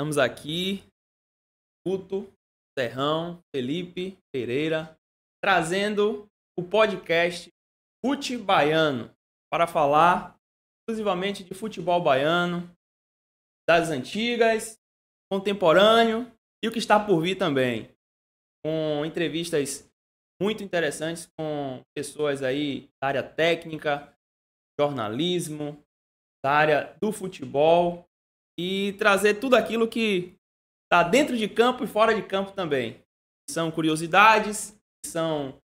Estamos aqui, Guto, Serrão, Felipe Pereira, trazendo o podcast Fute Baiano para falar exclusivamente de futebol baiano, das antigas, contemporâneo e o que está por vir também, com entrevistas muito interessantes com pessoas aí da área técnica, jornalismo, da área do futebol e trazer tudo aquilo que está dentro de campo e fora de campo também. São curiosidades, são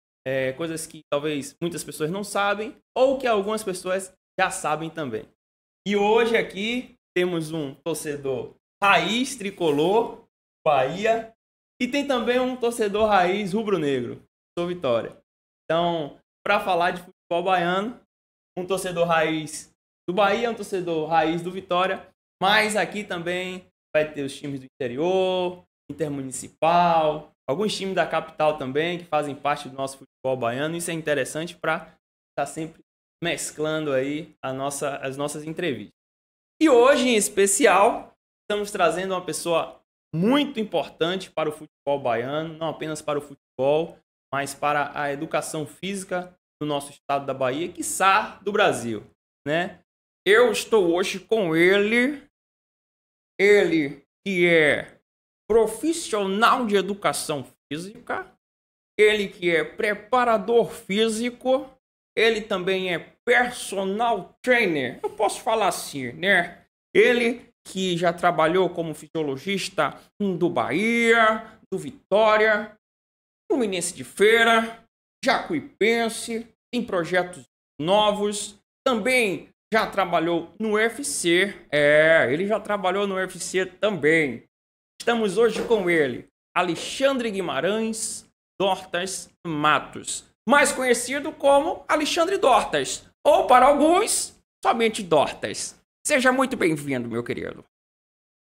coisas que talvez muitas pessoas não sabem ou que algumas pessoas já sabem também. E hoje aqui temos um torcedor raiz tricolor, Bahia, e tem também um torcedor raiz rubro-negro, sou Vitória. Então, para falar de futebol baiano, um torcedor raiz do Bahia, um torcedor raiz do Vitória, mas aqui também vai ter os times do interior, intermunicipal, alguns times da capital também que fazem parte do nosso futebol baiano. Isso é interessante para estar sempre mesclando aí as nossas entrevistas. E hoje, em especial, estamos trazendo uma pessoa muito importante para o futebol baiano, não apenas para o futebol, mas para a educação física do nosso estado da Bahia, quiçá do Brasil, né? Eu estou hoje com ele que é profissional de educação física, ele que é preparador físico, ele também é personal trainer, eu posso falar assim, né? Ele que já trabalhou como fisiologista do Bahia, do Vitória, Fluminense de Feira, Jacuipense, tem projetos novos, também já trabalhou no UFC, ele já trabalhou no UFC também. Estamos hoje com ele, Alexandre Guimarães Dortas Matos, mais conhecido como Alexandre Dortas, ou para alguns, somente Dortas. Seja muito bem-vindo, meu querido.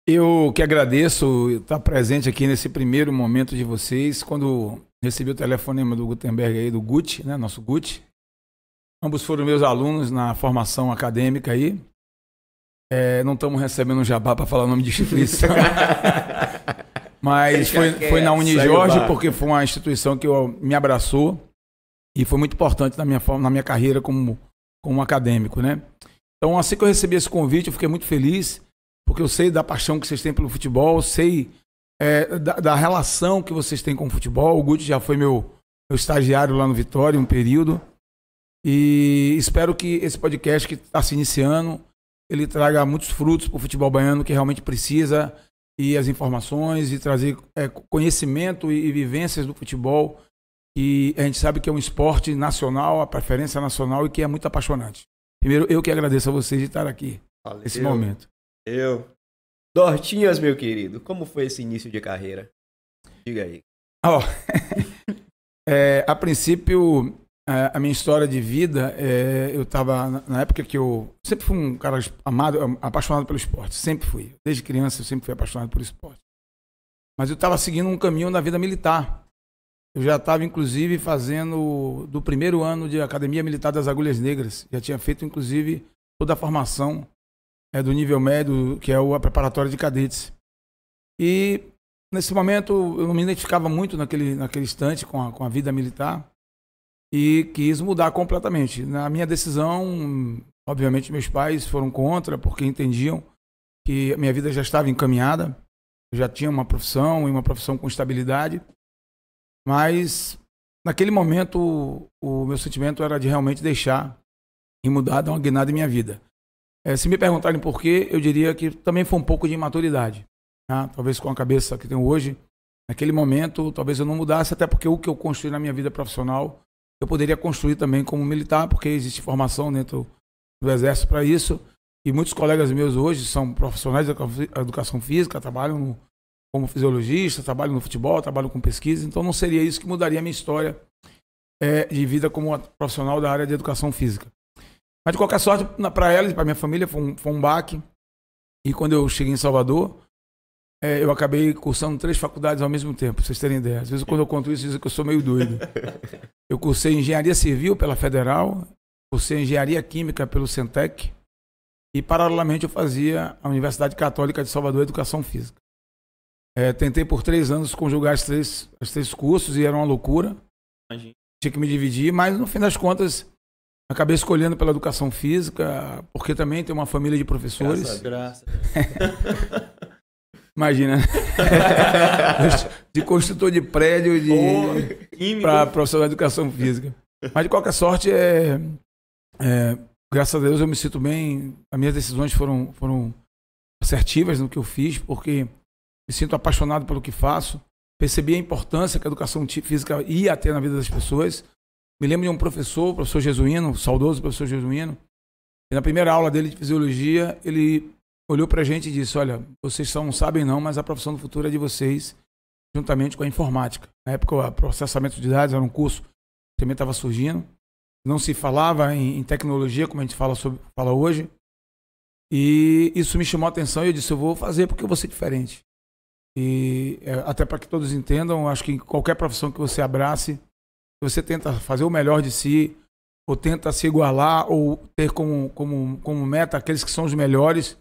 Eu que agradeço estar presente aqui nesse primeiro momento de vocês, quando recebi o telefonema do Gutenberg aí, do Guti, né, nosso Guti. Ambos foram meus alunos na formação acadêmica aí. Não estamos recebendo um jabá para falar o nome de instituição. Mas foi na Unijorge, porque foi uma instituição que me abraçou e foi muito importante na minha carreira como acadêmico, né? Então, assim que eu recebi esse convite, eu fiquei muito feliz, porque eu sei da paixão que vocês têm pelo futebol, sei da relação que vocês têm com o futebol. O Guti já foi meu estagiário lá no Vitória, um período. E espero que esse podcast que está se iniciando, ele traga muitos frutos para o futebol baiano, que realmente precisa, e as informações, e trazer conhecimento e vivências do futebol. E a gente sabe que é um esporte nacional, a preferência nacional, e que é muito apaixonante. Primeiro, eu que agradeço a vocês de estar aqui nesse momento. Dortinhas, meu querido, como foi esse início de carreira? Diga aí. A princípio, a minha história de vida, eu estava na época que eu sempre fui um cara apaixonado pelo esporte, sempre fui. Desde criança eu sempre fui apaixonado pelo esporte. Mas eu estava seguindo um caminho na vida militar. Eu já estava, inclusive, fazendo do primeiro ano de Academia Militar das Agulhas Negras. Já tinha feito, inclusive, toda a formação do nível médio, que é a preparatória de cadetes. E, nesse momento, eu não me identificava muito naquele instante com a vida militar e quis mudar completamente. Na minha decisão, obviamente, meus pais foram contra, porque entendiam que a minha vida já estava encaminhada. Eu já tinha uma profissão, e uma profissão com estabilidade. Mas, naquele momento, o meu sentimento era de realmente deixar e mudar, dar uma guinada em minha vida. Se me perguntarem por quê, eu diria que também foi um pouco de imaturidade. Tá? Talvez com a cabeça que tenho hoje, naquele momento, talvez eu não mudasse, até porque o que eu construí na minha vida profissional, eu poderia construir também como militar, porque existe formação dentro do Exército para isso. E muitos colegas meus hoje são profissionais da educação física, trabalham como fisiologista, trabalho no futebol, trabalho com pesquisa, então não seria isso que mudaria a minha história de vida como profissional da área de educação física. Mas de qualquer sorte, para ela e para minha família foi um baque, e quando eu cheguei em Salvador, eu acabei cursando 3 faculdades ao mesmo tempo, pra vocês terem ideia. Às vezes quando eu conto isso, dizem que eu sou meio doido. Eu cursei Engenharia Civil pela Federal, cursei Engenharia Química pelo Centec, e paralelamente eu fazia a Universidade Católica de Salvador Educação Física. Tentei por 3 anos conjugar os três cursos e era uma loucura. Imagina. Tinha que me dividir, mas no fim das contas acabei escolhendo pela educação física, porque também tem uma família de professores. Graças. Imagina. De construtor de prédio para profissional de educação física. Mas de qualquer sorte, graças a Deus eu me sinto bem. As minhas decisões foram assertivas no que eu fiz, porque me sinto apaixonado pelo que faço. Percebi a importância que a educação física ia ter na vida das pessoas. Me lembro de um professor, o professor Jesuíno, o saudoso professor Jesuíno, e na primeira aula dele de fisiologia, ele olhou pra gente e disse: olha, vocês só não sabem não, mas a profissão do futuro é de vocês, juntamente com a informática. Na época, o processamento de dados era um curso que também estava surgindo. Não se falava em tecnologia, como a gente fala hoje. E isso me chamou a atenção e eu disse: eu vou fazer porque eu vou ser diferente. E até para que todos entendam, acho que em qualquer profissão que você abrace, você tenta fazer o melhor de si, ou tenta se igualar, ou ter como meta aqueles que são os melhores,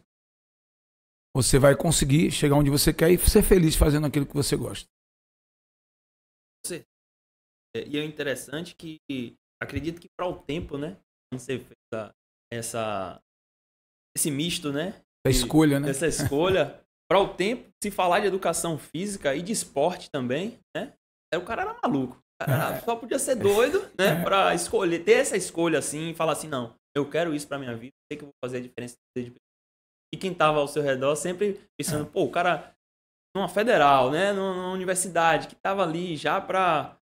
você vai conseguir chegar onde você quer e ser feliz fazendo aquilo que você gosta. E é interessante que acredito que para o tempo, né? Quando você fez esse misto, né? Escolha, né? Essa escolha. Para o tempo, se falar de educação física e de esporte também, né? O cara era maluco. O cara só podia ser doido, né? Para escolher, ter essa escolha assim e falar assim: não, eu quero isso para minha vida, sei que eu vou fazer a diferença. E quem tava ao seu redor sempre pensando: pô, o cara numa federal, né? Numa universidade, que tava ali já para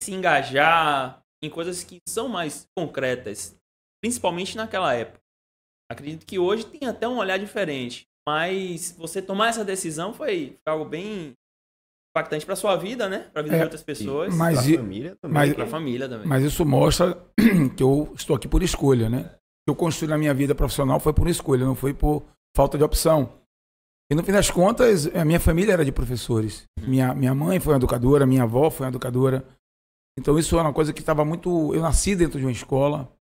se engajar em coisas que são mais concretas, principalmente naquela época. Acredito que hoje tem até um olhar diferente. Mas você tomar essa decisão foi algo bem impactante para sua vida, né? Para a vida de outras pessoas. Para a família também. Para a família também. Mas isso mostra que eu estou aqui por escolha, né? O que eu construí na minha vida profissional foi por escolha, não foi por falta de opção. E no fim das contas, a minha família era de professores. Minha mãe foi uma educadora, minha avó foi uma educadora. Então isso era uma coisa que estava muito... Eu nasci dentro de uma escola.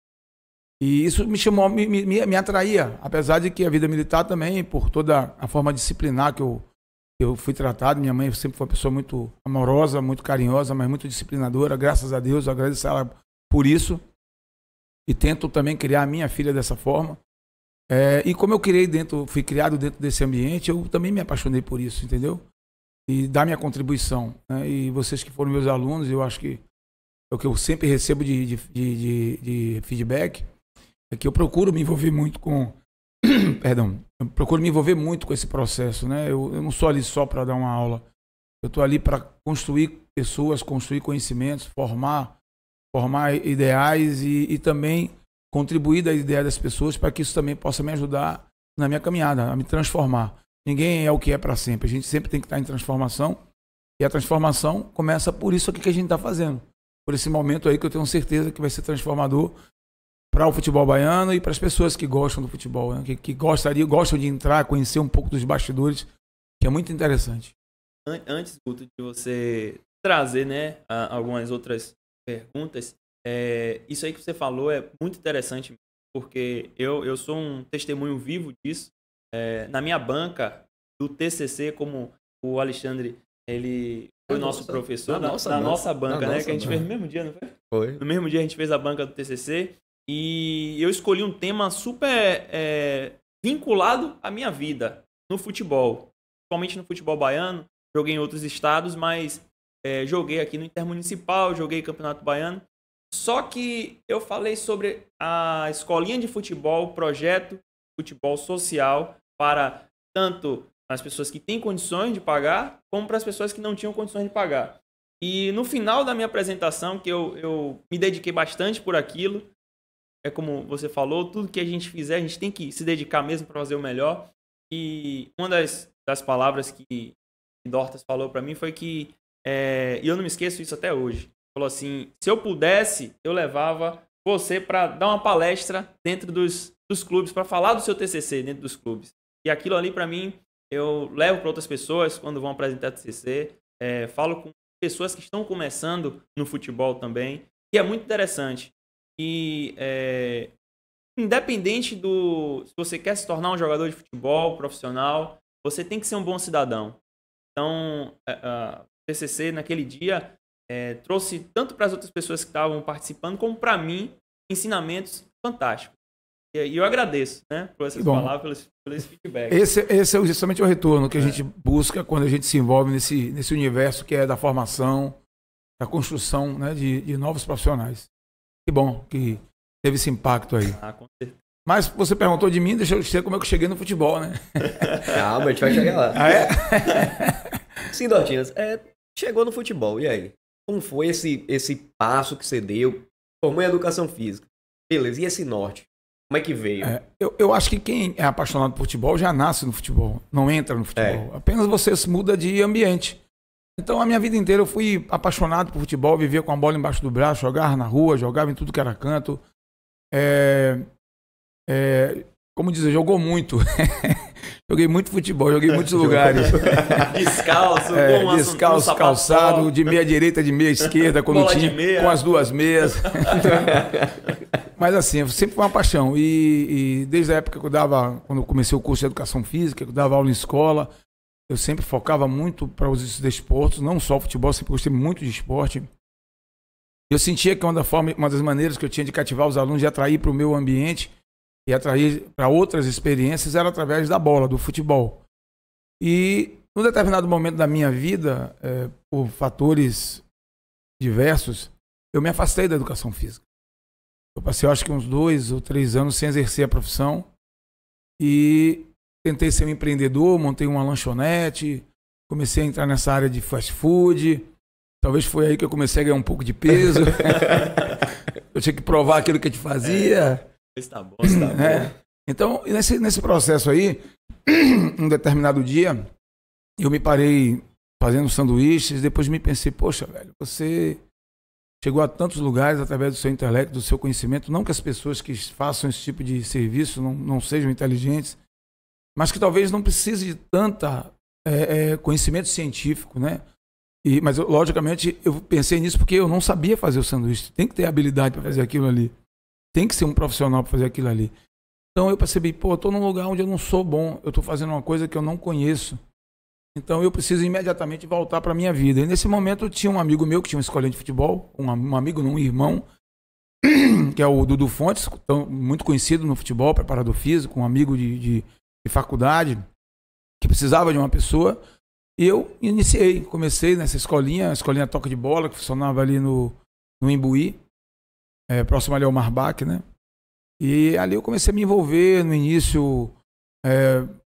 E isso me chamou, me atraía, apesar de que a vida militar também, por toda a forma disciplinar que eu fui tratado, minha mãe sempre foi uma pessoa muito amorosa, muito carinhosa, mas muito disciplinadora, graças a Deus, eu agradeço a ela por isso. E tento também criar a minha filha dessa forma. E como fui criado dentro desse ambiente, eu também me apaixonei por isso, entendeu? E dar minha contribuição, né? E vocês que foram meus alunos, eu acho que é o que eu sempre recebo de feedback, é que eu procuro me envolver muito com... eu procuro me envolver muito com esse processo, né? Eu não sou ali só para dar uma aula. Eu estou ali para construir pessoas, construir conhecimentos, formar ideais e também contribuir da ideia das pessoas para que isso também possa me ajudar na minha caminhada, a me transformar. Ninguém é o que é para sempre. A gente sempre tem que estar em transformação. E a transformação começa por isso aqui que a gente está fazendo. Por esse momento aí que eu tenho certeza que vai ser transformador para o futebol baiano e para as pessoas que gostam do futebol, né? que gostam de entrar, conhecer um pouco dos bastidores, que é muito interessante. Antes, Guto, de você trazer, né, algumas outras perguntas, isso aí que você falou é muito interessante, porque eu sou um testemunho vivo disso. Na minha banca do TCC, como o Alexandre, ele foi nosso professor na nossa banca, né? Que a gente fez no mesmo dia, não foi? Foi. No mesmo dia a gente fez a banca do TCC e eu escolhi um tema super vinculado à minha vida no futebol, principalmente no futebol baiano. Joguei em outros estados, mas joguei aqui no Intermunicipal, joguei Campeonato Baiano. Só que eu falei sobre a escolinha de futebol, projeto futebol social para tanto as pessoas que têm condições de pagar, como para as pessoas que não tinham condições de pagar. E no final da minha apresentação, que eu me dediquei bastante por aquilo, é como você falou, tudo que a gente fizer, a gente tem que se dedicar mesmo para fazer o melhor. E uma das palavras que Dortas falou para mim foi que, e eu não me esqueço isso até hoje, falou assim: se eu pudesse, eu levava você para dar uma palestra dentro dos clubes, para falar do seu TCC dentro dos clubes. E aquilo ali, para mim, eu levo para outras pessoas quando vão apresentar TCC, falo com pessoas que estão começando no futebol também, e é muito interessante. E independente se você quer se tornar um jogador de futebol profissional, você tem que ser um bom cidadão. Então, o TCC naquele dia trouxe tanto para as outras pessoas que estavam participando, como para mim, ensinamentos fantásticos. E eu agradeço, né, por essas palavras, por esse feedback. Esse é justamente o retorno que a gente busca quando a gente se envolve nesse universo que é da formação, da construção, né, de novos profissionais. Que bom que teve esse impacto aí. Com certeza. Mas você perguntou de mim, deixa eu dizer como é que eu cheguei no futebol, né? Calma, a gente vai chegar lá. Ah, é? Sim, Dotinhas, chegou no futebol, e aí? Como foi esse passo que você deu? Formou em educação física. Beleza, e esse norte? Como é que veio? Eu acho que quem é apaixonado por futebol já nasce no futebol, não entra no futebol. Apenas você se muda de ambiente. Então, a minha vida inteira eu fui apaixonado por futebol, vivia com a bola embaixo do braço, jogava na rua, jogava em tudo que era canto. Como dizer, jogou muito. Joguei muito futebol, joguei em muitos lugares. Descalço, descalço, calçado, de meia direita, de meia esquerda, quando tinha, com as duas meias. Mas assim, sempre foi uma paixão. E desde a época que quando eu comecei o curso de educação física, que eu dava aula em escola, eu sempre focava muito para os desportos, não só o futebol, sempre gostei muito de esporte. Eu sentia que uma das maneiras que eu tinha de cativar os alunos, de atrair para o meu ambiente e atrair para outras experiências, era através da bola, do futebol. E num determinado momento da minha vida, por fatores diversos, eu me afastei da educação física. Eu passei, acho que uns 2 ou 3 anos sem exercer a profissão e tentei ser um empreendedor, montei uma lanchonete, comecei a entrar nessa área de fast food. Talvez foi aí que eu comecei a ganhar um pouco de peso. Eu tinha que provar aquilo que a gente fazia. Está bom. Então, nesse processo aí, um determinado dia, eu me parei fazendo sanduíches, depois me pensei, poxa, velho, você chegou a tantos lugares através do seu intelecto, do seu conhecimento, não que as pessoas que façam esse tipo de serviço não sejam inteligentes, mas que talvez não precise de tanta conhecimento científico, né? Mas, logicamente, eu pensei nisso porque eu não sabia fazer o sanduíche. Tem que ter habilidade para fazer aquilo ali. Tem que ser um profissional para fazer aquilo ali. Então, eu percebi, eu estou num lugar onde eu não sou bom. Eu estou fazendo uma coisa que eu não conheço. Então, eu preciso imediatamente voltar para a minha vida. E, nesse momento, eu tinha um amigo meu que tinha uma escolinha de futebol. Um amigo, não, um irmão, que é o Dudu Fontes, muito conhecido no futebol, preparador físico, um amigo de faculdade, que precisava de uma pessoa. E eu comecei nessa escolinha, a escolinha Toca de Bola, que funcionava ali no Imbuí, próximo ali ao Marbach, né? E ali eu comecei a me envolver no início.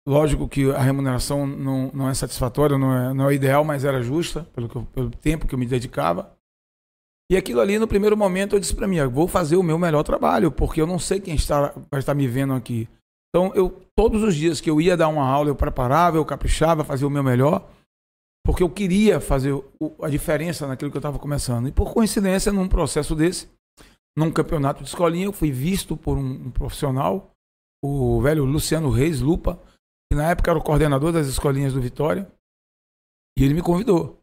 Lógico que a remuneração não é satisfatória, não é ideal, mas era justa pelo tempo que eu me dedicava. E aquilo ali, no primeiro momento, eu disse para mim, eu vou fazer o meu melhor trabalho, porque eu não sei quem vai estar me vendo aqui. Então, todos os dias que eu ia dar uma aula, eu preparava, eu caprichava, fazia o meu melhor, porque eu queria fazer a diferença naquilo que eu estava começando. E por coincidência, num processo desse, num campeonato de escolinha, eu fui visto por um profissional, o velho Luciano Reis, Lupa, que na época era o coordenador das escolinhas do Vitória, e ele me convidou.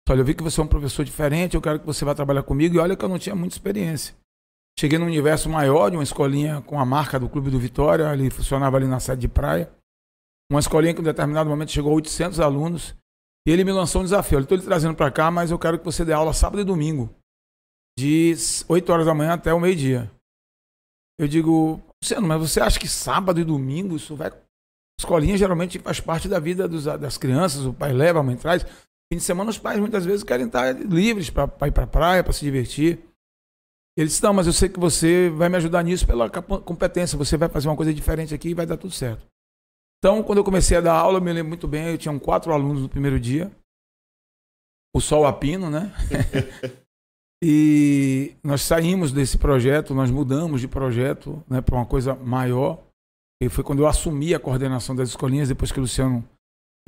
Olha, eu vi que você é um professor diferente, eu quero que você vá trabalhar comigo, e olha que eu não tinha muita experiência. Cheguei num universo maior, de uma escolinha com a marca do Clube do Vitória, ele funcionava ali na sede de praia. Uma escolinha que em um determinado momento chegou a 800 alunos. E ele me lançou um desafio. Eu estou lhe trazendo para cá, mas eu quero que você dê aula sábado e domingo, de 8 horas da manhã até o meio-dia. Eu digo, Luciano, mas você acha que sábado e domingo isso vai... Escolinha geralmente faz parte da vida das crianças, o pai leva, a mãe traz. Fim de semana os pais muitas vezes querem estar livres para ir para a praia, para se divertir. Ele disse, não, mas eu sei que você vai me ajudar nisso pela competência, você vai fazer uma coisa diferente aqui e vai dar tudo certo. Então, quando eu comecei a dar aula, eu me lembro muito bem, eu tinha 4 alunos no primeiro dia, o sol a pino, né? E nós saímos desse projeto, nós mudamos de projeto, né, para uma coisa maior, e foi quando eu assumi a coordenação das escolinhas, depois que o Luciano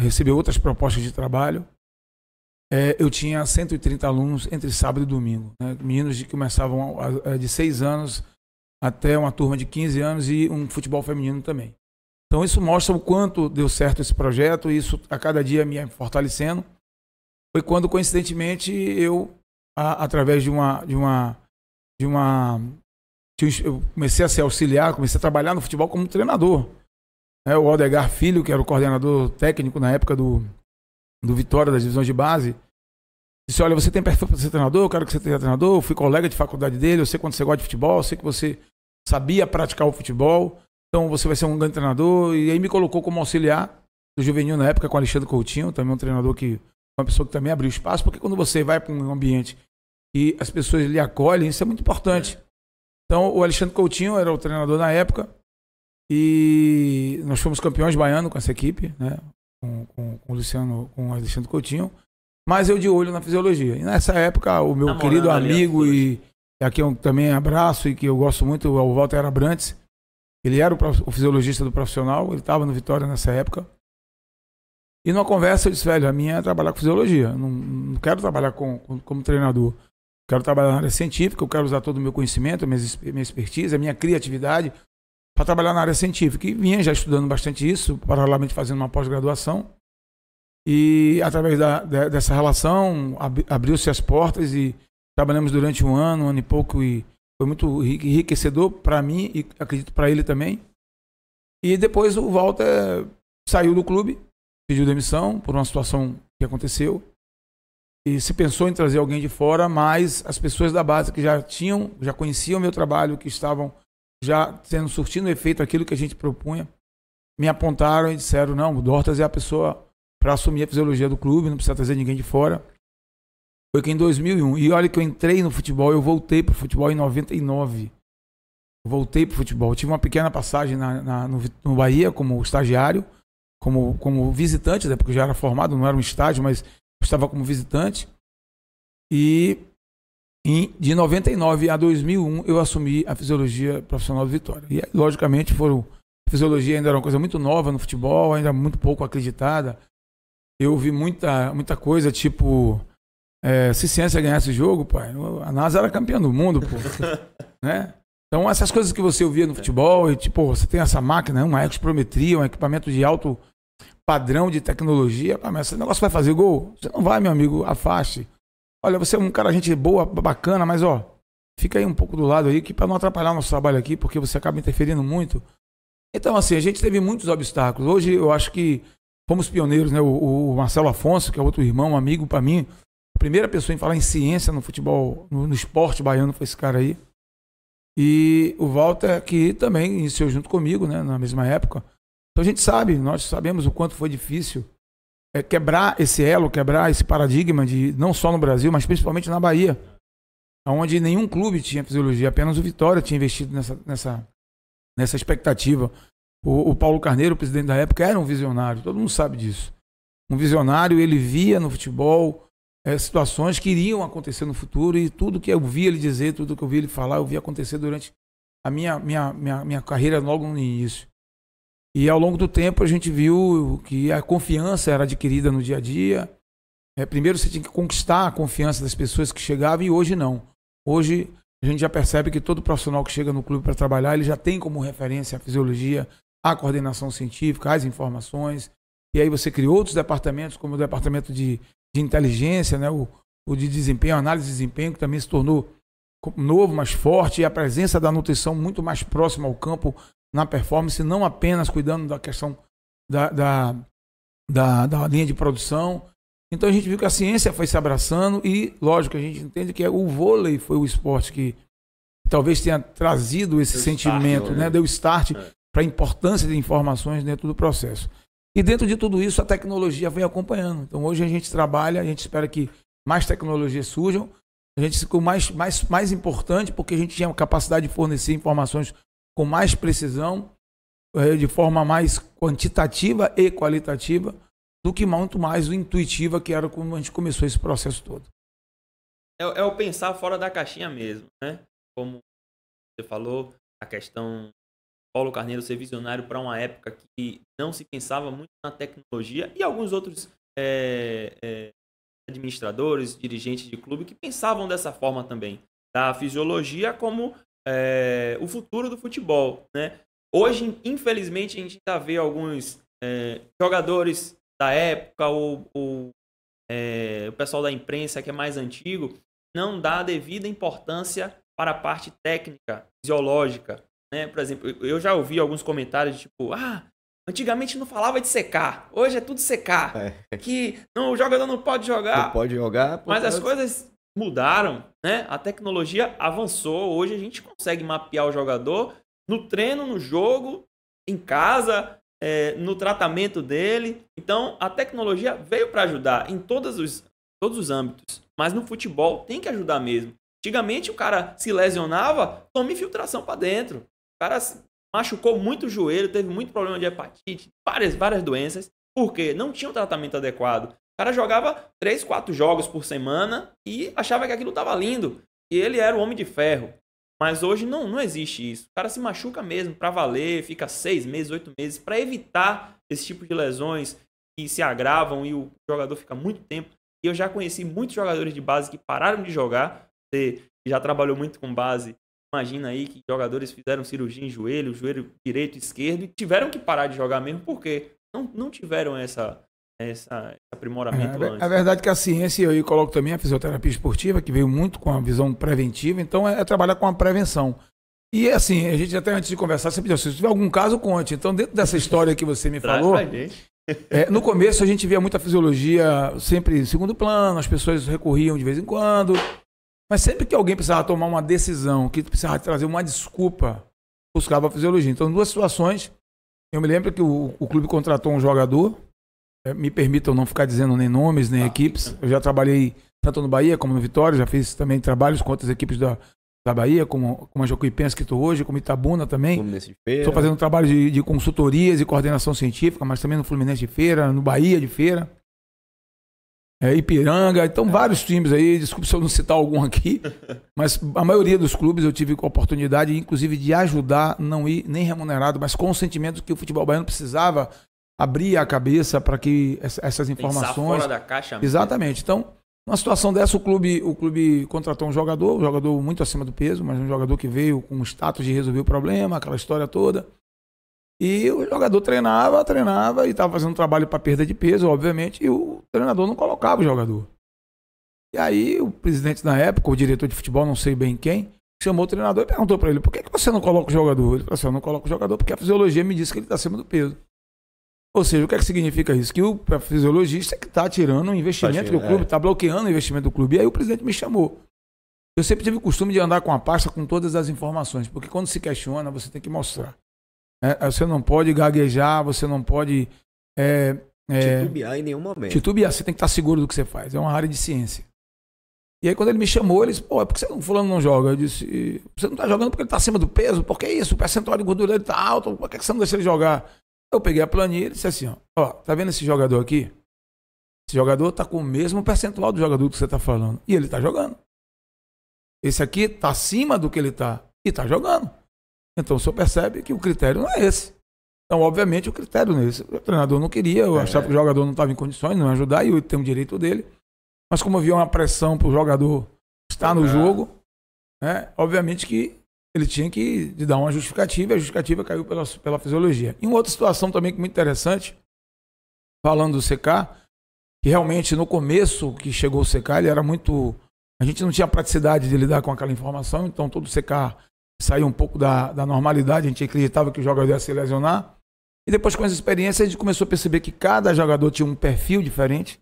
recebeu outras propostas de trabalho. Eu tinha 130 alunos entre sábado e domingo, né? Meninos que começavam de 6 anos até uma turma de 15 anos e um futebol feminino também. Então isso mostra o quanto deu certo esse projeto e isso a cada dia me fortalecendo. Foi quando, coincidentemente, eu, através eu comecei a ser auxiliar, comecei a trabalhar no futebol como treinador. O Aldegar Filho, que era o coordenador técnico na época do do Vitória, das divisões de base, disse, olha, você tem perfil para ser treinador, eu quero que você seja treinador, eu fui colega de faculdade dele, eu sei quando você gosta de futebol, eu sei que você sabia praticar o futebol, então você vai ser um grande treinador, e aí me colocou como auxiliar do juvenil na época com o Alexandre Coutinho, também um treinador que, uma pessoa que também abriu espaço, porque quando você vai para um ambiente e as pessoas lhe acolhem, isso é muito importante. Então o Alexandre Coutinho era o treinador na época, e nós fomos campeões baianos com essa equipe, né? Com o Luciano, com o Alexandre Coutinho, mas eu de olho na fisiologia. E nessa época, o meu querido amigo, e aqui eu também abraço e que eu gosto muito, o Walter Abrantes, ele era o fisiologista do profissional, ele estava no Vitória nessa época. E numa conversa eu disse, velho, a minha é trabalhar com fisiologia, não quero trabalhar como treinador. Quero trabalhar na área científica, eu quero usar todo o meu conhecimento, a minha expertise, a minha criatividade para trabalhar na área científica. E vinha já estudando bastante isso, paralelamente fazendo uma pós-graduação. E através dessa relação abriu-se as portas e trabalhamos durante um ano e pouco, e foi muito enriquecedor para mim e acredito para ele também. E depois o Walter saiu do clube, pediu demissão por uma situação que aconteceu. E se pensou em trazer alguém de fora, mas as pessoas da base que já conheciam o meu trabalho, que estavam já surtindo efeito aquilo que a gente propunha, me apontaram e disseram, não, o Dortas é a pessoa para assumir a fisiologia do clube, não precisa trazer ninguém de fora. Foi que em 2001, e olha que eu entrei no futebol, eu voltei para o futebol em 99. Voltei para o futebol, eu tive uma pequena passagem no Bahia como estagiário, como visitante, né, porque eu já era formado, não era um estágio, mas eu estava como visitante. E de 99 a 2001 eu assumi a fisiologia profissional do Vitória. E logicamente a fisiologia ainda era uma coisa muito nova no futebol, ainda muito pouco acreditada. Eu ouvi muita coisa, tipo, se ciência ganhasse o jogo, pai, a NASA era campeã do mundo, pô. Né? Então essas coisas que você ouvia no futebol, e tipo, você tem essa máquina, uma exprometria, um equipamento de alto padrão de tecnologia, mas esse negócio vai fazer gol? Você não vai, meu amigo, afaste. Olha, você é um cara, gente boa, bacana, mas ó, fica aí um pouco do lado aí, que para não atrapalhar nosso trabalho aqui, porque você acaba interferindo muito. Então, assim, a gente teve muitos obstáculos. Hoje eu acho que fomos pioneiros, né? O Marcelo Afonso, que é outro irmão, um amigo para mim, a primeira pessoa em falar em ciência no futebol, no esporte baiano foi esse cara aí. E o Walter, que também iniciou junto comigo, né? Na mesma época. Então a gente sabe, nós sabemos o quanto foi difícil quebrar esse elo, quebrar esse paradigma, não só no Brasil, mas principalmente na Bahia, onde nenhum clube tinha fisiologia, apenas o Vitória tinha investido nessa expectativa. O Paulo Carneiro, o presidente da época, era um visionário, todo mundo sabe disso. Um visionário, ele via no futebol situações que iriam acontecer no futuro, e tudo que eu via ele dizer, tudo que eu via ele falar, eu via acontecer durante a minha carreira logo no início. E ao longo do tempo a gente viu que a confiança era adquirida no dia a dia. Primeiro você tinha que conquistar a confiança das pessoas que chegavam, e hoje não. Hoje a gente já percebe que todo profissional que chega no clube para trabalhar, ele já tem como referência a fisiologia, a coordenação científica, as informações. E aí você cria outros departamentos, como o departamento de inteligência, né? o de desempenho, análise de desempenho, que também se tornou novo, mais forte, e a presença da nutrição muito mais próxima ao campo, na performance, não apenas cuidando da questão da linha de produção. Então a gente viu que a ciência foi se abraçando, e lógico, a gente entende que o vôlei foi o esporte que talvez tenha trazido esse sentimento, né? Deu start para a importância de informações dentro do processo. E dentro de tudo isso a tecnologia vem acompanhando. Então hoje a gente trabalha, a gente espera que mais tecnologias surjam, a gente ficou mais importante porque a gente tinha a capacidade de fornecer informações com mais precisão, de forma mais quantitativa e qualitativa, do que muito mais intuitiva, que era como a gente começou esse processo todo. É o pensar fora da caixinha mesmo, né? Como você falou, a questão Paulo Carneiro ser visionário para uma época que não se pensava muito na tecnologia, e alguns outros administradores, dirigentes de clube que pensavam dessa forma também, da fisiologia como o futuro do futebol, né? Hoje, infelizmente, a gente ainda vê alguns jogadores da época, o pessoal da imprensa que é mais antigo, não dá a devida importância para a parte técnica, fisiológica, né? Por exemplo, eu já ouvi alguns comentários tipo, Antigamente não falava de secar. Hoje é tudo secar. É. Que não, o jogador não pode jogar. Não pode jogar. Mas as coisas mudaram, né? A tecnologia avançou. Hoje a gente consegue mapear o jogador no treino, no jogo, em casa, no tratamento dele. Então, a tecnologia veio para ajudar em todos os âmbitos. Mas no futebol tem que ajudar mesmo. Antigamente o cara se lesionava, toma infiltração para dentro. O cara machucou muito o joelho, teve muito problema de hepatite, várias doenças. Por quê? Não tinha um tratamento adequado. O cara jogava 3, 4 jogos por semana e achava que aquilo estava lindo. E ele era o homem de ferro. Mas hoje não existe isso. O cara se machuca mesmo para valer, fica 6 meses, 8 meses, para evitar esse tipo de lesões que se agravam e o jogador fica muito tempo. E eu já conheci muitos jogadores de base que pararam de jogar. Você já trabalhou muito com base. Imagina aí que jogadores fizeram cirurgia em joelho direito e esquerdo, e tiveram que parar de jogar mesmo porque não tiveram esse aprimoramento antes. A verdade é que a ciência, e eu aí coloco também a fisioterapia esportiva, que veio muito com a visão preventiva, então é trabalhar com a prevenção. E assim, a gente até antes de conversar, sempre disse, se tiver algum caso, conte. Então, dentro dessa história que você me falou, no começo a gente via muita fisiologia sempre em segundo plano, as pessoas recorriam de vez em quando, mas sempre que alguém precisava tomar uma decisão, que precisava trazer uma desculpa, buscava a fisiologia. Então, em 2 situações, eu me lembro que o clube contratou um jogador, me permitam não ficar dizendo nem nomes, nem equipes. Eu já trabalhei tanto no Bahia como no Vitória, já fiz também trabalhos com outras equipes da Bahia, como a Jacuipense que estou hoje, como Itabuna também. Estou fazendo trabalho de consultorias e coordenação científica, mas também no Fluminense de Feira, no Bahia de Feira. Ipiranga, então vários times aí, desculpe se eu não citar algum aqui, mas a maioria dos clubes eu tive a oportunidade, inclusive, de ajudar, não ir nem remunerado, mas com o sentimento que o futebol baiano precisava abrir a cabeça para que essas informações... Pensar fora da caixa mesmo. Exatamente. Então, numa situação dessa, o clube contratou um jogador muito acima do peso, mas um jogador que veio com o status de resolver o problema, aquela história toda. E o jogador treinava e estava fazendo um trabalho para perda de peso, obviamente, e o treinador não colocava o jogador. E aí o presidente na época, o diretor de futebol, não sei bem quem, chamou o treinador e perguntou para ele, por que você não coloca o jogador? Ele falou assim, eu não coloco o jogador porque a fisiologia me disse que ele está acima do peso. Ou seja, o que significa isso? Que o fisiologista é que está tirando o investimento do clube, está bloqueando o investimento do clube. E aí o presidente me chamou. Eu sempre tive o costume de andar com a pasta com todas as informações, porque quando se questiona, você tem que mostrar. Você não pode gaguejar, você não pode... titubear em nenhum momento. Titubear, você tem que estar seguro do que você faz. É uma área de ciência. E aí quando ele me chamou, ele disse, por que fulano não joga? Eu disse, você não está jogando porque ele está acima do peso? Por que isso? O percentual de gordura dele está alto, por que você não deixa ele jogar? Eu peguei a planilha e disse assim, tá vendo esse jogador aqui? Esse jogador está com o mesmo percentual do jogador que você está falando. E ele está jogando. Esse aqui está acima do que ele está e está jogando. Então o senhor percebe que o critério não é esse. Então, obviamente, o critério não é esse. O treinador não queria, eu achava que o jogador não estava em condições, não ia ajudar, e eu tenho o direito dele. Mas como havia uma pressão para o jogador estar no jogo, obviamente que ele tinha que dar uma justificativa, e a justificativa caiu pela fisiologia. E uma outra situação também que é muito interessante, falando do CK, que realmente no começo que chegou o CK, ele era muito... A gente não tinha praticidade de lidar com aquela informação, então todo CK saía um pouco da normalidade, a gente acreditava que o jogador ia se lesionar. E depois com essa experiência a gente começou a perceber que cada jogador tinha um perfil diferente.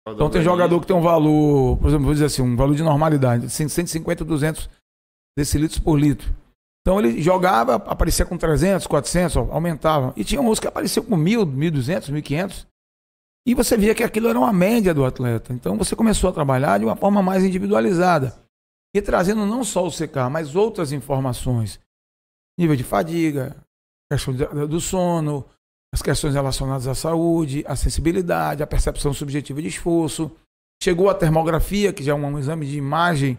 Então tem jogador que tem um valor, por exemplo, vou dizer assim, um valor de normalidade, 150, 200 decilitros por litro. Então ele jogava, aparecia com 300, 400, aumentava. E tinha uns que apareciam com 1.000, 1.200, 1.500. E você via que aquilo era uma média do atleta. Então você começou a trabalhar de uma forma mais individualizada. E trazendo não só o CK, mas outras informações. Nível de fadiga, questão do sono, as questões relacionadas à saúde, à sensibilidade, à percepção subjetiva de esforço. Chegou a termografia, que já é um exame de imagem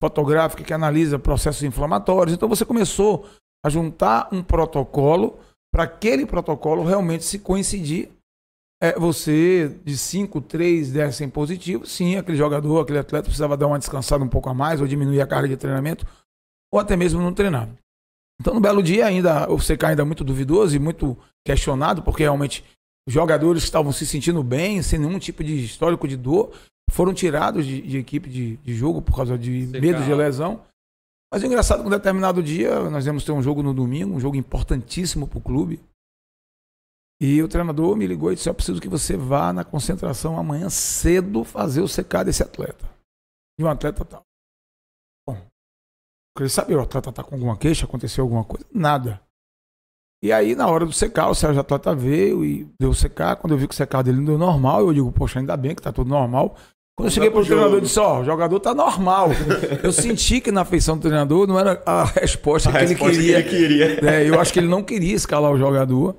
fotográfica que analisa processos inflamatórios. Então você começou a juntar um protocolo para aquele protocolo realmente se coincidir. Você de 5, 3 dessem positivo, sim, aquele jogador, aquele atleta precisava dar uma descansada um pouco a mais, ou diminuir a carga de treinamento, ou até mesmo não treinar. Então no belo dia ainda, o CK ainda é muito duvidoso e muito questionado, porque realmente os jogadores estavam se sentindo bem, sem nenhum tipo de histórico de dor, foram tirados de equipe de jogo por causa de medo de lesão. Mas o engraçado é que, em um determinado dia, nós íamos ter um jogo no domingo, um jogo importantíssimo para o clube. E o treinador me ligou e disse, eu preciso que você vá na concentração amanhã cedo fazer o CK desse atleta. De um atleta tal. Bom, eu queria saber, o atleta está com alguma queixa, aconteceu alguma coisa? Nada. E aí, na hora do CK, o Sérgio Atleta veio e deu o CK. Quando eu vi que o CK dele não deu normal, eu digo, poxa, ainda bem que tá tudo normal. Quando eu cheguei pro treinador, eu disse, o jogador tá normal. Eu senti que na feição do treinador não era a resposta que ele queria. Eu acho que ele não queria escalar o jogador.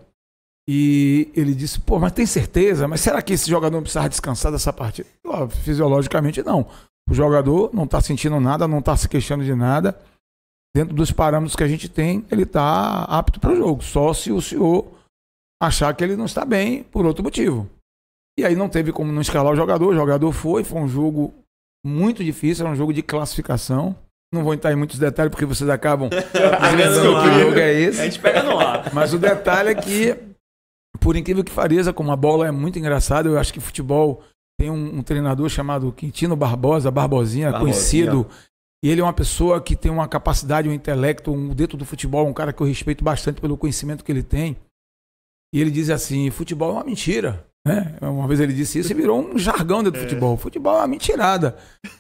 E ele disse, pô, mas tem certeza? Mas será que esse jogador não precisava descansar dessa partida? Fisiologicamente, não. O jogador não tá sentindo nada, não tá se queixando de nada. Dentro dos parâmetros que a gente tem, ele está apto para o jogo. Só se o senhor achar que ele não está bem por outro motivo. E aí não teve como não escalar o jogador foi um jogo muito difícil, era um jogo de classificação. Não vou entrar em muitos detalhes, porque vocês acabam dizendo que o jogo é esse. A gente pega no ar. Mas o detalhe é que, por incrível que pareça, como a bola é muito engraçada, eu acho que futebol tem um treinador chamado Quintino Barbosinha, conhecido. E ele é uma pessoa que tem uma capacidade, um intelecto, dentro do futebol, um cara que eu respeito bastante pelo conhecimento que ele tem. E ele diz assim, futebol é uma mentira. Né? Uma vez ele disse isso e virou um jargão dentro do futebol. Futebol é uma mentirada.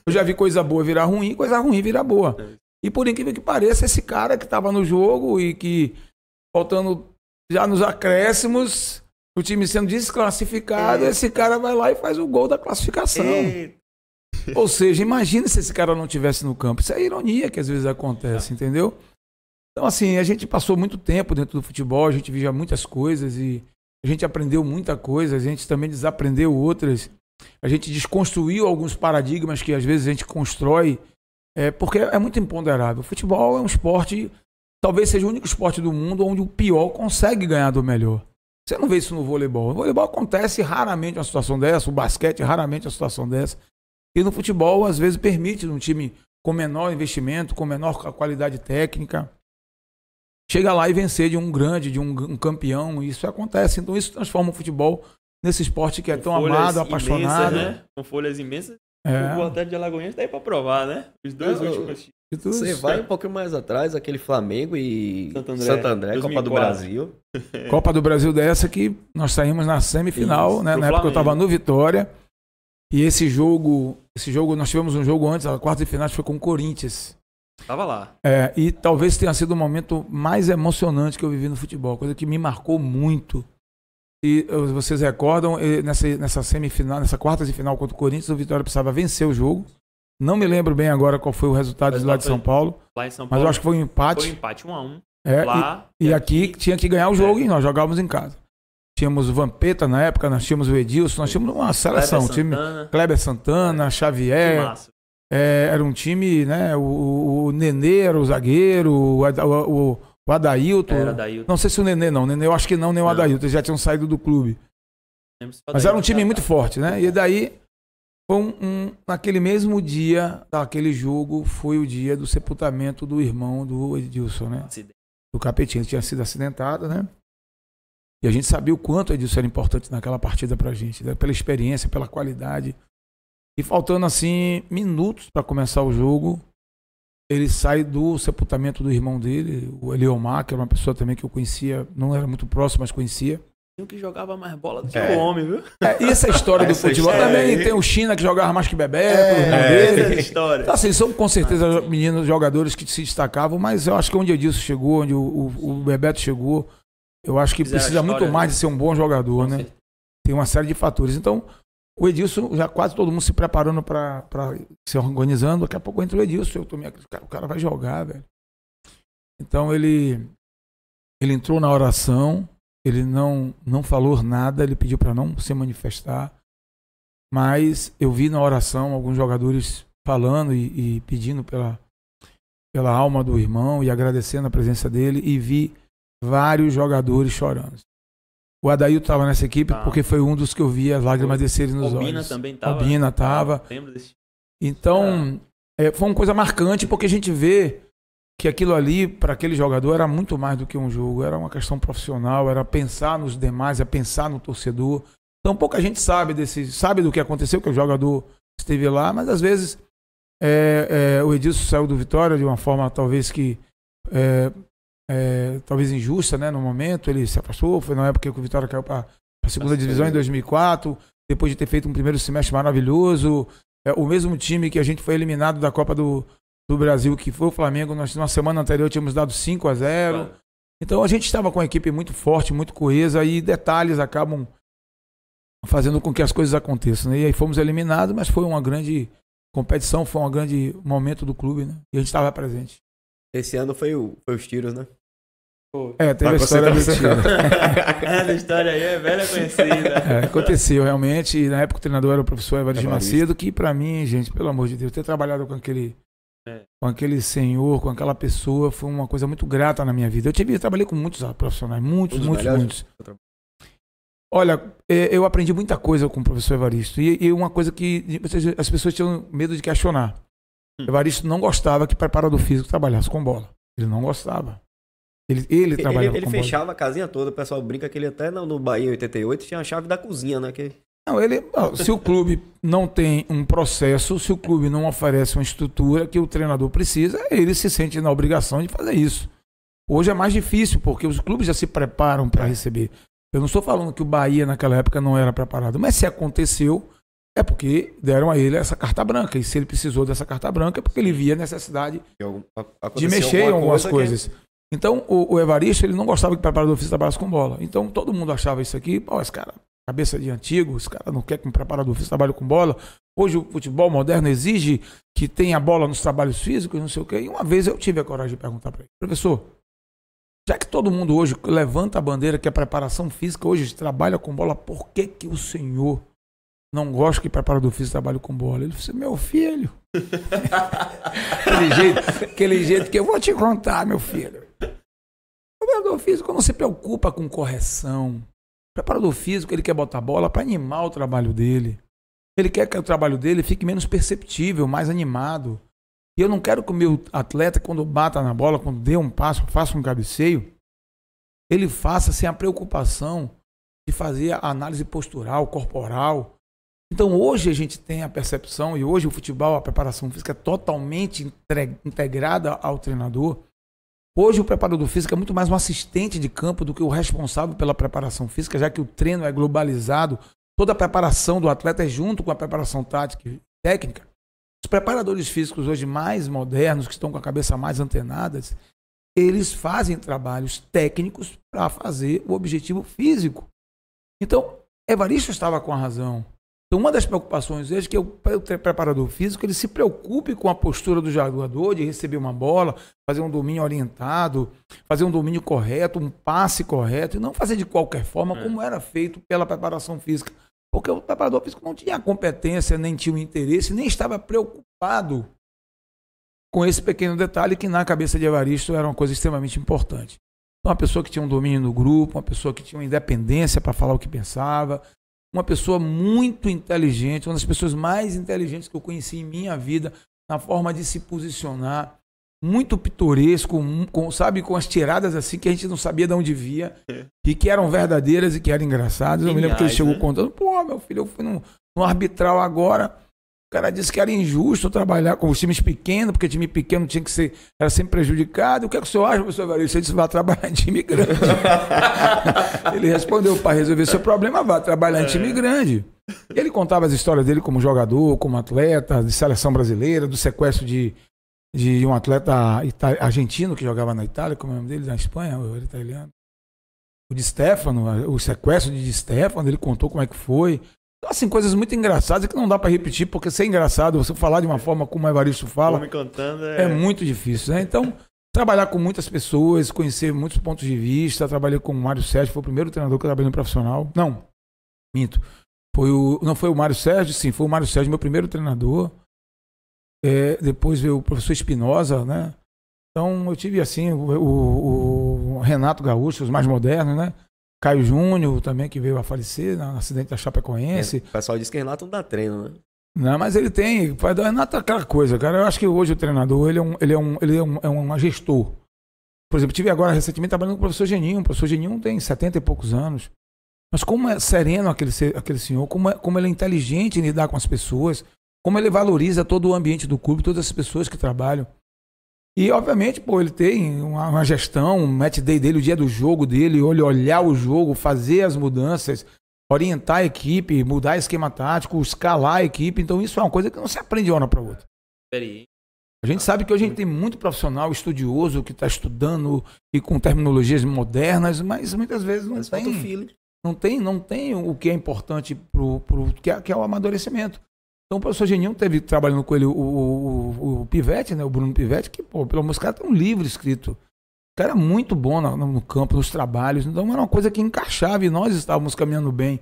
Eu já vi coisa boa virar ruim, coisa ruim virar boa. E por incrível que pareça, esse cara que estava no jogo e que, faltando já nos acréscimos, o time sendo desclassificado, esse cara vai lá e faz o gol da classificação. Ou seja, imagina se esse cara não estivesse no campo. Isso é ironia que às vezes acontece, entendeu? Então, assim, a gente passou muito tempo dentro do futebol, a gente via muitas coisas e a gente aprendeu muita coisa, a gente também desaprendeu outras. A gente desconstruiu alguns paradigmas que às vezes a gente constrói, porque é muito imponderável. O futebol é um esporte, talvez seja o único esporte do mundo onde o pior consegue ganhar do melhor. Você não vê isso no voleibol. No voleibol acontece raramente uma situação dessa, o basquete raramente uma situação dessa. E no futebol, às vezes, permite um time com menor investimento, com menor qualidade técnica, chega lá e vencer de um grande, de um campeão. Isso acontece. Então, isso transforma o futebol nesse esporte que é tão amado, apaixonado. Imensas, né? Com folhas imensas. O Atlético de Alagoinhas tá aí pra provar, né? Os dois últimos. Você vai um pouquinho mais atrás, aquele Flamengo e Santo André, Copa do Brasil. Copa do Brasil dessa que nós saímos na semifinal, né? Na época eu estava no Vitória. E esse jogo, nós tivemos um jogo antes, a quarta de final, foi com o Corinthians. Tava lá. E talvez tenha sido o momento mais emocionante que eu vivi no futebol, coisa que me marcou muito. E vocês recordam, nessa semifinal, nessa quarta de final contra o Corinthians, o Vitória precisava vencer o jogo. Não me lembro bem agora qual foi o resultado de lá de São Paulo. Lá em São Mas Paulo. eu acho que foi um empate. Foi um empate 1-1. Lá, e aqui tinha que ganhar o jogo e nós jogávamos em casa. Tínhamos o Vampeta na época, nós tínhamos o Edilson, nós tínhamos uma seleção. Kleber Santana, Xavier. Era um time, né? O Nenê era o zagueiro, o Adailton. Era Adailton. Não sei se o Nenê não. O Nenê eu acho que não, nem o Adailton. Eles já tinham saído do clube. Mas era um time muito forte, né? E daí, naquele mesmo dia, daquele jogo, foi o dia do sepultamento do irmão do Edilson, né? Do Capetinho. Ele tinha sido acidentado, né? E a gente sabia o quanto o Edilson era importante naquela partida pra gente, né? Pela experiência, pela qualidade. E faltando, assim, minutos para começar o jogo, ele sai do sepultamento do irmão dele, o Eliomar, que era uma pessoa também que eu conhecia, não era muito próximo, mas conhecia. O que jogava mais bola do que o homem, viu? E essa história do futebol também, tem o China que jogava mais que Bebeto, o irmão dele. Essa história. Então, assim, são com certeza meninos, jogadores que se destacavam, mas eu acho que onde o Edilson chegou, onde o Bebeto chegou, eu acho que precisa muito mais de ser um bom jogador, né? Tem uma série de fatores. Então, o Edilson, já quase todo mundo se preparando para se organizando. Daqui a pouco entra o Edilson. Eu tomei aquele cara, o cara vai jogar, velho. Então, ele entrou na oração. Ele não falou nada. Ele pediu para não se manifestar. Mas eu vi na oração alguns jogadores falando e pedindo pela alma do irmão e agradecendo a presença dele. E vi vários jogadores chorando. O Adailton estava nessa equipe porque foi um dos que eu vi as lágrimas descerem nos olhos. Obina também estava. Obina estava. Então, foi uma coisa marcante porque a gente vê que aquilo ali, para aquele jogador, era muito mais do que um jogo. Era uma questão profissional, era pensar nos demais, é pensar no torcedor. Então, pouca gente sabe do que aconteceu, que o jogador esteve lá, mas às vezes o Edilson saiu do Vitória de uma forma talvez que talvez injusta, né? No momento, ele se afastou. Foi na época que o Vitória caiu para a segunda divisão em 2004, depois de ter feito um primeiro semestre maravilhoso. O mesmo time que a gente foi eliminado da Copa do Brasil, que foi o Flamengo, nós na semana anterior tínhamos dado 5-0. Então a gente estava com uma equipe muito forte, muito coesa, e detalhes acabam fazendo com que as coisas aconteçam, né? E aí fomos eliminados, mas foi uma grande competição, foi um grande momento do clube, né? E a gente estava presente. Esse ano foi os tiros, né? Teve a história do tiro. Essa história aí é velha conhecida. Aconteceu realmente, e na época o treinador era o professor Evaristo Macedo, que pra mim, gente, pelo amor de Deus, ter trabalhado com aquele senhor, com aquela pessoa, foi uma coisa muito grata na minha vida. Eu trabalhei com muitos profissionais, muitos. Olha, eu aprendi muita coisa com o professor Evaristo, e uma coisa que as pessoas tinham medo de questionar. Evaristo não gostava que preparador físico trabalhasse com bola. Ele não gostava. Ele trabalhava ele fechava a casinha toda, o pessoal brinca que ele até no Bahia 88 tinha a chave da cozinha, né? Não, se o clube não tem um processo, se o clube não oferece uma estrutura que o treinador precisa, ele se sente na obrigação de fazer isso. Hoje é mais difícil, porque os clubes já se preparam para receber. Eu não estou falando que o Bahia naquela época não era preparado, mas se aconteceu, é porque deram a ele essa carta branca. E se ele precisou dessa carta branca, é porque ele via a necessidade de mexer em algumas coisas. Então, o Evaristo, ele não gostava que o preparador físico trabalhasse com bola. Então, todo mundo achava isso aqui. Pô, esse cara, cabeça de antigo, esse cara não quer que um preparador físico trabalhe com bola. Hoje, o futebol moderno exige que tenha bola nos trabalhos físicos, não sei o quê. E uma vez eu tive a coragem de perguntar para ele: professor, já que todo mundo hoje levanta a bandeira que a preparação física hoje trabalha com bola, por que o senhor não gosta que preparador físico trabalhe com bola? Ele disse: meu filho. aquele jeito que eu vou te contar, meu filho. O preparador físico não se preocupa com correção. O preparador físico, ele quer botar bola para animar o trabalho dele. Ele quer que o trabalho dele fique menos perceptível, mais animado. E eu não quero que o meu atleta, quando bata na bola, quando dê um passo, faça um cabeceio, ele faça sem a preocupação de fazer a análise postural, corporal. Então hoje a gente tem a percepção, e hoje o futebol, a preparação física é totalmente integrada ao treinador. Hoje o preparador físico é muito mais um assistente de campo do que o responsável pela preparação física, já que o treino é globalizado, toda a preparação do atleta é junto com a preparação tática e técnica. Os preparadores físicos hoje mais modernos, que estão com a cabeça mais antenadas, eles fazem trabalhos técnicos para fazer o objetivo físico. Então, Evaristo estava com a razão. Então, uma das preocupações hoje é que o preparador físico ele se preocupe com a postura do jogador, de receber uma bola, fazer um domínio orientado, fazer um domínio correto, um passe correto, e não fazer de qualquer forma como era feito pela preparação física. Porque o preparador físico não tinha competência, nem tinha o interesse, nem estava preocupado com esse pequeno detalhe que na cabeça de Evaristo era uma coisa extremamente importante. Então, uma pessoa que tinha um domínio no grupo, uma pessoa que tinha uma independência para falar o que pensava, uma pessoa muito inteligente, uma das pessoas mais inteligentes que eu conheci em minha vida, na forma de se posicionar, muito pitoresco, sabe, com as tiradas assim que a gente não sabia de onde via, e que eram verdadeiras e que eram engraçadas. Eu me lembro que ele chegou contando: pô, meu filho, eu fui no arbitral agora, o cara disse que era injusto trabalhar com os times pequenos, porque time pequeno tinha que ser, era sempre prejudicado. O que é que o senhor acha, professor Evaristo? Ele disse: vai trabalhar em time grande. Ele respondeu: para resolver seu problema, vai trabalhar em time grande. E ele contava as histórias dele como jogador, como atleta, de seleção brasileira, do sequestro de um atleta argentino que jogava na Itália, como é o nome dele, na Espanha, ele é italiano. O Di Stefano, o sequestro de Di Stefano, ele contou como é que foi. Então, assim, coisas muito engraçadas que não dá para repetir, porque ser engraçado, você falar de uma forma como o Evaristo fala, é muito difícil, né? Então, trabalhar com muitas pessoas, conhecer muitos pontos de vista, trabalhei com o Mário Sérgio, foi o primeiro treinador que eu trabalhei no profissional. Não, minto. Não foi o Mário Sérgio, sim, foi o Mário Sérgio, meu primeiro treinador. Depois veio o professor Espinosa, né? Então eu tive assim o Renato Gaúcho, os mais modernos, né? Caio Júnior também, que veio a falecer no acidente da Chapecoense. O pessoal diz que o Renato não dá treino, né? Não, mas ele tem. O Renato é aquela coisa, cara. Eu acho que hoje o treinador ele é um gestor. Por exemplo, tive agora recentemente trabalhando com o professor Geninho. O professor Geninho tem 70 e poucos anos. Mas como é sereno aquele senhor, como ele é inteligente em lidar com as pessoas, como ele valoriza todo o ambiente do clube, todas as pessoas que trabalham. E, obviamente, pô, ele tem uma gestão, um match day dele, o dia do jogo dele, olhar o jogo, fazer as mudanças, orientar a equipe, mudar esquema tático, escalar a equipe. Então, isso é uma coisa que não se aprende de uma hora para outra. A gente sabe que hoje a gente tem muito profissional estudioso que está estudando e com terminologias modernas, mas muitas vezes não tem o que é importante que é o amadurecimento. Então o professor Geninho teve trabalhando com ele o Pivete, né, o Bruno Pivete, que, pô, pelo menos o cara tem um livro escrito. O cara é muito bom no campo, nos trabalhos. Então era uma coisa que encaixava e nós estávamos caminhando bem.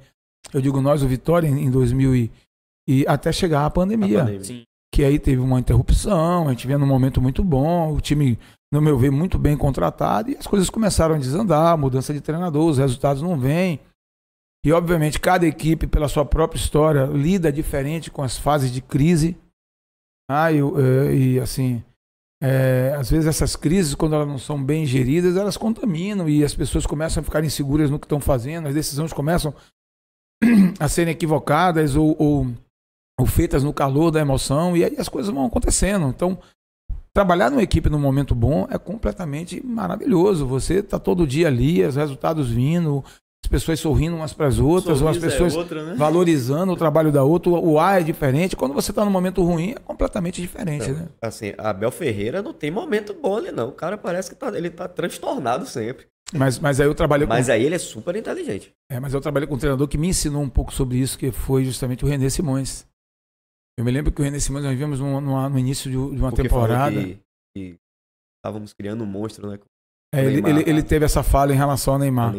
Eu digo nós, o Vitória, em 2000 e até chegar a pandemia. Sim. Que aí teve uma interrupção, a gente vinha num momento muito bom, o time, no meu ver, muito bem contratado, e as coisas começaram a desandar, mudança de treinador, os resultados não vêm. E, obviamente, cada equipe, pela sua própria história, lida diferente com as fases de crise. Às vezes essas crises, quando elas não são bem geridas, elas contaminam e as pessoas começam a ficar inseguras no que estão fazendo, as decisões começam a serem equivocadas ou feitas no calor da emoção, e aí as coisas vão acontecendo. Então, trabalhar numa equipe num momento bom é completamente maravilhoso. Você está todo dia ali, os resultados vindo, as pessoas sorrindo umas para as outras, ou as pessoas valorizando o trabalho da outra, o ar é diferente. Quando você está num momento ruim, é completamente diferente, né? Assim, Abel Ferreira não tem momento bom ali, não. O cara parece que ele tá transtornado sempre. Mas aí eu trabalhei Mas aí ele é super inteligente. Mas eu trabalhei com um treinador que me ensinou um pouco sobre isso, que foi justamente o René Simões. Eu me lembro que o René Simões nós vimos no início de uma temporada. Que estávamos criando um monstro, né? Ele teve essa fala em relação ao Neymar.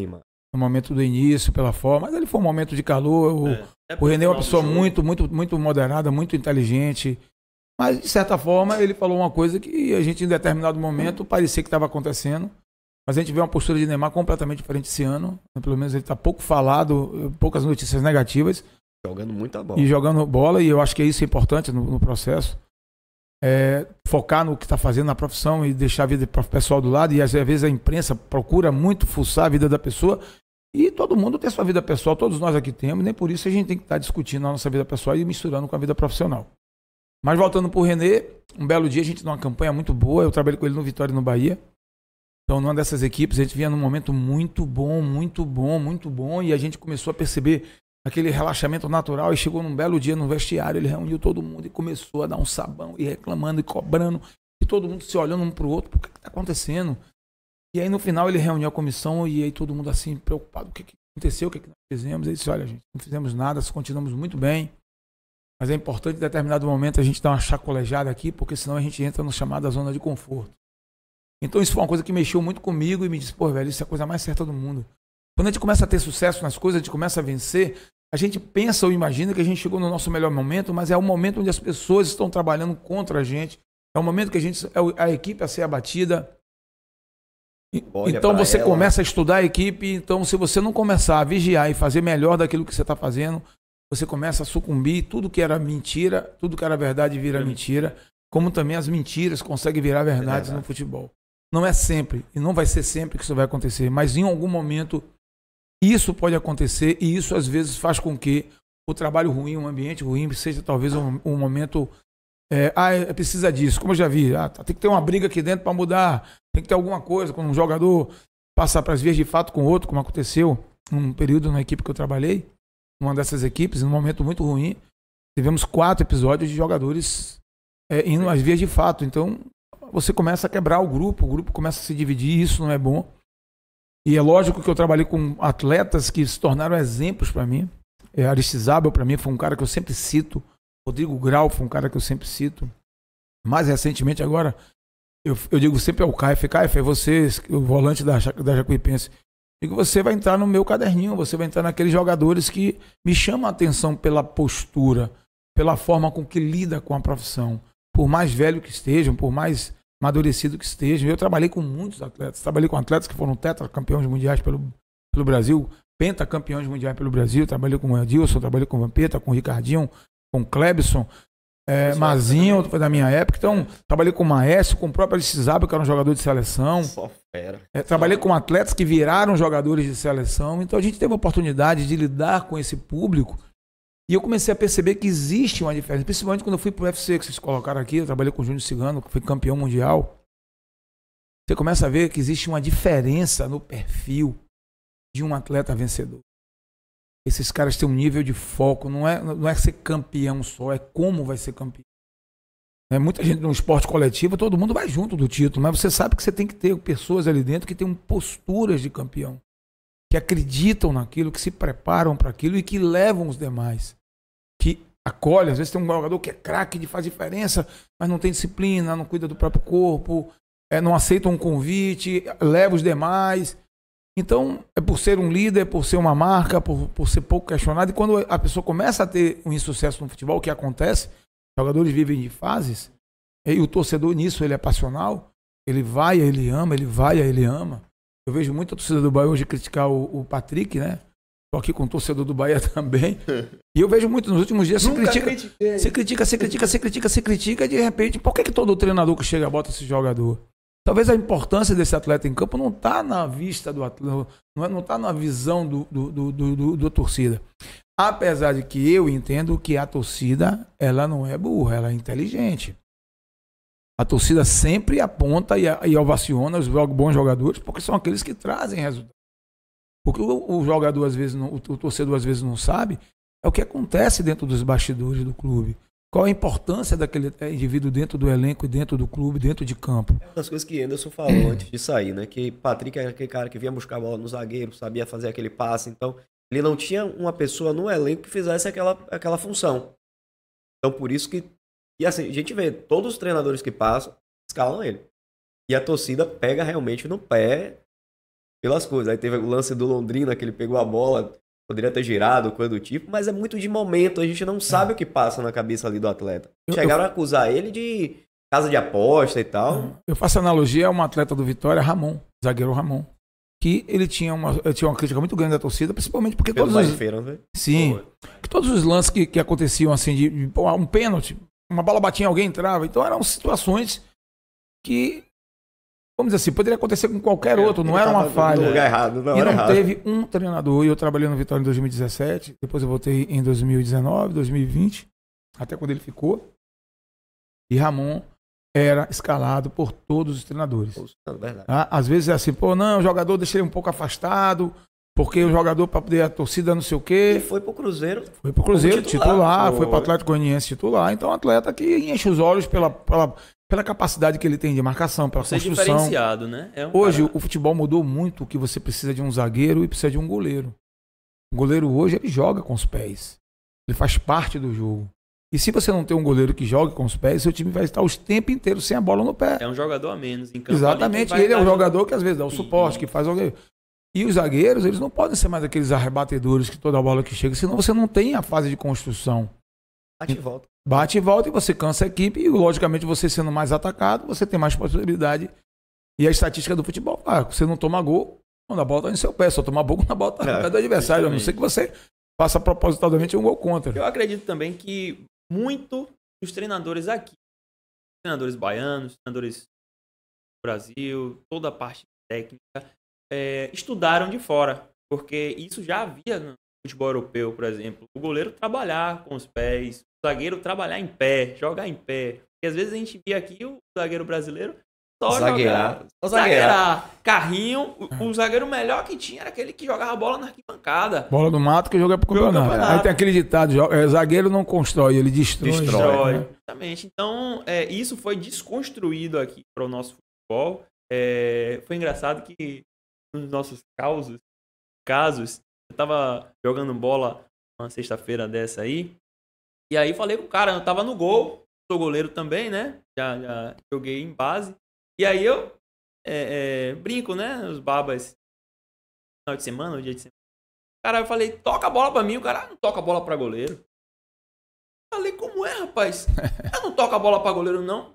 No momento do início, pela forma. Mas ele foi um momento de calor. O René é uma pessoa muito moderada, muito inteligente. Mas, de certa forma, ele falou uma coisa que a gente, em determinado momento, parecia que estava acontecendo. Mas a gente vê uma postura de Neymar completamente diferente esse ano. Pelo menos ele está pouco falado, poucas notícias negativas. Jogando muita bola. E jogando bola, e eu acho que isso é importante no processo. Focar no que está fazendo na profissão e deixar a vida pessoal do lado. E às vezes a imprensa procura muito fuçar a vida da pessoa. E todo mundo tem sua vida pessoal, todos nós aqui temos, nem por isso a gente tem que estar discutindo a nossa vida pessoal e misturando com a vida profissional. Mas voltando para o René, um belo dia a gente numa campanha muito boa, eu trabalhei com ele no Vitória e no Bahia. Então, numa dessas equipes, a gente vinha num momento muito bom, e a gente começou a perceber aquele relaxamento natural, e chegou num belo dia no vestiário, ele reuniu todo mundo e começou a dar um sabão, e reclamando, e cobrando, e todo mundo se olhando um pro outro, por que está acontecendo? E aí no final ele reuniu a comissão, e aí todo mundo assim, preocupado, o que aconteceu, o que nós fizemos? Ele disse, olha gente, não fizemos nada, continuamos muito bem, mas é importante em determinado momento a gente dar uma chacolejada aqui, porque senão a gente entra no chamado zona de conforto. Então isso foi uma coisa que mexeu muito comigo, e me disse, pô velho, isso é a coisa mais certa do mundo. Quando a gente começa a ter sucesso nas coisas, a gente começa a vencer, a gente pensa ou imagina que a gente chegou no nosso melhor momento, mas é o momento onde as pessoas estão trabalhando contra a gente. É o momento que a equipe a ser abatida. Então você começa a estudar a equipe. Então, se você não começar a vigiar e fazer melhor daquilo que você está fazendo, você começa a sucumbir. Tudo que era mentira, tudo que era verdade vira mentira. Como também as mentiras conseguem virar verdades no futebol. Não é sempre, e não vai ser sempre que isso vai acontecer, mas em algum momento isso pode acontecer, e isso às vezes faz com que o trabalho ruim, um ambiente ruim, seja talvez um momento... precisa disso, como eu já vi. Tem que ter uma briga aqui dentro para mudar, tem que ter alguma coisa, quando um jogador passar para as vias de fato com outro, como aconteceu num período na equipe que eu trabalhei, numa dessas equipes, num momento muito ruim, tivemos 4 episódios de jogadores indo às vias de fato. Então você começa a quebrar o grupo começa a se dividir, e isso não é bom. E é lógico que eu trabalhei com atletas que se tornaram exemplos para mim. Aristizábal, para mim, foi um cara que eu sempre cito. Rodrigo Grau foi um cara que eu sempre cito. Mais recentemente, agora, eu digo sempre ao Caif, é você, o volante da Jacuipense. Digo, você vai entrar no meu caderninho, você vai entrar naqueles jogadores que me chamam a atenção pela postura, pela forma com que lida com a profissão. Por mais velho que estejam, por mais amadurecido que estejam. Eu trabalhei com muitos atletas. Trabalhei com atletas que foram tetracampeões mundiais pelo Brasil, pentacampeões mundiais pelo Brasil. Trabalhei com o Edilson, trabalhei com o Vampeta, com o Ricardinho, com o Clebson, Mazinho, foi da minha época. Então, trabalhei com o Maestro, com o próprio Aristizábal, que era um jogador de seleção. Só fera. Trabalhei com atletas que viraram jogadores de seleção. Então, a gente teve a oportunidade de lidar com esse público. E eu comecei a perceber que existe uma diferença. Principalmente quando eu fui pro UFC, que vocês colocaram aqui. Eu trabalhei com o Júnior Cigano, que foi campeão mundial. você começa a ver que existe uma diferença no perfil de um atleta vencedor. Esses caras têm um nível de foco, não é ser campeão só, é como vai ser campeão. Muita gente no esporte coletivo, todo mundo vai junto do título, mas você sabe que você tem que ter pessoas ali dentro que têm posturas de campeão, que acreditam naquilo, que se preparam para aquilo e que levam os demais, que acolhem. Às vezes tem um jogador que é craque, de faz diferença, mas não tem disciplina, não cuida do próprio corpo, não aceita um convite, leva os demais. Então, é por ser um líder, por ser uma marca, por ser pouco questionado. E quando a pessoa começa a ter um insucesso no futebol, o que acontece? Jogadores vivem de fases, e o torcedor nisso, ele é passional, ele vai, ele ama, ele vai, ele ama. Eu vejo muita torcida do Bahia hoje criticar o Patrick, né? Estou aqui com o torcedor do Bahia também. E eu vejo muito nos últimos dias, se critica, e de repente, por que todo treinador que chega bota esse jogador? Talvez a importância desse atleta em campo não está na vista do atleta, não está na visão do torcida. Apesar de que eu entendo que a torcida, ela não é burra, ela é inteligente. A torcida sempre aponta e ovaciona os bons jogadores, porque são aqueles que trazem resultado. Porque o jogador, às vezes, o torcedor às vezes não sabe, é o que acontece dentro dos bastidores do clube. Qual a importância daquele indivíduo dentro do elenco, dentro do clube, dentro de campo. É uma das coisas que Anderson falou antes de sair, né? Que Patrick era aquele cara que vinha buscar a bola no zagueiro, sabia fazer aquele passe, então ele não tinha uma pessoa no elenco que fizesse aquela função. Então por isso que... E assim, a gente vê, todos os treinadores que passam, escalam ele. E a torcida pega realmente no pé pelas coisas. Aí teve o lance do Londrina, que ele pegou a bola, poderia ter girado, coisa do tipo, mas é muito de momento, a gente não sabe o que passa na cabeça ali do atleta. Chegaram a acusar ele de casa de aposta e tal. Eu faço analogia a um atleta do Vitória, Ramon, zagueiro Ramon, que ele tinha uma crítica muito grande da torcida, principalmente porque todos os lances que aconteciam assim, de um pênalti, uma bola batia em alguém, entrava, então eram situações que, vamos dizer assim, poderia acontecer com qualquer outro, não era uma falha. No lugar errado, não teve um treinador, e eu trabalhei no Vitória em 2017, depois eu voltei em 2019, 2020, até quando ele ficou, e Ramon era escalado por todos os treinadores. Às vezes é assim, o jogador deixa ele um pouco afastado, porque o jogador, para poder a torcida não sei o quê. Ele foi pro Cruzeiro. Foi pro Cruzeiro titular, foi pro Atlético Goianiense titular. Então, é um atleta que enche os olhos pela capacidade que ele tem de marcação, pela construção. Diferenciado, né? Hoje, o futebol mudou muito, que você precisa de um zagueiro e precisa de um goleiro. O goleiro hoje, ele joga com os pés. Ele faz parte do jogo. E se você não tem um goleiro que jogue com os pés, seu time vai estar o tempo inteiro sem a bola no pé. É um jogador a menos em campo. Exatamente. Ele é um jogador que às vezes dá o suporte, que faz o... E os zagueiros, eles não podem ser mais aqueles arrebatedores que toda bola que chega, senão você não tem a fase de construção. Bate e volta. Bate e volta e você cansa a equipe e, logicamente, você sendo mais atacado, você tem mais possibilidade. E a estatística do futebol, você não toma gol quando a bola está em seu pé, só toma gol quando a bola está no pé do adversário, a não ser que você faça propositalmente um gol contra. Eu acredito também que muito dos treinadores aqui, treinadores baianos, treinadores do Brasil, toda a parte técnica, estudaram de fora, porque isso já havia no futebol europeu, por exemplo. O goleiro trabalhar com os pés, o zagueiro trabalhar em pé, jogar em pé. Porque às vezes a gente via aqui o zagueiro brasileiro só zagueirar. Carrinho, o zagueiro melhor que tinha era aquele que jogava a bola na arquibancada. Bola do mato que joga pro campeonato. Aí tem aquele ditado, zagueiro não constrói, ele destrói. Né? Exatamente. Então, isso foi desconstruído aqui para o nosso futebol. Foi engraçado que nos nossos casos, eu tava jogando bola uma sexta-feira dessa aí, e aí falei com o cara, eu tava no gol, sou goleiro também, né? Já joguei em base, e aí eu brinco, né? Os babas, final de semana, dia de semana. Cara, eu falei, toca a bola pra mim, o cara não toca a bola pra goleiro. Eu falei, como é, rapaz? Eu não toco a bola pra goleiro, não.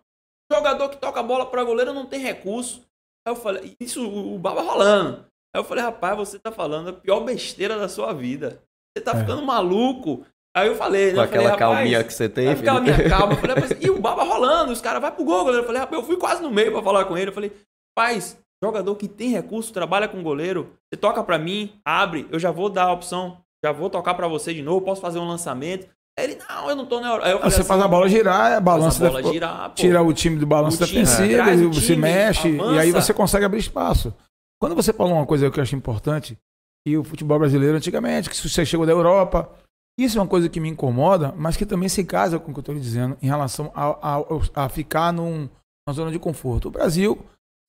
Jogador que toca a bola pra goleiro não tem recurso. Aí eu falei, isso, o baba rolando. Aí eu falei, rapaz, você tá falando a pior besteira da sua vida. Você tá ficando maluco. Aí eu falei, né? Com aquela calminha que você tem, aquela minha calma. Eu falei, e o baba rolando, os caras vai pro gol, goleiro. Eu falei, rapaz, eu fui quase no meio pra falar com ele. Eu falei, rapaz, jogador que tem recurso, trabalha com goleiro, você toca pra mim, abre, eu já vou dar a opção, já vou tocar pra você de novo, posso fazer um lançamento. Ele, não, eu não tô na Europa. Aí eu falei Você faz a bola girar, a balança faz a bola girar, pô. tira o time do balanço defensivo, traz o você time, mexe, avança. e aí você consegue abrir espaço. Quando você falou uma coisa que eu acho importante, que o futebol brasileiro antigamente, que se você chegou da Europa, isso é uma coisa que me incomoda, mas que também se casa com o que eu estou lhe dizendo em relação a ficar numa zona de conforto. O Brasil,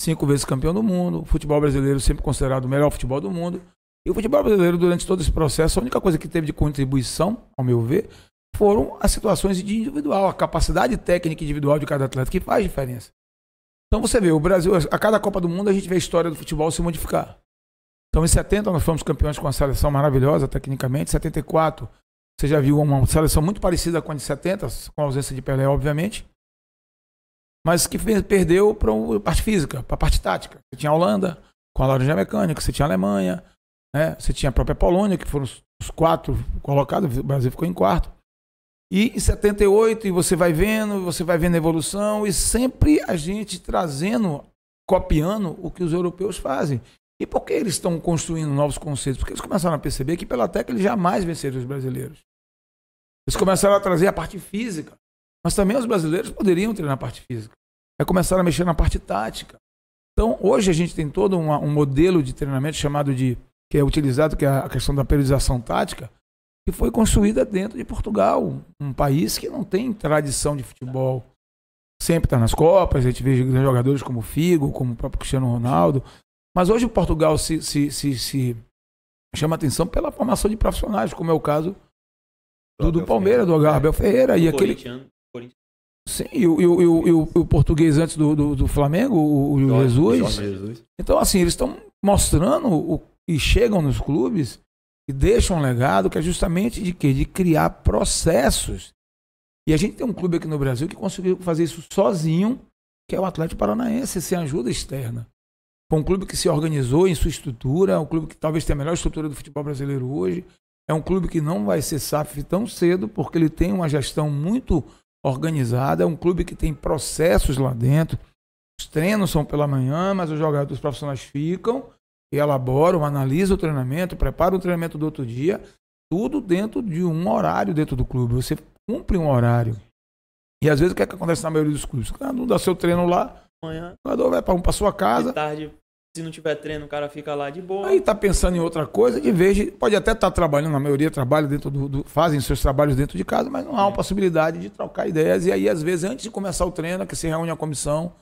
5 vezes campeão do mundo, o futebol brasileiro sempre considerado o melhor futebol do mundo, e o futebol brasileiro, durante todo esse processo, a única coisa que teve de contribuição, ao meu ver, foram as situações de individual, a capacidade técnica individual de cada atleta, que faz diferença. Então você vê, o Brasil, a cada Copa do Mundo, a gente vê a história do futebol se modificar. Então em 70 nós fomos campeões com uma seleção maravilhosa, tecnicamente. 74, você já viu uma seleção muito parecida com a de 70, com a ausência de Pelé, obviamente, mas que perdeu para a parte física, para a parte tática. Você tinha a Holanda, com a laranja mecânica, você tinha a Alemanha, né? Você tinha a própria Polônia, que foram os 4 colocados, o Brasil ficou em quarto. E em 78, e você vai vendo a evolução, e sempre a gente trazendo, copiando o que os europeus fazem. E por que eles estão construindo novos conceitos? Porque eles começaram a perceber que pela técnica eles jamais venceram os brasileiros. Eles começaram a trazer a parte física, mas também os brasileiros poderiam treinar a parte física. Aí começaram a mexer na parte tática. Então, hoje a gente tem todo um modelo de treinamento chamado que é utilizado, que é a questão da periodização tática, que foi construída dentro de Portugal, um país que não tem tradição de futebol. Sempre está nas Copas, a gente vê grandes jogadores como o Figo, como o próprio Cristiano Ronaldo. Mas hoje o Portugal se chama atenção pela formação de profissionais, como é o caso do Palmeiras, do Abel Ferreira. E aquele... Sim, e o português antes do Flamengo, o Jesus. Então, assim, eles estão mostrando e chegam nos clubes e deixam um legado que é justamente de quê? De criar processos. E a gente tem um clube aqui no Brasil que conseguiu fazer isso sozinho, que é o Atlético Paranaense, sem ajuda externa. Foi um clube que se organizou em sua estrutura, um clube que talvez tenha a melhor estrutura do futebol brasileiro hoje. É um clube que não vai ser SAF tão cedo, porque ele tem uma gestão muito organizada. É um clube que tem processos lá dentro. Os treinos são pela manhã, mas os jogadores profissionais ficam e elaboram, analisam o treinamento, preparam o treinamento do outro dia, tudo dentro de um horário dentro do clube. Você cumpre um horário. E às vezes o que é que acontece na maioria dos clubes? O cara não dá seu treino lá, Manhã, o jogador vai para sua casa. de tarde, se não tiver treino, o cara fica lá de boa. Aí tá pensando em outra coisa, de vez de, pode até estar trabalhando, a maioria trabalha dentro fazem seus trabalhos dentro de casa, mas não há uma possibilidade de trocar ideias. E aí, às vezes, antes de começar o treino, é que se reúne a comissão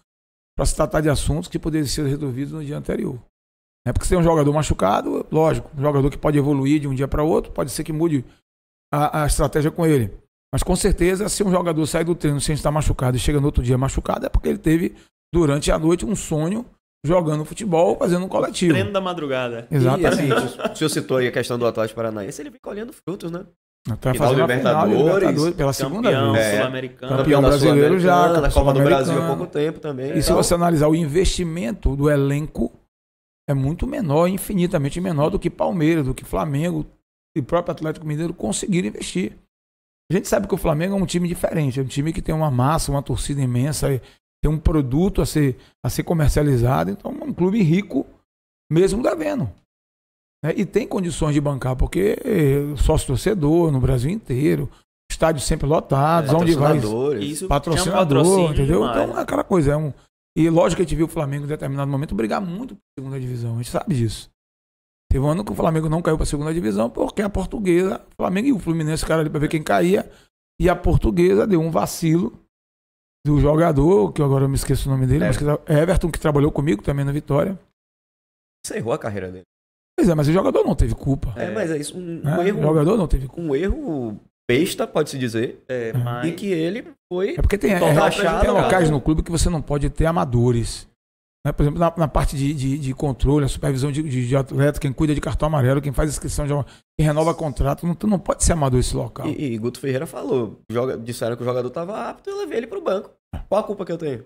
para se tratar de assuntos que poderiam ser resolvidos no dia anterior. É porque se tem um jogador machucado, lógico, um jogador que pode evoluir de um dia para outro, pode ser que mude a estratégia com ele. Mas com certeza, se um jogador sai do treino sem estar machucado e chega no outro dia machucado, é porque ele teve, durante a noite, um sonho jogando futebol, fazendo um coletivo. Treino da madrugada. Exatamente. E, assim, o senhor citou aí a questão do Atlético Paranaense, ele vem colhendo frutos, né? Tá Final fazendo a Libertadores, pela segunda Campeão vez. sul-americano. Campeão brasileiro já, na Copa do Brasil há Sul-Americano. pouco tempo também. E se você analisar o investimento do elenco, é muito menor, infinitamente menor do que Palmeiras, do que Flamengo e o próprio Atlético Mineiro conseguiram investir. A gente sabe que o Flamengo é um time diferente, é um time que tem uma massa, uma torcida imensa, tem um produto a ser comercializado, então é um clube rico, mesmo devendo. E tem condições de bancar, porque sócio-torcedor no Brasil inteiro, estádios sempre lotados, onde vai Isso, patrocinador, entendeu? demais. Então é aquela coisa, e lógico que a gente viu o Flamengo em determinado momento brigar muito para a segunda divisão, a gente sabe disso. Teve um ano que o Flamengo não caiu para a segunda divisão porque a Portuguesa, o Flamengo e o Fluminense ficaram ali para ver quem caía, e a Portuguesa deu um vacilo do jogador, que agora eu me esqueço o nome dele, mas que Everton, que trabalhou comigo também na Vitória. Encerrou a carreira dele. Pois é, mas o jogador não teve culpa. Mas é isso, um erro. O jogador não teve culpa. Um erro besta, pode-se dizer, Mas... e que ele foi... É porque tem locais no clube que você não pode ter amadores. Né? Por exemplo, na parte de controle, a supervisão de atleta, quem cuida de cartão amarelo, quem faz inscrição, quem renova contrato, não pode ser amador esse local. E Guto Ferreira falou, disseram que o jogador estava apto, eu levei ele pro banco. Qual a culpa que eu tenho?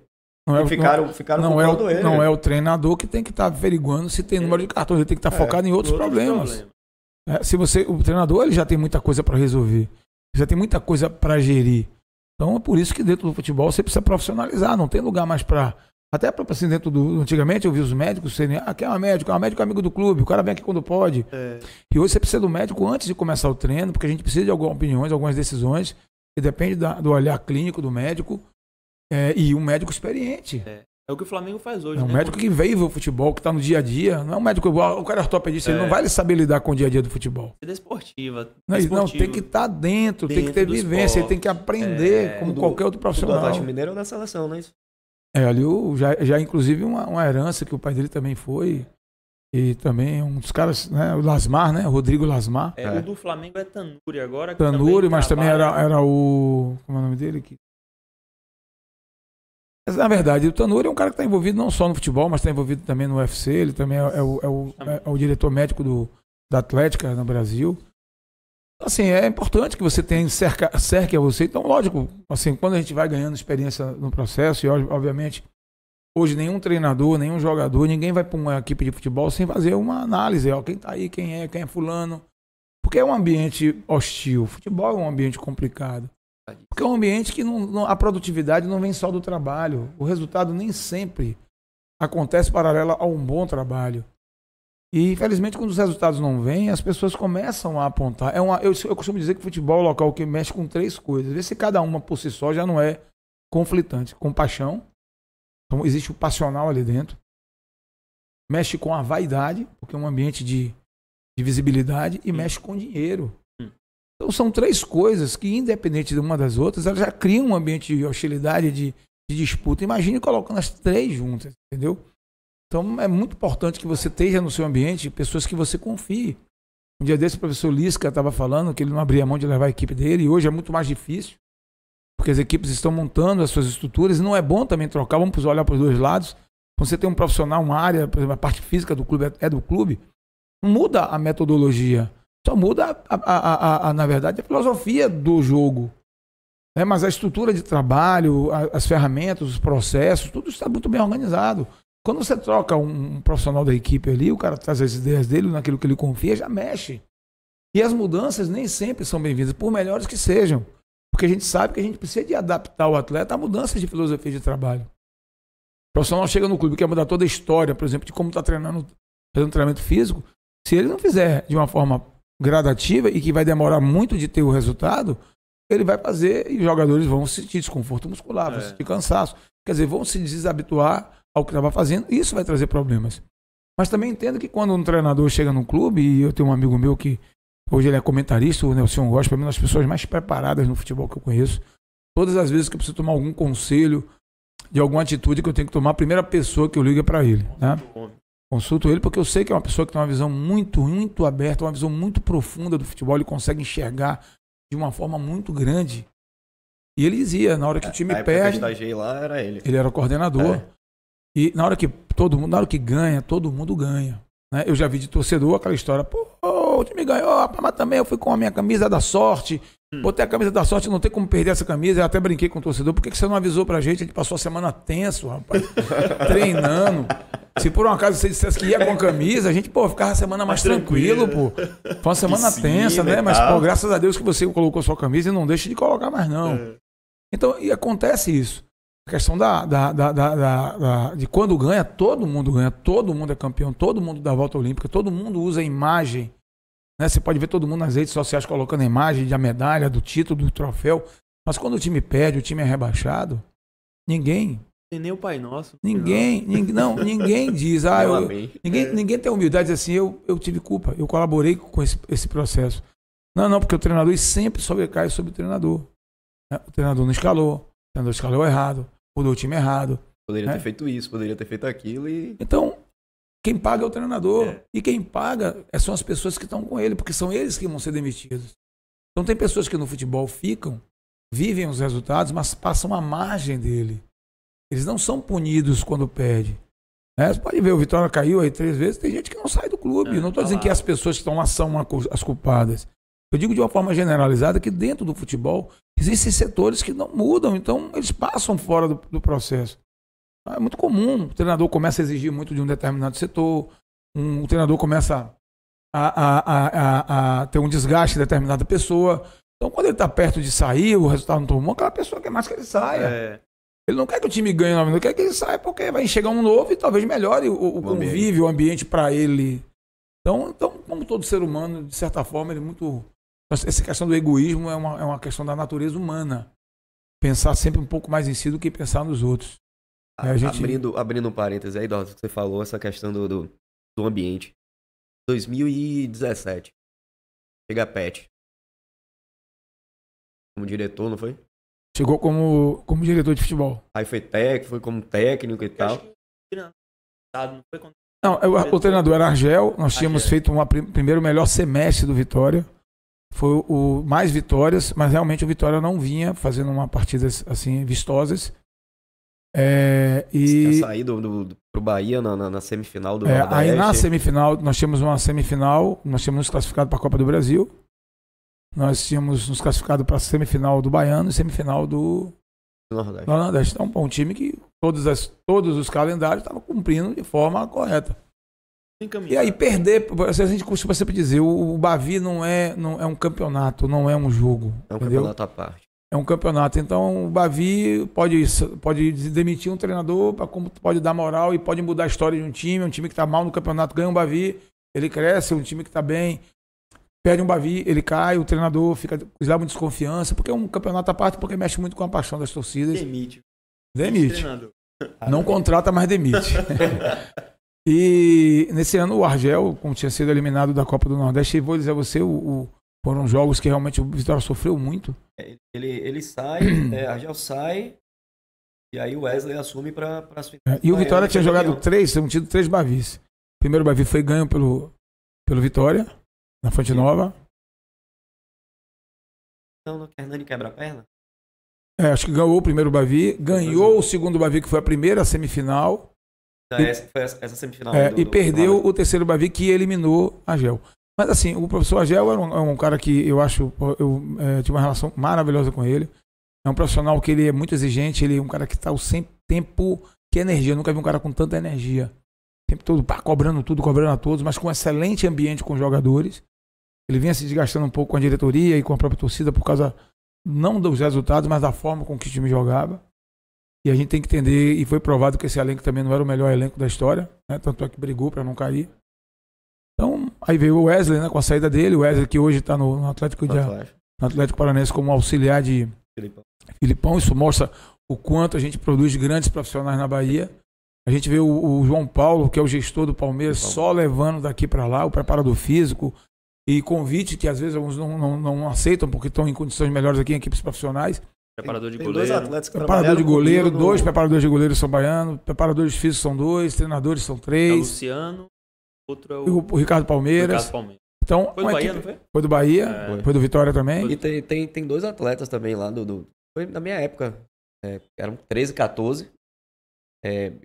Ficaram culpando ele. Não é o treinador que tem que estar averiguando se tem número de cartões, ele tem que estar focado em outros problemas. O treinador ele já tem muita coisa para resolver, já tem muita coisa para gerir. Então é por isso que dentro do futebol você precisa profissionalizar, não tem lugar mais para Até assim, dentro antigamente eu vi os médicos serem, quem é um médico amigo do clube, o cara vem aqui quando pode. E hoje você precisa do médico antes de começar o treino, porque a gente precisa de algumas opiniões, algumas decisões, que depende do olhar clínico do médico, e um médico experiente. É o que o Flamengo faz hoje. É um médico que veio ver o futebol, que está no dia a dia. Não é um médico igual, o cara é ortopedista, ele não vai saber lidar com o dia a dia do futebol. Desportiva. Não, tem que estar dentro, tem que ter vivência, ele tem que aprender como qualquer outro profissional. O Atlético Mineiro é da seleção, não é isso? Ali já inclusive uma herança que o pai dele também foi. E também um dos caras, né? O Lasmar, né? O Rodrigo Lasmar. O do Flamengo é Tanuri agora. Tanuri, mas também era o... Como é o nome dele? Mas, na verdade, o Tanuri é um cara que está envolvido não só no futebol, mas está envolvido também no UFC. Ele também é o diretor médico da Atlética no Brasil. Assim, é importante que você tenha cerque a você. Então, lógico, assim, quando a gente vai ganhando experiência no processo, e obviamente, hoje nenhum treinador, nenhum jogador, ninguém vai para uma equipe de futebol sem fazer uma análise. Quem está aí, quem é fulano. Porque é um ambiente hostil. Futebol é um ambiente complicado. Porque é um ambiente que a produtividade não vem só do trabalho. O resultado nem sempre acontece paralelo a um bom trabalho. E, infelizmente, quando os resultados não vêm, as pessoas começam a apontar. Eu costumo dizer que o futebol é um local que mexe com 3 coisas. Vê se cada uma por si só já não é conflitante. Com paixão. Então, existe o passional ali dentro. Mexe com a vaidade, porque é um ambiente de visibilidade. E mexe com dinheiro. Então, são 3 coisas que, independente de uma das outras, elas já criam um ambiente de hostilidade, de disputa. Imagine colocando as 3 juntas, entendeu? Então, é muito importante que você esteja no seu ambiente pessoas que você confie. Um dia desse, o professor Lisca estava falando que ele não abria mão de levar a equipe dele, e hoje é muito mais difícil, porque as equipes estão montando as suas estruturas, e não é bom também trocar, vamos olhar para os 2 lados. Você tem um profissional, uma área, por exemplo, a parte física do clube é do clube, não muda a metodologia, só muda, na verdade, a filosofia do jogo. Mas a estrutura de trabalho, as ferramentas, os processos, tudo está muito bem organizado. Quando você troca um profissional da equipe ali, o cara traz as ideias dele, naquilo que ele confia, já mexe. E as mudanças nem sempre são bem-vindas, por melhores que sejam. Porque a gente sabe que a gente precisa de adaptar o atleta a mudanças de filosofia de trabalho. O profissional chega no clube e quer mudar toda a história, por exemplo, de como está treinando, fazendo treinamento físico. Se ele não fizer de uma forma gradativa e que vai demorar muito de ter o resultado, ele vai fazer e os jogadores vão sentir desconforto muscular, vão sentir cansaço. Quer dizer, vão se desabituar ao que estava fazendo, e isso vai trazer problemas. Mas também entendo que quando um treinador chega num clube, e eu tenho um amigo meu que hoje ele é comentarista, o Nelson Gosta, para mim, uma das pessoas mais preparadas no futebol que eu conheço. Todas as vezes que eu preciso tomar algum conselho, de alguma atitude que eu tenho que tomar, a primeira pessoa que eu ligo é para ele. Né? Consulto ele porque eu sei que é uma pessoa que tem uma visão muito, muito aberta, uma visão muito profunda do futebol, ele consegue enxergar de uma forma muito grande. E ele dizia, na hora que o time perde... Eu estagiei lá, era ele. Ele era o coordenador. E na hora que ganha, todo mundo ganha. Né? Eu já vi de torcedor aquela história, o time ganhou, mas também eu fui com a minha camisa da sorte, botei a camisa da sorte, não tem como perder essa camisa, eu até brinquei com o torcedor, por que você não avisou pra gente? A gente passou a semana tenso, rapaz, treinando. Se por um acaso você dissesse que ia com a camisa, a gente, ficava a semana mais tranquilo, pô. Foi uma semana tensa, né? Mas, graças a Deus que você colocou sua camisa e não deixe de colocar mais, não. Então, e acontece isso. A questão de quando ganha, todo mundo é campeão, todo mundo dá a volta olímpica, todo mundo usa a imagem. Né? Você pode ver todo mundo nas redes sociais colocando a imagem da medalha, do título, do troféu. Mas quando o time perde, o time é rebaixado, ninguém... Nem o Pai Nosso. Ninguém diz, ninguém tem humildade de dizer assim, eu tive culpa, eu colaborei com esse processo. Não, porque o treinador sempre sobrecai sobre o treinador. O treinador não escalou, o treinador escalou errado, mudou o time errado. Poderia ter feito isso, poderia ter feito aquilo e... Então, quem paga é o treinador. E quem paga são as pessoas que estão com ele, porque são eles que vão ser demitidos. Então tem pessoas que no futebol vivem os resultados, mas passam à margem dele. Eles não são punidos quando perde. Você pode ver, o Vitória caiu aí 3 vezes, tem gente que não sai do clube. Não estou dizendo que as pessoas que estão lá são as culpadas. Eu digo de uma forma generalizada que dentro do futebol existem setores que não mudam, então eles passam fora do processo. É muito comum, o treinador começa a exigir muito de um determinado setor, o treinador começa a ter um desgaste de determinada pessoa. Então quando ele está perto de sair, o resultado não tomou, aquela pessoa quer mais que ele saia. Ele não quer que o time ganhe novamente, ele quer que ele saia porque vai chegar um novo e talvez melhore o convívio, o ambiente para ele. Então, como todo ser humano, de certa forma, ele é muito... Essa questão do egoísmo é uma questão da natureza humana. Pensar sempre um pouco mais em si do que pensar nos outros. Abrindo um parêntese aí, Dó, que você falou, essa questão do ambiente. 2017. Chega a Pet. Como diretor, não foi? Chegou como diretor de futebol. Aí foi como técnico e tal. Não, o treinador era Argel. Nós tínhamos feito primeiro o melhor semestre do Vitória. Foi o mais vitórias, mas realmente o Vitória não vinha fazendo uma partidas assim vistosas. Você tinha saído pro Bahia na semifinal do Nordeste. Aí na semifinal, nós tínhamos uma semifinal, nós tínhamos nos classificado para a Copa do Brasil. Nós tínhamos nos classificado para a semifinal do Baiano e semifinal do Nordeste. Então, um time que todos os calendários estavam cumprindo de forma correta. E aí perder, a gente costuma sempre dizer, o Bavi não é um campeonato, não é um jogo. É um campeonato à parte. É um campeonato. Então o Bavi pode demitir um treinador, como pode dar moral e pode mudar a história de um time que está mal no campeonato, ganha um Bavi, ele cresce, um time que está bem, perde um Bavi, ele cai, o treinador fica dá muita desconfiança, porque é um campeonato à parte, porque mexe muito com a paixão das torcidas. Demite. Não contrata, mas demite. E nesse ano o Argel, como tinha sido eliminado da Copa do Nordeste, vou dizer a você, foram jogos que realmente o Vitória sofreu muito. Ele sai, Argel sai, e aí o Wesley assume para as finais. E o Vitória tinha jogado tinham tido 3 Bavis. O primeiro Bavi foi ganho pelo Vitória, na Fonte Nova. Não, Hernani quebra a perna? Acho que ganhou o primeiro Bavi, ganhou o segundo Bavi, que foi a primeira semifinal. Essa semifinal. E perdeu o terceiro Bavi, que eliminou a Argel. Mas assim, o professor Argel era um cara que eu tive uma relação maravilhosa com ele. É um profissional que ele é muito exigente, ele é um cara que está sempre tempo, que energia. Eu nunca vi um cara com tanta energia. O tempo todo cobrando tudo, cobrando a todos, mas com um excelente ambiente com os jogadores. Ele vinha se desgastando um pouco com a diretoria e com a própria torcida por causa, não dos resultados, mas da forma com que o time jogava. E a gente tem que entender, e foi provado que esse elenco também não era o melhor elenco da história, né? Tanto é que brigou para não cair. Então, aí veio o Wesley, né, com a saída dele, o Wesley que hoje está no Atlético Paranaense como auxiliar de Filipão. Isso mostra o quanto a gente produz grandes profissionais na Bahia. A gente vê o João Paulo, que é o gestor do Palmeiras, só levando daqui para lá, o preparador físico e convite que às vezes alguns não aceitam porque estão em condições melhores aqui em equipes profissionais. Preparador de goleiro. 2 atletas que preparador de goleiro, 2 preparadores de goleiro são baianos, preparadores físicos são 2, treinadores são 3. É o Luciano, outro é o Ricardo Palmeiras. Então, foi do Bahia, não foi? Foi do Bahia, foi do Vitória também. E tem 2 atletas também lá foi na minha época. Eram 13, 14.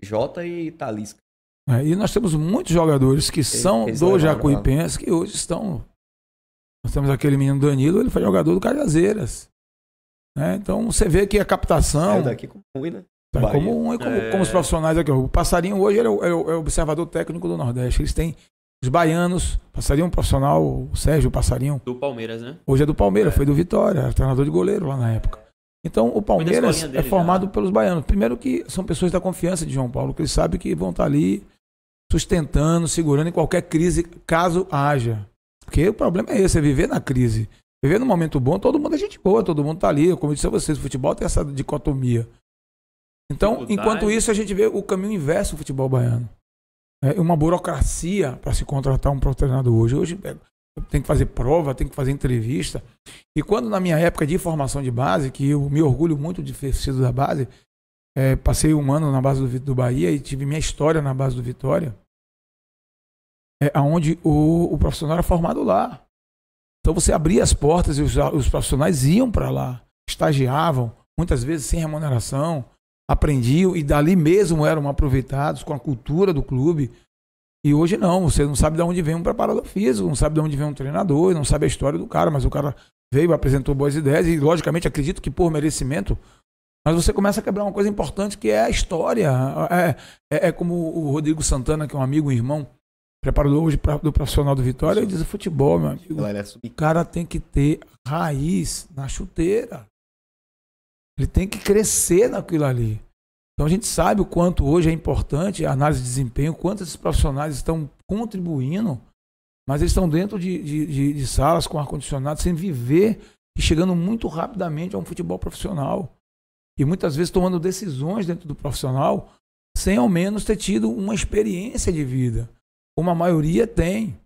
Jota e Talisca. E nós temos muitos jogadores que são do Jacuipense que hoje estão. Nós temos aquele menino Danilo, ele foi jogador do Cajazeiras. Então você vê que a captação. Saiu daqui como ruim, né? Como os profissionais aqui. O Passarinho hoje é o observador técnico do Nordeste. Eles têm os baianos, Passarinho profissional, o Sérgio Passarinho. Do Palmeiras, né? Hoje é do Palmeiras, foi do Vitória, era treinador de goleiro lá na época. Então o Palmeiras é formado pelos baianos. Primeiro que são pessoas da confiança de João Paulo, que eles sabem que vão estar ali sustentando, segurando em qualquer crise, caso haja. Porque o problema é esse, é viver na crise. Viver num momento bom, todo mundo é gente boa, todo mundo tá ali. Como eu disse a vocês, o futebol tem essa dicotomia. Então, enquanto isso, a gente vê o caminho inverso do futebol baiano. Uma burocracia para se contratar um treinador hoje. Hoje tem que fazer prova, tem que fazer entrevista. E quando na minha época de formação de base, que eu me orgulho muito de ter sido da base, passei um ano na base do Bahia e tive minha história na base do Vitória, onde o profissional era formado lá. Então você abria as portas e os profissionais iam para lá, estagiavam, muitas vezes sem remuneração, aprendiam e dali mesmo eram aproveitados com a cultura do clube. E hoje não, você não sabe de onde vem um preparador físico, não sabe de onde vem um treinador, não sabe a história do cara, mas o cara veio, apresentou boas ideias e logicamente acredito que por merecimento, mas você começa a quebrar uma coisa importante que é a história. É como o Rodrigo Santana, que é um amigo, um irmão, preparador hoje do profissional do Vitória, ele diz: futebol, meu amigo, o cara tem que ter raiz na chuteira. Ele tem que crescer naquilo ali. Então a gente sabe o quanto hoje é importante a análise de desempenho, quanto esses profissionais estão contribuindo, mas eles estão dentro de salas com ar-condicionado, sem viver e chegando muito rapidamente a um futebol profissional. E muitas vezes tomando decisões dentro do profissional sem ao menos ter tido uma experiência de vida. Como a maioria tem.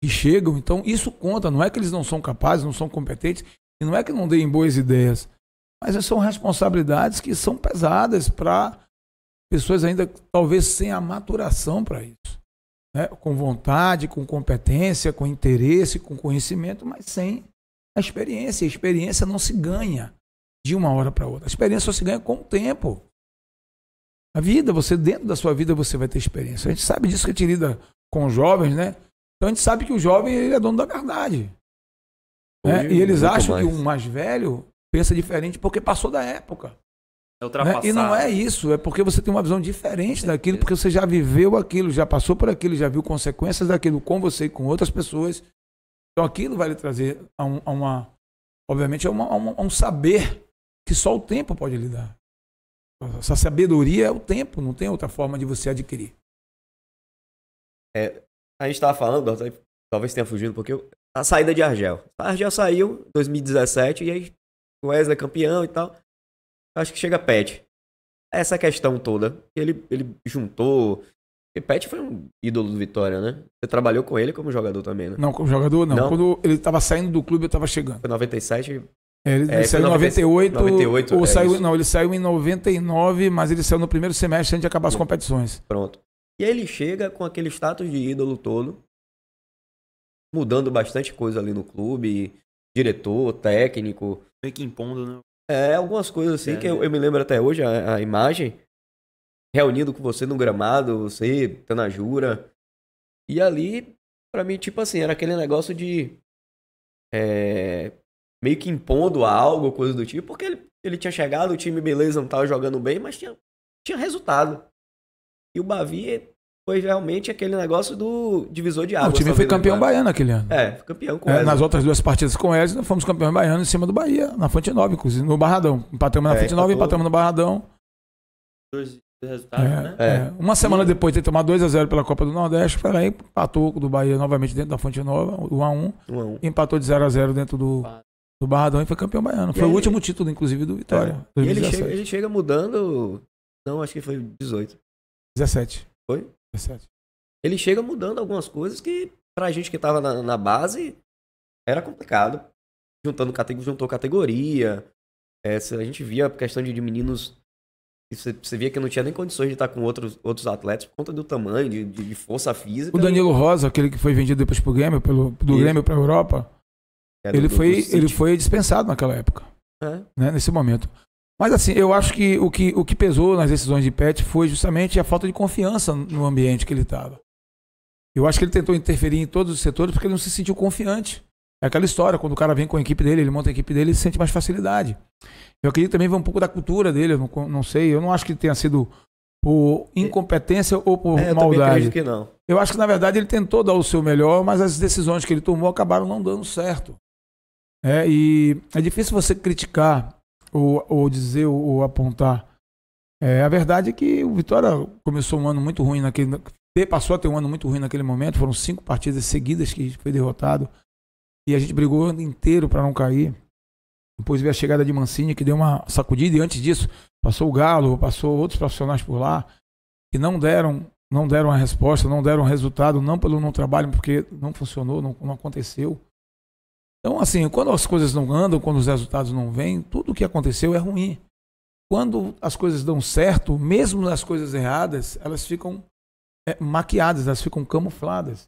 E chegam, então isso conta. Não é que eles não são capazes, não são competentes, e não é que não deem boas ideias. Mas são responsabilidades que são pesadas para pessoas ainda talvez sem a maturação para isso. Né? Com vontade, com competência, com interesse, com conhecimento, mas sem a experiência. A experiência não se ganha de uma hora para outra. A experiência só se ganha com o tempo. A vida, você dentro da sua vida você vai ter experiência. A gente sabe disso que a gente lida com os jovens, né? Então a gente sabe que o jovem ele é dono da verdade. Né? E eles acham que o mais velho pensa diferente porque passou da época. É ultrapassado. Né? E não é isso, é porque você tem uma visão diferente daquilo, porque você já viveu aquilo, já passou por aquilo, já viu consequências daquilo com você e com outras pessoas. Então aquilo vai lhe trazer obviamente, a um saber que só o tempo pode lhe dar. Essa sabedoria é o tempo, não tem outra forma de você adquirir. A gente estava falando, talvez tenha fugido um pouquinho, a saída de Argel. A Argel saiu em 2017 e aí o Wesley é campeão e tal. Acho que chega Pet. Essa questão toda, ele juntou... E Pet foi um ídolo do Vitória, né? Você trabalhou com ele como jogador também, né? Não, como jogador não. Quando ele estava saindo do clube, eu estava chegando. Foi 97... Ele saiu em 98, 98 ou saiu, não, ele saiu em 99, mas ele saiu no primeiro semestre antes de acabar as competições. Pronto. E aí ele chega com aquele status de ídolo todo, mudando bastante coisa ali no clube, diretor, técnico. Meio que impondo, né? Algumas coisas assim que eu me lembro até hoje, a imagem, reunindo com você no gramado, você, Tanajura. E ali, pra mim, tipo assim, era aquele negócio de... meio que impondo algo, coisa do tipo, porque ele tinha chegado, o time, beleza, não tava jogando bem, mas tinha resultado. E o Bavi foi realmente aquele negócio do divisor de águas. O time foi campeão baiano aquele ano. Foi campeão com o nas outras duas partidas com o Wesley, nós fomos campeões baianos em cima do Bahia, na Fonte Nova, inclusive, no Barradão. Empatamos na Fonte Nova e empatamos no Barradão. Dois resultados, né? Uma semana depois de ter tomado 2-0 pela Copa do Nordeste, foi lá e empatou do Bahia novamente dentro da Fonte Nova, 1-1. E empatou de 0-0 dentro do Barradão e foi campeão baiano. Foi o último título, inclusive, do Vitória. E ele chega mudando... Não, acho que foi 18. 17. Foi? 17. Ele chega mudando algumas coisas que, pra gente que tava na base, era complicado. Juntou categoria. A gente via a questão de meninos... Você via que não tinha nem condições de estar com outros atletas por conta do tamanho, de força física. O Danilo Rosa, aquele que foi vendido depois pro Grêmio, do Grêmio pra Europa... Ele foi dispensado naquela época, né, nesse momento. Mas assim, eu acho que o que pesou nas decisões de Pet foi justamente a falta de confiança no ambiente que ele estava. Eu acho que ele tentou interferir em todos os setores porque ele não se sentiu confiante. É aquela história, quando o cara vem com a equipe dele, ele monta a equipe dele, ele sente mais facilidade. Eu acredito que também vai um pouco da cultura dele, eu não sei, eu não acho que tenha sido por incompetência ou por maldade. Eu também acredito que não. Eu acho que na verdade ele tentou dar o seu melhor, mas as decisões que ele tomou acabaram não dando certo. E é difícil você criticar ou dizer ou apontar. A verdade é que o Vitória começou um ano muito ruim passou a ter um ano muito ruim naquele momento. Foram 5 partidas seguidas que foi derrotado. E a gente brigou o ano inteiro para não cair. Depois veio a chegada de Mancini, que deu uma sacudida. E antes disso, passou o Galo, passou outros profissionais por lá. Que não deram a resposta, não deram resultado. Não pelo não trabalho, porque não funcionou, não aconteceu. Então, assim, quando as coisas não andam, quando os resultados não vêm, tudo o que aconteceu é ruim. Quando as coisas dão certo, mesmo nas coisas erradas, elas ficam maquiadas, elas ficam camufladas.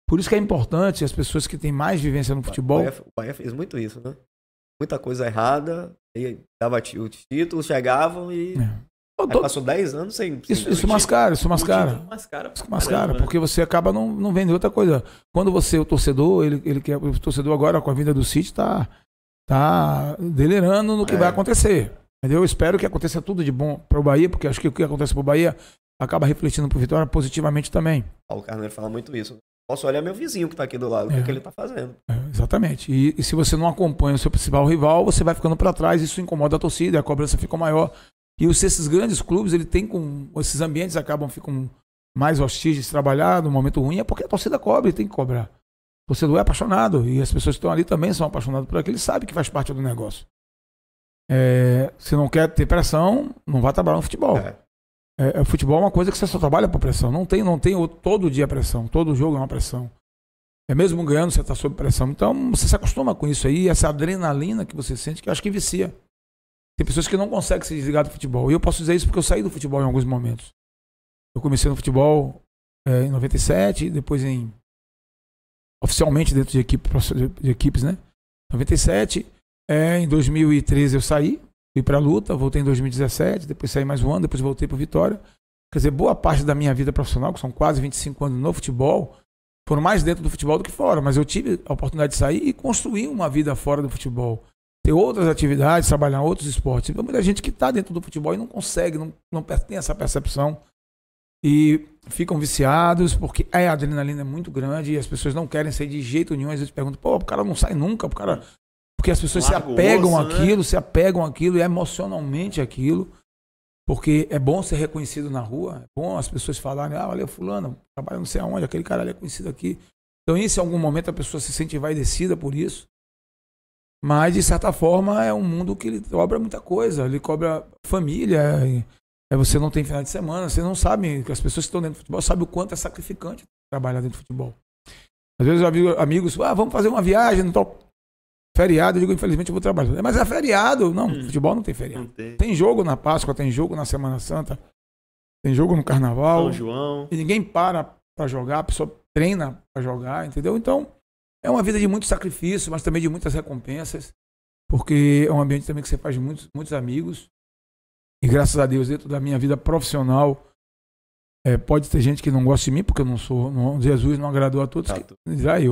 Por isso que é importante as pessoas que têm mais vivência no futebol... O Bahia fez muito isso, né? Muita coisa errada, e dava os títulos, chegavam e... Aí passou 10 anos sem... Isso mascara. Isso mascara, porque você acaba não vendo outra coisa. Quando você, o torcedor, ele quer, o torcedor agora com a vinda do City tá delirando no que vai acontecer. Entendeu? Eu espero que aconteça tudo de bom para o Bahia, porque acho que o que acontece para o Bahia acaba refletindo para o Vitória positivamente também. Paulo Carneiro fala muito isso. Posso olhar meu vizinho que está aqui do lado, o que ele está fazendo. Exatamente. E se você não acompanha o seu principal rival, você vai ficando para trás, isso incomoda a torcida, a cobrança fica maior. E esses grandes clubes, ele tem esses ambientes ficam mais hostis de se trabalhar no momento ruim, é porque a torcida cobra e tem que cobrar. O torcedor é apaixonado e as pessoas que estão ali também são apaixonadas por aquilo, ele sabe que faz parte do negócio. Se não quer ter pressão, não vai trabalhar no futebol. O futebol é uma coisa que você só trabalha por pressão. Não tem todo dia pressão, todo jogo é uma pressão. Mesmo ganhando, você está sob pressão. Então, você se acostuma com isso aí, essa adrenalina que você sente, que eu acho que vicia. Tem pessoas que não conseguem se desligar do futebol. E eu posso dizer isso porque eu saí do futebol em alguns momentos. Eu comecei no futebol em 97, depois oficialmente dentro de equipes, né? 97. Em 2013 eu saí, fui pra luta, voltei em 2017, depois saí mais um ano, depois voltei pro Vitória. Quer dizer, boa parte da minha vida profissional, que são quase 25 anos no futebol, foram mais dentro do futebol do que fora. Mas eu tive a oportunidade de sair e construir uma vida fora do futebol. Ter outras atividades, trabalhar em outros esportes. Tem muita gente que está dentro do futebol e não consegue, não tem essa percepção. E ficam viciados porque a adrenalina é muito grande e as pessoas não querem sair de jeito nenhum. Às vezes perguntam, o cara não sai nunca, porque as pessoas se apegam àquilo e emocionalmente àquilo. Porque é bom ser reconhecido na rua, é bom as pessoas falarem, olha fulano, trabalha não sei aonde, aquele cara ali é conhecido aqui. Então isso, em algum momento a pessoa se sente envaidecida por isso. Mas, de certa forma, é um mundo que ele cobra muita coisa. Ele cobra família, você não tem final de semana, você não sabe, que as pessoas que estão dentro do futebol sabem o quanto é sacrificante trabalhar dentro do futebol. Às vezes eu vi amigos, vamos fazer uma viagem, não tô feriado, eu digo, infelizmente eu vou trabalhar. Mas é feriado. Não, futebol não tem feriado. Tem jogo na Páscoa, tem jogo na Semana Santa, tem jogo no Carnaval. São João. E ninguém para jogar, a pessoa treina para jogar, entendeu? Então, é uma vida de muito sacrifício, mas também de muitas recompensas, porque é um ambiente também que você faz muitos amigos. E graças a Deus, dentro da minha vida profissional, pode ter gente que não gosta de mim, porque eu não sou, Jesus não agradou a todos,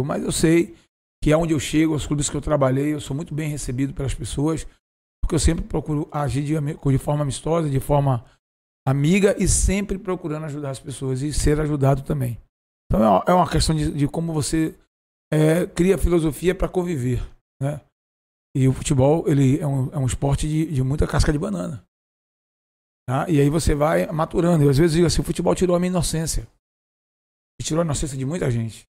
mas eu sei que é onde eu chego, os clubes que eu trabalhei, eu sou muito bem recebido pelas pessoas, porque eu sempre procuro agir de forma amistosa, de forma amiga e sempre procurando ajudar as pessoas e ser ajudado também. Então é uma questão de como você cria filosofia para conviver, né? E o futebol, ele é um esporte de muita casca de banana. Tá? E aí você vai maturando. E às vezes eu digo assim, o futebol tirou a minha inocência. E tirou a inocência de muita gente.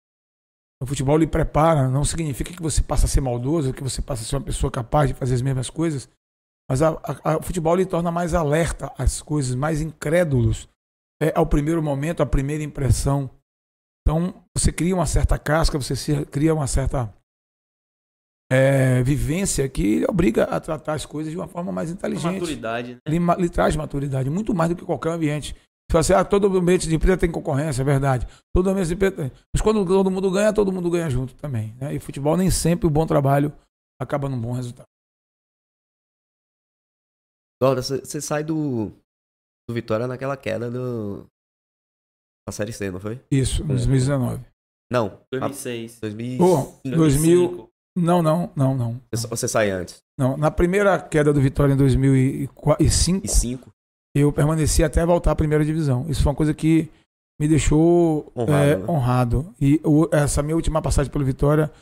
O futebol lhe prepara, não significa que você passa a ser maldoso, que você passa a ser uma pessoa capaz de fazer as mesmas coisas, mas o futebol lhe torna mais alerta às coisas, mais incrédulos ao primeiro momento, à primeira impressão. Então, você cria uma certa casca, você cria uma certa vivência que lhe obriga a tratar as coisas de uma forma mais inteligente. Maturidade, né? Lhe traz maturidade, muito mais do que qualquer ambiente. Você fala assim, todo ambiente de empresa tem concorrência, é verdade. Todo ambiente de empresa tem. Mas quando todo mundo ganha junto também. Né? E futebol, nem sempre o bom trabalho acaba num bom resultado. Dora, você sai do Vitória naquela queda da Série C, não foi? Isso, em 2019. Não. 2006. 2000. Não. Você sai antes? Não, na primeira queda do Vitória em 2005. Eu permaneci até voltar à primeira divisão. Isso foi uma coisa que me deixou honrado. E essa minha última passagem pelo Vitória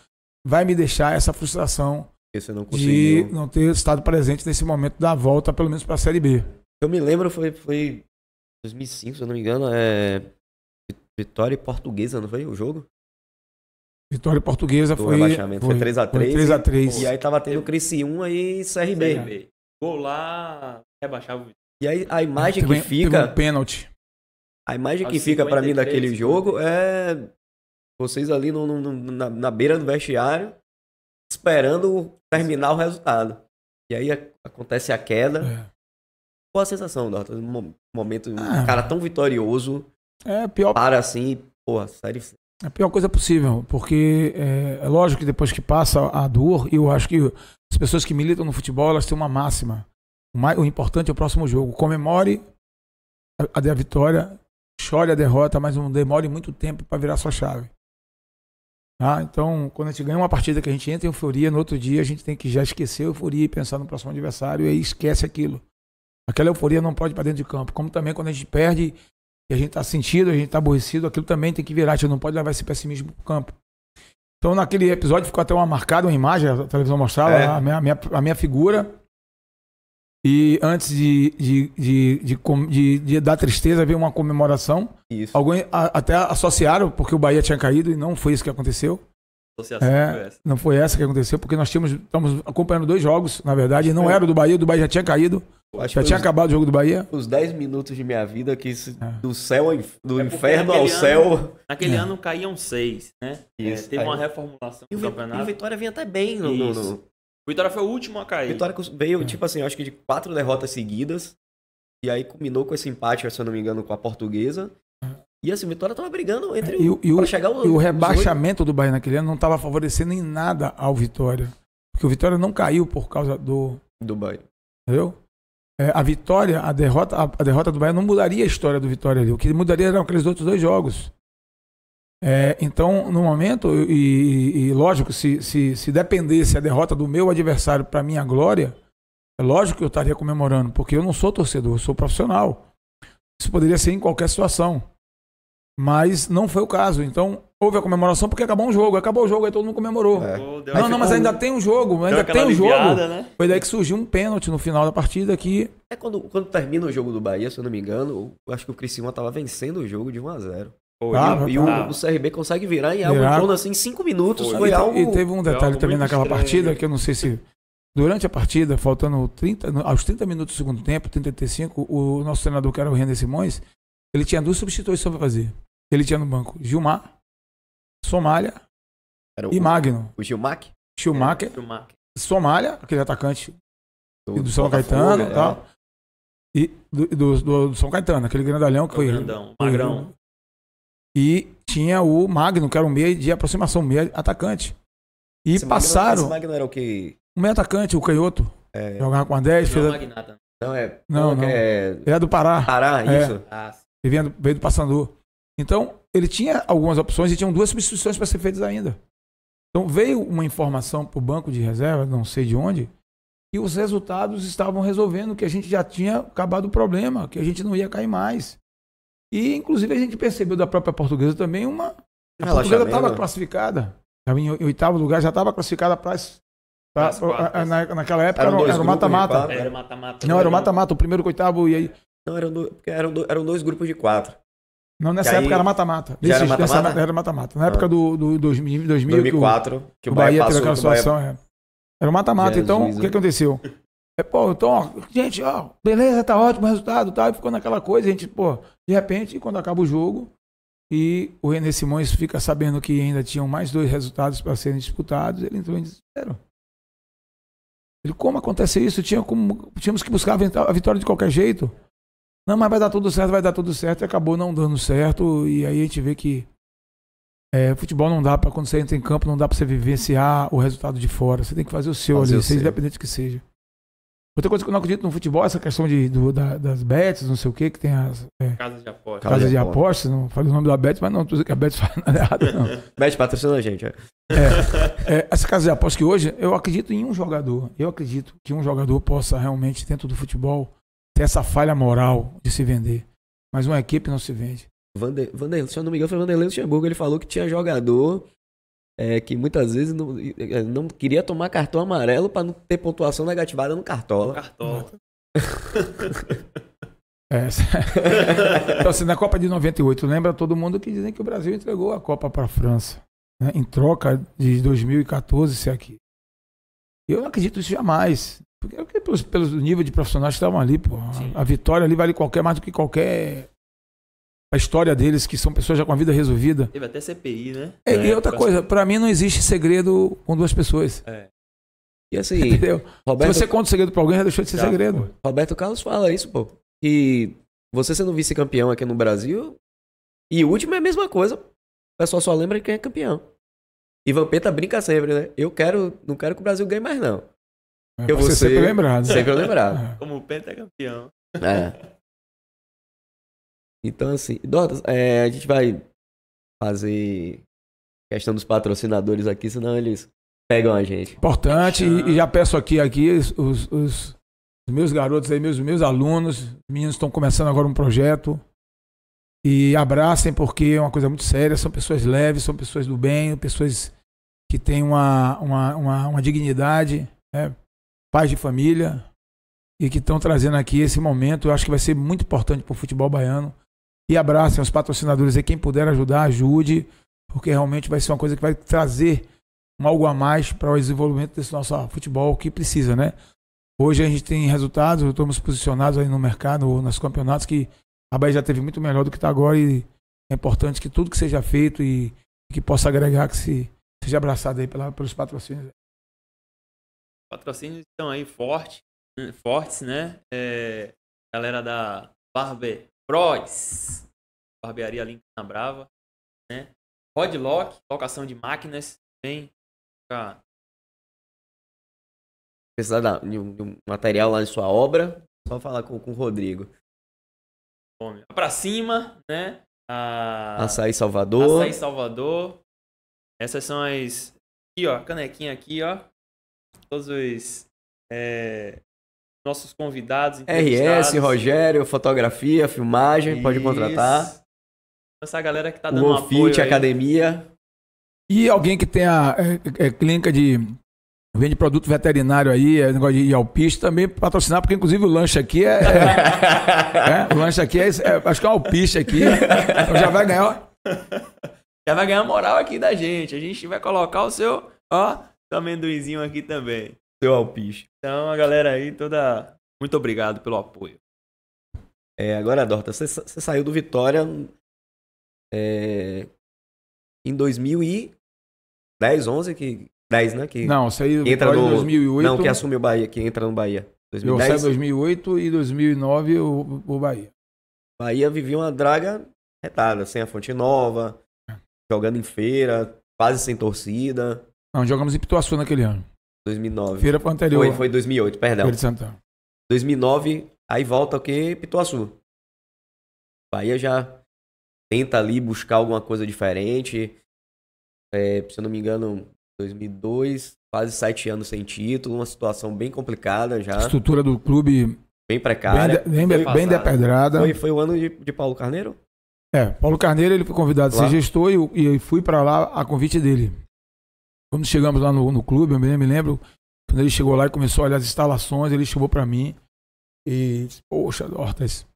vai me deixar essa frustração você não de não ter estado presente nesse momento da volta, pelo menos para a Série B. Eu me lembro, foi 2005, se eu não me engano, Vitória e Portuguesa, não foi o jogo? Vitória e Portuguesa foi 3x3. Foi 3x3. E aí tava tendo Criciúma e CRB. Gol lá, rebaixava o Vitória. E aí a imagem que fica... Teve um pênalti. A imagem que fica pra mim daquele jogo é vocês ali na beira do vestiário esperando terminar o resultado. E aí acontece a queda. Qual a sensação, Dota? Um momento, um cara tão vitorioso pior. Para assim, série C. É a pior coisa possível, porque é lógico que depois que passa a dor, eu acho que as pessoas que militam no futebol, elas têm uma máxima. O importante é o próximo jogo. Comemore a vitória, chore a derrota, mas não demore muito tempo para virar sua chave. Tá? Então, quando a gente ganha uma partida que a gente entra em euforia, no outro dia a gente tem que já esquecer a euforia e pensar no próximo adversário, e aí esquece aquilo. Aquela euforia não pode ir para dentro de campo. Como também quando a gente perde e a gente está sentido, a gente está aborrecido, aquilo também tem que virar. A gente não pode levar esse pessimismo para o campo. Então, naquele episódio ficou até marcada uma imagem, a televisão mostrava a minha figura E antes de dar tristeza, veio uma comemoração. Isso. Alguns até associaram, porque o Bahia tinha caído, e não foi isso que aconteceu. Associação foi essa. Não foi essa que aconteceu, porque nós estamos acompanhando 2 jogos, na verdade, e não era o do Bahia já tinha caído. Já tinha acabado o jogo do Bahia. Os 10 minutos de minha vida que do céu, do porque inferno ao naquele céu. Naquele ano caíam 6, né? Isso. Teve uma reformulação E do o campeonato. Vitória vinha até bem no. Isso. Vitória foi o último a cair. Vitória veio, tipo assim, acho que de 4 derrotas seguidas. E aí culminou com esse empate, se eu não me engano, com a Portuguesa. E assim, o Vitória tava brigando entre pra chegar e o rebaixamento do Bahia naquele ano não estava favorecendo em nada ao Vitória. Porque o Vitória não caiu por causa do Bahia. Entendeu? A vitória, a derrota do Bahia não mudaria a história do Vitória ali. O que mudaria eram aqueles outros 2 jogos. Então, no momento, e lógico, se dependesse a derrota do meu adversário para minha glória, é lógico que eu estaria comemorando, porque eu não sou torcedor, eu sou profissional. Isso poderia ser em qualquer situação. Mas não foi o caso. Então, houve a comemoração porque acabou um jogo. Acabou o jogo, aí todo mundo comemorou. Mas ainda tem um jogo. Ainda tem um jogo. Né? Foi daí que surgiu um pênalti no final da partida que... Quando termina o jogo do Bahia, se eu não me engano, eu acho que o Criciúma tava vencendo o jogo de 1-0. E o CRB consegue virar em algo em torno assim, 5 minutos. Foi algo... E teve um detalhe também naquela partida, que eu não sei se... Durante a partida, faltando aos 30 minutos do segundo tempo, 35, o nosso treinador, que era o René Simões, ele tinha 2 substituições para fazer. Ele tinha no banco Gilmar, Somália e Magno. O Gilmac? Schumacher. Somália, aquele atacante do São Caetano e tal. E do São Caetano, aquele grandalhão que foi... Grandão, magrão. E tinha o Magno, que era um meio de aproximação, meio atacante. E esse passaram... Esse Magno era o que... O meio atacante, o canhoto. Jogava com a 10. Não. Ele é do Pará. Pará, isso. Ele veio do Passandu. Então, ele tinha algumas opções e tinham 2 substituições para ser feitas ainda. Então, veio uma informação para o banco de reserva, não sei de onde, que os resultados estavam resolvendo, que a gente já tinha acabado o problema, que a gente não ia cair mais. E, inclusive, a gente percebeu da própria Portuguesa também a Portuguesa estava classificada. Em 8º lugar, já estava classificada naquela época era o mata-mata. Não, era o mata-mata, o primeiro com o 8º e aí... Não, eram 2 grupos de 4. Não, nessa época era mata-mata. Era mata-mata. Na época do 2004, que o Bahia teve aquela situação. Era o mata-mata. Então, o que aconteceu? Gente, beleza, tá ótimo o resultado, tá? E ficou naquela coisa, a gente, de repente, quando acaba o jogo, e o René Simões fica sabendo que ainda tinham mais 2 resultados para serem disputados, ele entrou em desespero. Como acontece isso? Tínhamos que buscar a vitória de qualquer jeito. Não, mas vai dar tudo certo, e acabou não dando certo, e aí a gente vê que futebol não dá para, quando você entra em campo, não dá para você vivenciar o resultado de fora, você tem que fazer o seu ali, seja independente que seja. Outra coisa que eu não acredito no futebol é essa questão das bets, não sei o que tem as... Casas de apostas. Casas de apostas, não falei o nome da bet, mas não, tô dizendo que a bet faz nada errado, não. Bet patrocina a gente, essa casa de apostas que hoje, eu acredito em um jogador, que um jogador possa realmente, dentro do futebol, ter essa falha moral de se vender. Mas uma equipe não se vende. Se eu não me engano, foi o Vanderlei Luxemburgo. Ele falou que tinha jogador que muitas vezes não queria tomar cartão amarelo para não ter pontuação negativada no Cartola. Então, assim, na Copa de 98, lembra todo mundo que dizem que o Brasil entregou a Copa para a França, né, em troca de 2014 ser aqui. Eu não acredito nisso jamais. Porque pelo nível de profissionais que estavam ali, a vitória ali vale mais do que qualquer... A história deles, que são pessoas já com a vida resolvida. Teve até CPI, né? E outra coisa, pra mim não existe segredo com 2 pessoas. E assim, entendeu? Se você conta o segredo pra alguém, já deixou de ser segredo. Roberto Carlos fala isso, que você sendo vice-campeão aqui no Brasil, e o último é a mesma coisa. O pessoal só lembra de quem é campeão. E Vampeta brinca sempre, né? Não quero que o Brasil ganhe mais, não. Eu vou ser sempre lembrado. Sempre lembrado. Como o pentacampeão. Então, assim, Dotas, a gente vai fazer questão dos patrocinadores aqui, senão eles pegam a gente. Importante, e já peço aqui os meus garotos aí, meus alunos, os meninos estão começando agora um projeto, e abracem, porque é uma coisa muito séria, são pessoas leves, são pessoas do bem, pessoas que têm uma dignidade, né? Pais de família, e que estão trazendo aqui esse momento. Eu acho que vai ser muito importante para o futebol baiano. E abracem os patrocinadores aí, quem puder ajudar, ajude, porque realmente vai ser uma coisa que vai trazer algo a mais para o desenvolvimento desse nosso futebol que precisa, né? Hoje a gente tem resultados, estamos posicionados aí no mercado, nos campeonatos, que a Bahia já teve muito melhor do que está agora, e é importante que tudo que seja feito e que possa agregar, que seja abraçado aí pelos patrocínios. Os patrocínios estão aí fortes, né? Galera da Barber Bros, barbearia ali na Brava, né? Rodlock, locação de máquinas, também. Precisar de um material lá em sua obra, só falar com o Rodrigo. Pra cima, né? Açaí Salvador. Açaí Salvador. Essas são as... Aqui, ó, canequinha aqui, ó. Todos os nossos convidados. RS, Rogério, fotografia, filmagem, Isso. pode contratar. Essa galera que tá dando o apoio Fit, aí. academia. E alguém que tenha clínica vende produto veterinário aí, negócio de alpiste, também patrocinar, porque inclusive o lanche aqui o lanche aqui acho que é um alpiste aqui. Então já vai ganhar. Já vai ganhar moral aqui da gente. A gente vai colocar o seu, amendoizinho aqui também. Seu alpiste. Então a galera aí toda... Muito obrigado pelo apoio. Agora, Dorta, você saiu do Vitória em 2010, 11, 10, né? Não, saí do Vitória em 2008. Não, que assumiu o Bahia, que entra no Bahia. 2010. Eu saí em 2008 e 2009 o Bahia. Bahia vivia uma draga retada, sem a Fonte Nova, jogando em feira, quase sem torcida. Não, jogamos em Pituaçu naquele ano. 2009. Feira foi anterior. Foi 2008, perdão. Feira de Santana. 2009, aí volta o quê? Pituaçu. Bahia já tenta ali buscar alguma coisa diferente. Se eu não me engano, 2002, quase 7 anos sem título, uma situação bem complicada já. A estrutura do clube bem precária. Bem depedrada. Foi o ano de Paulo Carneiro? Paulo Carneiro, ele foi convidado a ser gestor e fui para lá a convite dele. Quando chegamos lá no clube, eu me lembro, quando ele chegou lá e começou a olhar as instalações, ele chegou para mim e disse, poxa, Dortas,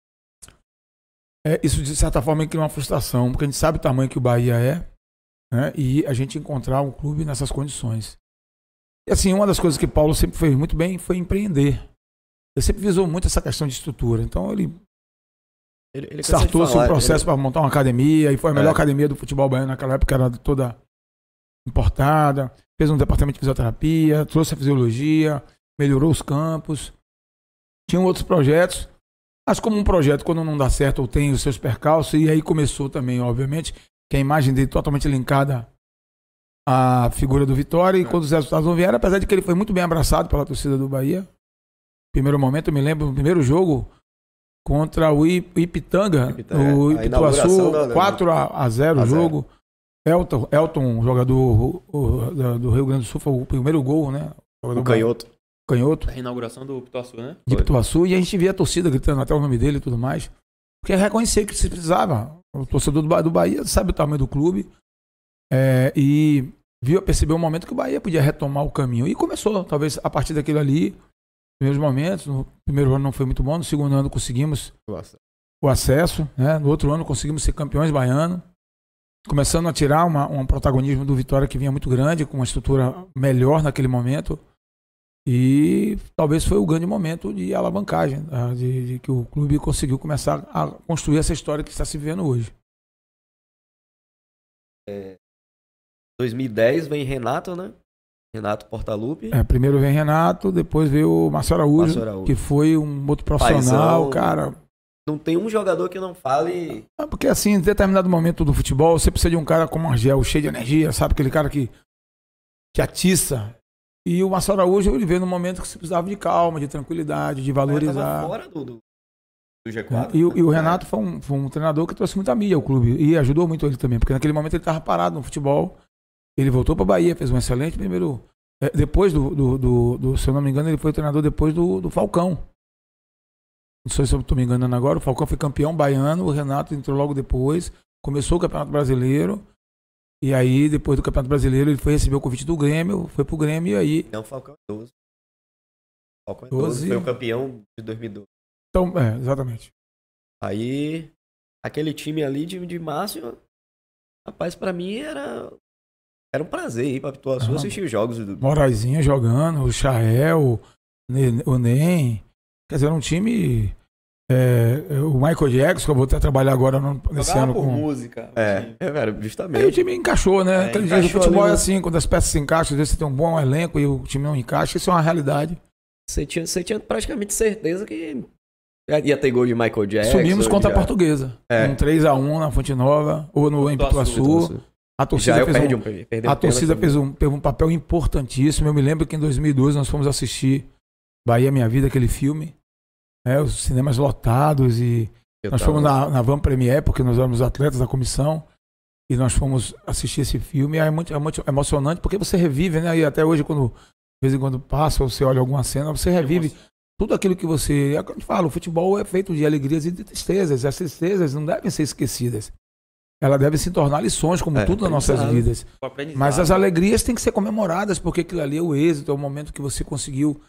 isso de certa forma cria uma frustração, porque a gente sabe o tamanho que o Bahia é, né, e a gente encontrar um clube nessas condições. E assim, uma das coisas que Paulo sempre fez muito bem foi empreender. Ele sempre visou muito essa questão de estrutura, então ele startou-se um processo para montar uma academia, e foi a melhor academia do futebol baiano naquela época, era toda importada, fez um departamento de fisioterapia, trouxe a fisiologia, melhorou os campos, tinham outros projetos, mas como um projeto quando não dá certo ou tem os seus percalços, e aí começou também, obviamente, que a imagem dele totalmente linkada à figura do Vitória, e quando os resultados não vieram, apesar de que ele foi muito bem abraçado pela torcida do Bahia, primeiro momento, eu me lembro, no primeiro jogo, contra o Ipitanga, o Ipituaçu, 4-0 o jogo. Elton, jogador do Rio Grande do Sul, foi o primeiro gol, né? O canhoto. A reinauguração do Pituaçu, né? De Pituaçu, e a gente via a torcida gritando até o nome dele e tudo mais. Porque é reconhecer que se precisava. O torcedor do Bahia sabe o tamanho do clube. E percebeu um momento que o Bahia podia retomar o caminho. E começou, talvez, a partir daquilo ali, primeiros momentos. No primeiro ano não foi muito bom, no segundo ano conseguimos o acesso, né? No outro ano conseguimos ser campeões baianos, começando a tirar um protagonismo do Vitória que vinha muito grande, com uma estrutura melhor naquele momento, e talvez foi o grande momento de alavancagem, de que o clube conseguiu começar a construir essa história que está se vivendo hoje. 2010 vem Renato, né? Renato Portaluppi. Primeiro vem Renato, depois veio o Márcio Araújo, que foi um outro profissional, cara. Não tem um jogador que não fale... Porque assim, em determinado momento do futebol, você precisa de um cara como Argel, cheio de energia, sabe? Aquele cara que atiça. E o Márcio Araújo, ele veio num momento que você precisava de calma, de tranquilidade, de valorizar. Ele fora do G4. E o Renato foi um treinador que trouxe muita mídia ao clube e ajudou muito ele também, porque naquele momento ele estava parado no futebol. Ele voltou para a Bahia, fez um excelente primeiro... depois se eu não me engano, ele foi treinador depois do Falcão. Não sei se eu estou me enganando agora. O Falcão foi campeão baiano, o Renato entrou logo depois, começou o Campeonato Brasileiro, e aí, depois do Campeonato Brasileiro, ele foi receber o convite do Grêmio, foi pro Grêmio, e aí... Não, o Falcão é 12. Falcão é 12, foi o campeão de 2012. Então, exatamente. Aí, aquele time ali de Márcio, rapaz, pra mim era um prazer ir pra Pituaçu assistir os jogos. Moraizinho jogando, o Chael, o Nen. Quer dizer, era um time... o Michael Jackson, que eu vou até trabalhar agora nesse ano por com... música. Cara, justamente. Aí o time encaixou, né? Aquele dia de futebol ali, é assim, quando as peças se encaixam, às vezes você tem um bom elenco e o time não encaixa, isso é uma realidade. Você tinha praticamente certeza que ia ter gol de Michael Jackson. Subimos contra a Portuguesa. Um 3-1 na Fonte Nova, ou no Pituaçu. A torcida fez um papel importantíssimo. Eu me lembro que em 2012 nós fomos assistir Bahia Minha Vida, aquele filme. Os cinemas lotados e nós fomos na Van Premier, porque nós éramos atletas da comissão, e nós fomos assistir esse filme. É muito emocionante, porque você revive, né? E até hoje, quando de vez em quando passa, ou você olha alguma cena, você revive tudo aquilo que você... É o que eu te falo, o futebol é feito de alegrias e de tristezas. As tristezas não devem ser esquecidas. Elas devem se tornar lições, como tudo nas nossas vidas. Mas as alegrias têm que ser comemoradas, porque aquilo ali é o êxito, é o momento que você conseguiu.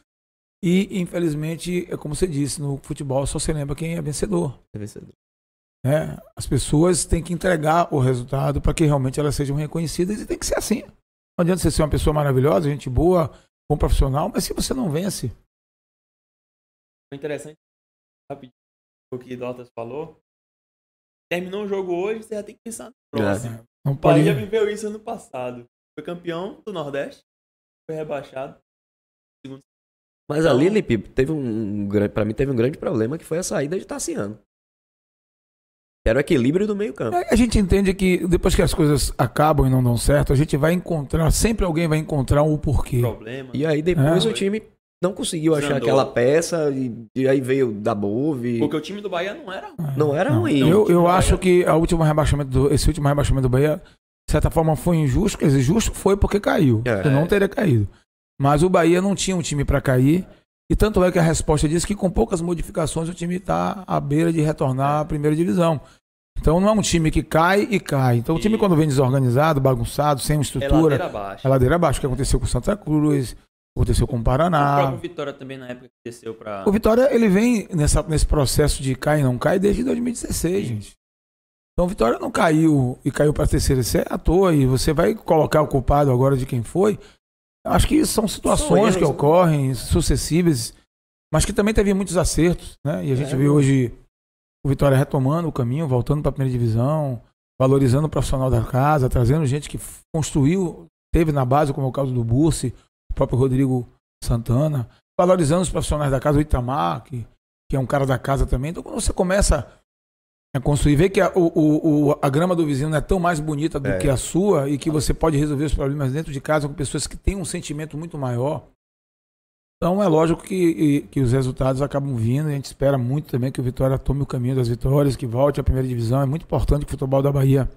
E, infelizmente, é como você disse, no futebol só se lembra quem é vencedor. As pessoas têm que entregar o resultado para que realmente elas sejam reconhecidas, e tem que ser assim. Não adianta você ser uma pessoa maravilhosa, gente boa, bom profissional, mas se você não vence... Foi interessante, rapidinho, o que Dotas falou. Terminou o jogo hoje, você já tem que pensar no próximo. Não O Bahia viveu isso ano passado. Foi campeão do Nordeste, foi rebaixado. Mas ali, Lipe, pra mim teve um grande problema, que foi a saída de Tassiano. Era o equilíbrio do meio campo. A gente entende que depois que as coisas acabam e não dão certo, a gente vai encontrar, sempre alguém vai encontrar um porquê. Problema. E aí depois o time não conseguiu achar aquela peça, e aí veio da Bove. Porque o time do Bahia não era ruim. Não era ruim. Eu acho que esse último rebaixamento do Bahia, de certa forma, foi injusto. Quer dizer, justo foi porque caiu. Eu não teria caído. Mas o Bahia não tinha um time para cair. E tanto é que a resposta diz que com poucas modificações o time está à beira de retornar à primeira divisão. Então não é um time que cai e cai. Então o time, quando vem desorganizado, bagunçado, sem uma estrutura... É ladeira abaixo. O que aconteceu com o Santa Cruz, aconteceu com o Paraná. O próprio Vitória também, na época, que desceu para... O Vitória, ele vem nesse processo de cai e não cai desde 2016, gente. Então o Vitória não caiu e caiu para a terceira. Isso é à toa. E você vai colocar o culpado agora de quem foi... Acho que são situações que ocorrem, sucessivas, mas que também teve muitos acertos, né? E a gente vê hoje o Vitória retomando o caminho, voltando para a primeira divisão, valorizando o profissional da casa, trazendo gente que construiu, teve na base, como é o caso do Bursi, o próprio Rodrigo Santana, valorizando os profissionais da casa, o Itamar, que é um cara da casa também. Então, quando você começa a construir, ver que a grama do vizinho não é tão mais bonita do que a sua, e que você pode resolver os problemas dentro de casa com pessoas que têm um sentimento muito maior. Então é lógico que os resultados acabam vindo, e a gente espera muito também que o Vitória tome o caminho das vitórias, que volte à primeira divisão. É muito importante que o futebol da Bahia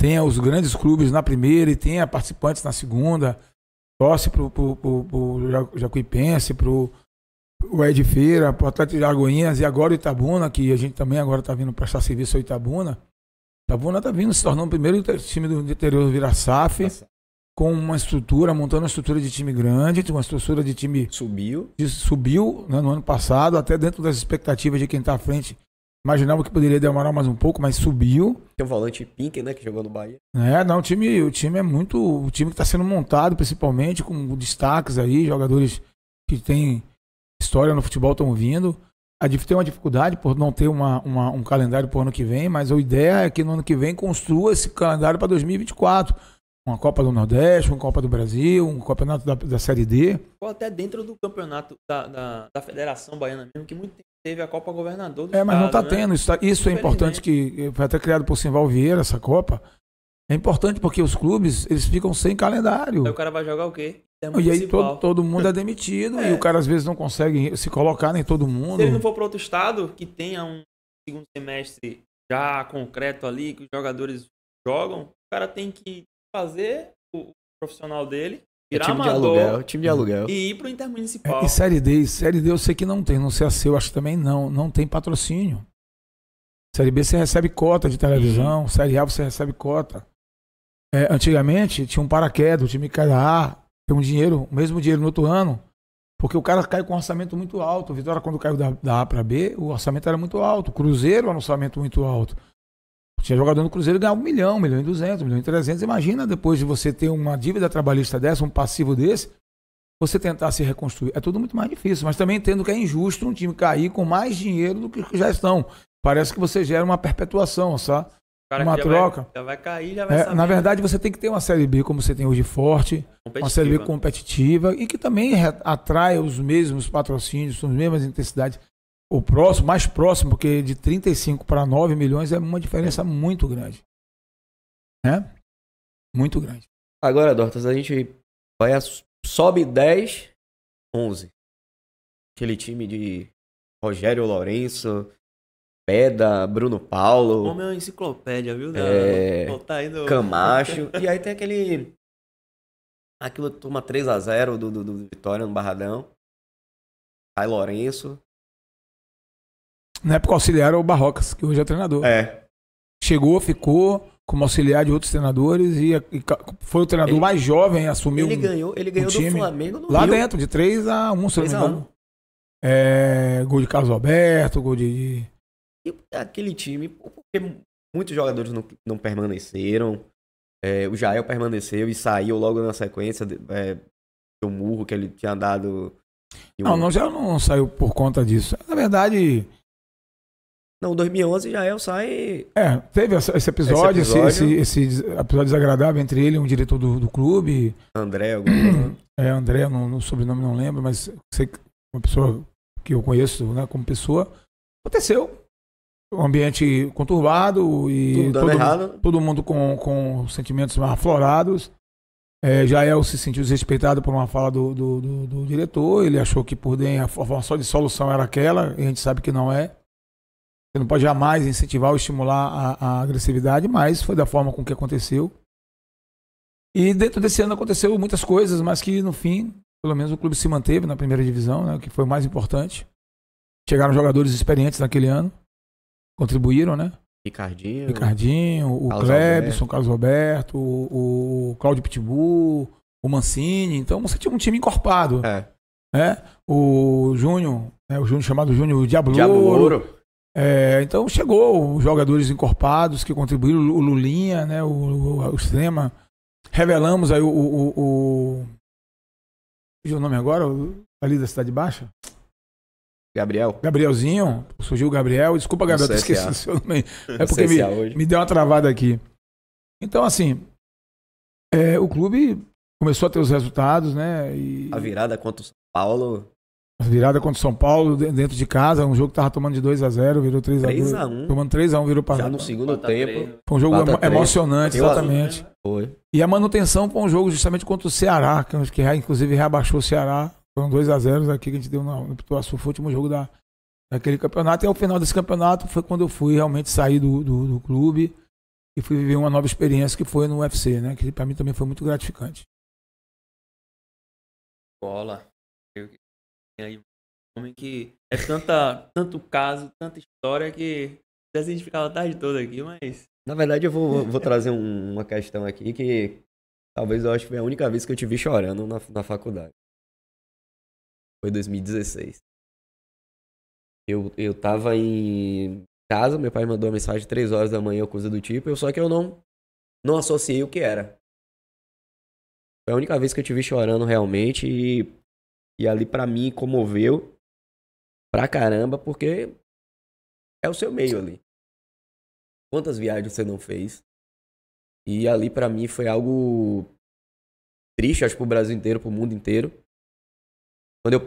tenha os grandes clubes na primeira e tenha participantes na segunda. Torce pro Jacuipense, pro Ed Feira, pro Atlético de Alagoinhas, e agora o Itabuna, que a gente também agora está vindo prestar serviço ao Itabuna. Itabuna está vindo se tornando o primeiro time do interior do Vira-SAF, com uma estrutura, montando uma estrutura de time grande, uma estrutura de time... Subiu, né, no ano passado, até dentro das expectativas de quem está à frente. Imaginava que poderia demorar mais um pouco, mas subiu. Tem o volante Pinker, né, que jogou no Bahia. Não, o time é muito... O time que está sendo montado, principalmente, com destaques aí, jogadores que têm história no futebol estão vindo. Tem uma dificuldade por não ter um calendário para o ano que vem, mas a ideia é que no ano que vem construa esse calendário para 2024. Uma Copa do Nordeste, uma Copa do Brasil, um campeonato da Série D. Ou até dentro do campeonato da Federação Baiana mesmo, que muito tempo teve a Copa Governador do Estado, mas não está né? tendo. Isso é importante, que foi até criado por Simval Vieira, essa Copa. É importante porque os clubes, eles ficam sem calendário. Aí o cara vai jogar o quê? E aí todo mundo é demitido e o cara às vezes não consegue se colocar nem todo mundo. Se ele não for para outro estado que tenha um segundo semestre já concreto ali, que os jogadores jogam, o cara tem que fazer o profissional dele, virar time de aluguel e ir pro intermunicipal. E Série D eu sei que não tem, não sei a seu, acho que também não tem patrocínio. Série B você recebe cota de televisão, Série A você recebe cota. Antigamente tinha um paraquedas, o time cada A tem um dinheiro, o mesmo dinheiro no outro ano, Porque o cara cai com um orçamento muito alto. O Vitória, quando caiu da A para B, o orçamento era muito alto. O Cruzeiro era um orçamento muito alto. Tinha jogador no Cruzeiro que ganhava 1 milhão, 1.200.000, 1.300.000. Imagina depois de você ter uma dívida trabalhista dessa, um passivo desse, você tentar se reconstruir. É tudo muito mais difícil. Mas também entendo que é injusto um time cair com mais dinheiro do que já estão. Parece que você gera uma perpetuação, sabe? Uma troca. Já vai cair, já vai saber. Na verdade, você tem que ter uma Série B como você tem hoje forte, uma Série B competitiva e que também atrai os mesmos patrocínios, as mesmas intensidades. O próximo, mais próximo, porque de 35 para 9 milhões é uma diferença muito grande. Né? Muito grande. Agora, Dortas, a gente sobe 10, 11. Aquele time de Rogério Lourenço, Peda, Bruno Paulo. Como é uma enciclopédia, viu? Camacho. E aí tem aquilo toma 3-0 do Vitória no Barradão. Aí Lourenço. Na época auxiliar era o Barrocas, que hoje é treinador. Chegou, ficou como auxiliar de outros treinadores e foi o treinador mais jovem, assumiu ele ganhou do Flamengo no lá Rio. Dentro, de 3-1, se não me engano. Gol de Carlos Alberto, gol de... E aquele time, porque muitos jogadores não permaneceram. O Jael permaneceu e saiu logo na sequência do murro que ele tinha dado. Não, Jael não saiu por conta disso. Na verdade... Não, 2011 Jael sai... teve esse episódio, esse episódio desagradável entre ele e um diretor do clube. André, algum... André, no sobrenome não lembro, mas sei que uma pessoa que eu conheço, né, como pessoa, aconteceu. Um ambiente conturbado e todo mundo com sentimentos aflorados. Jael se sentiu desrespeitado por uma fala do diretor. Ele achou que por dentro a forma só de solução era aquela, e a gente sabe que não é. Você não pode jamais incentivar ou estimular a agressividade, mas foi da forma com que aconteceu. E dentro desse ano aconteceu muitas coisas, mas que no fim, pelo menos o clube se manteve na primeira divisão, né, que foi o mais importante. Chegaram jogadores experientes naquele ano. Contribuíram, né? Ricardinho, o Clebson, Carlos Roberto, o Cláudio Pitbull, o Mancini. Então você tinha um time encorpado. O Júnior, o Júnior chamado Júnior Diablo Ouro. Então chegou os jogadores encorpados que contribuíram, o Lulinha, né? O Extrema. Revelamos aí o nome agora? Ali da Cidade Baixa? Gabrielzinho, surgiu o Gabriel. Desculpa, Gabriel, eu esqueci o seu nome. É porque me deu uma travada aqui. Então, assim, o clube começou a ter os resultados, né? A virada contra o São Paulo. A virada contra o São Paulo, dentro de casa, um jogo que tava tomando de 2-0, virou 3-2. 3-1. Tomando 3-1, virou para já no segundo tempo. Foi um jogo emocionante, exatamente. Foi. E a manutenção foi um jogo justamente contra o Ceará, que inclusive reabaixou o Ceará. Foram 2-0 aqui que a gente deu no Pituaçu, foi o último jogo daquele campeonato. E ao final desse campeonato foi quando eu fui realmente sair do clube e fui viver uma nova experiência que foi no UFC, né? Que para mim também foi muito gratificante. Bola. Aí, homem que é tanto caso, tanta história que a gente ficava a tarde toda aqui, mas... Na verdade eu vou trazer uma questão aqui que talvez eu acho que foi a única vez que eu te vi chorando na faculdade. Foi 2016. Eu tava em casa, meu pai mandou uma mensagem 3 horas da manhã ou coisa do tipo, só que eu não associei o que era. Foi a única vez que eu te vi chorando realmente e ali pra mim comoveu pra caramba, porque é o seu meio ali. Quantas viagens você não fez? E ali pra mim foi algo triste, acho, pro Brasil inteiro, pro mundo inteiro. Quando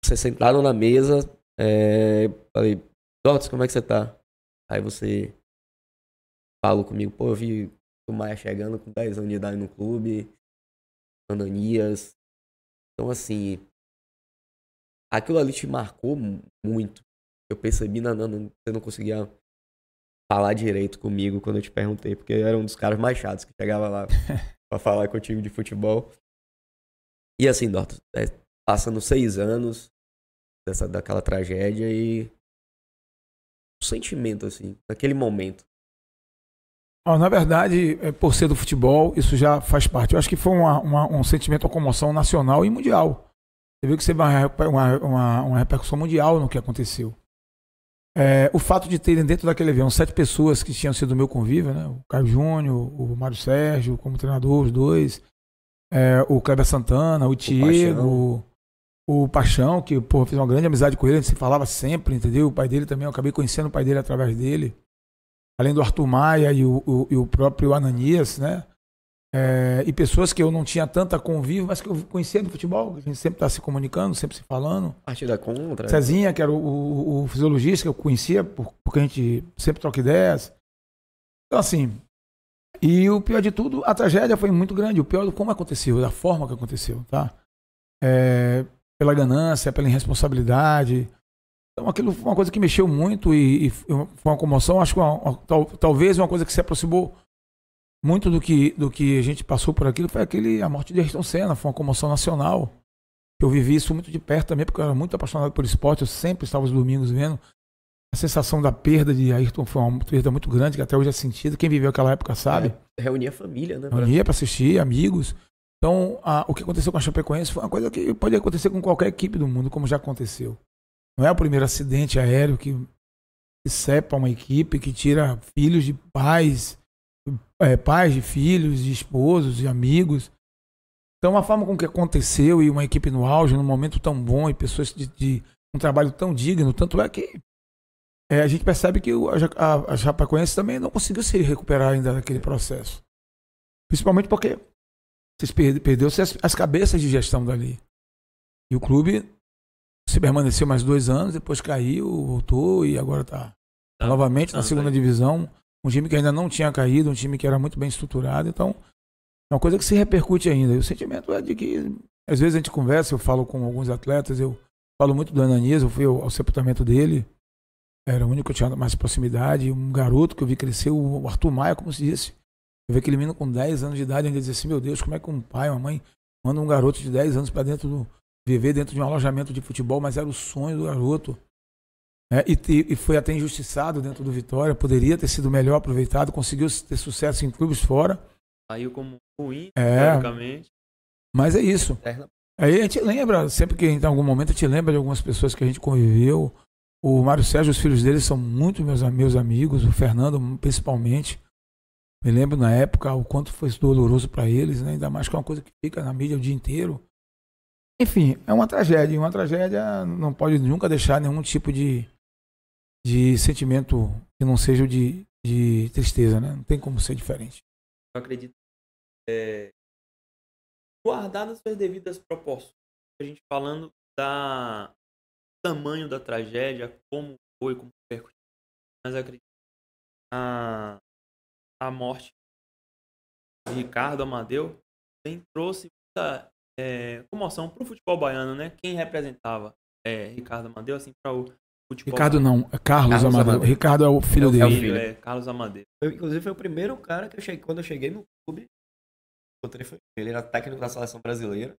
você sentado na mesa, falei, Dots, como é que você tá? Aí você falou comigo, pô, eu vi o Maia chegando com 10 anos de idade no clube, Ananias. Então, assim, aquilo ali te marcou muito. Eu percebi, você não conseguia falar direito comigo quando eu te perguntei, porque eu era um dos caras mais chatos que chegava lá pra falar contigo de futebol. E assim, Dots, passando 6 anos daquela tragédia e o sentimento, assim, naquele momento. Na verdade, por ser do futebol, isso já faz parte. Eu acho que foi um sentimento, uma comoção nacional e mundial. Você viu que teve uma repercussão mundial no que aconteceu. O fato de terem dentro daquele avião 7 pessoas que tinham sido meu convívio, né? O Caio Júnior, o Mário Sérgio como treinador, os dois, o Kleber Santana, o Diego, o Paixão, que pô, fiz uma grande amizade com ele, a gente se falava sempre, entendeu? O pai dele também, eu acabei conhecendo o pai dele através dele. Além do Arthur Maia e o próprio Ananias, né? E pessoas que eu não tinha tanta convívio, mas que eu conhecia do futebol, a gente sempre está se comunicando, sempre se falando. Partida contra. Cezinha, que era o fisiologista que eu conhecia, porque a gente sempre troca ideias. Então, assim, e o pior de tudo, a tragédia foi muito grande. O pior de como aconteceu, da forma que aconteceu, tá? Pela ganância, pela irresponsabilidade. Então, aquilo foi uma coisa que mexeu muito e foi uma comoção. Acho que talvez uma coisa que se aproximou muito do que a gente passou por aquilo foi a morte de Ayrton Senna. Foi uma comoção nacional. Eu vivi isso muito de perto também, porque eu era muito apaixonado por esporte. Eu sempre estava os domingos vendo. A sensação da perda de Ayrton foi uma perda muito grande, que até hoje é sentido. Quem viveu aquela época sabe. Reunia a família, né? Reunia para assistir, amigos. Então, o que aconteceu com a Chapecoense foi uma coisa que pode acontecer com qualquer equipe do mundo, como já aconteceu. Não é o primeiro acidente aéreo que cepa uma equipe, que tira filhos de pais de filhos, de esposos, de amigos. Então, a forma com que aconteceu e uma equipe no auge, num momento tão bom e pessoas de um trabalho tão digno, tanto é que a gente percebe que a Chapecoense também não conseguiu se recuperar ainda daquele processo. Principalmente porque perdeu-se as cabeças de gestão dali. E o clube se permaneceu mais 2 anos, depois caiu, voltou e agora está novamente na segunda divisão. Um time que ainda não tinha caído, um time que era muito bem estruturado. Então, é uma coisa que se repercute ainda. E o sentimento é de que, às vezes a gente conversa, eu falo com alguns atletas, eu falo muito do Ananias, eu fui ao sepultamento dele, era o único que eu tinha mais proximidade, um garoto que eu vi crescer, o Arthur Maia, como se disse. Eu vi aquele menino com 10 anos de idade, ainda dizia assim, meu Deus, como é que um pai, uma mãe, manda um garoto de 10 anos para viver dentro de um alojamento de futebol, mas era o sonho do garoto. E foi até injustiçado dentro do Vitória, poderia ter sido melhor aproveitado, conseguiu ter sucesso em clubes fora. Saiu como ruim, teoricamente. Mas é isso. Aí a gente lembra, sempre que em algum momento a gente lembra de algumas pessoas que a gente conviveu. O Mário Sérgio, os filhos dele são muito meus amigos, o Fernando principalmente. Me lembro na época o quanto foi doloroso para eles, né? Ainda mais que é uma coisa que fica na mídia o dia inteiro. Enfim, é uma tragédia. E uma tragédia não pode nunca deixar nenhum tipo de sentimento que não seja de tristeza, né? Não tem como ser diferente. Eu acredito guardar nas suas devidas proporções. A gente falando do tamanho da tragédia, como foi, como repercutiu. Mas eu acredito que a morte de Ricardo Amadeu também trouxe muita comoção para o futebol baiano, né? Quem representava Ricardo Amadeu, assim, para o futebol Ricardo baiano. não, é Carlos Amadeu. Ricardo é o filho dele. Carlos Amadeu. Inclusive foi o primeiro cara que eu cheguei, quando eu cheguei no clube, ele era técnico da seleção brasileira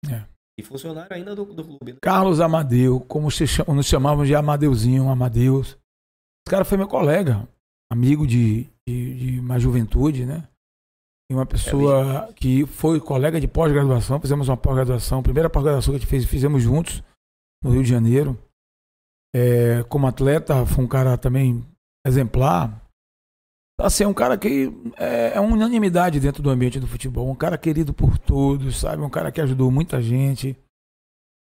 e funcionário ainda do clube. Né? Carlos Amadeu, como nos chamavam de Amadeuzinho, Amadeus. Esse cara foi meu colega, amigo de uma juventude, né? E uma pessoa que foi colega de pós-graduação, fizemos uma pós-graduação, primeira pós-graduação que a gente fizemos juntos no Rio de Janeiro. Como atleta, foi um cara também exemplar. Assim, é um cara que é uma unanimidade dentro do ambiente do futebol, um cara querido por todos, sabe? Um cara que ajudou muita gente.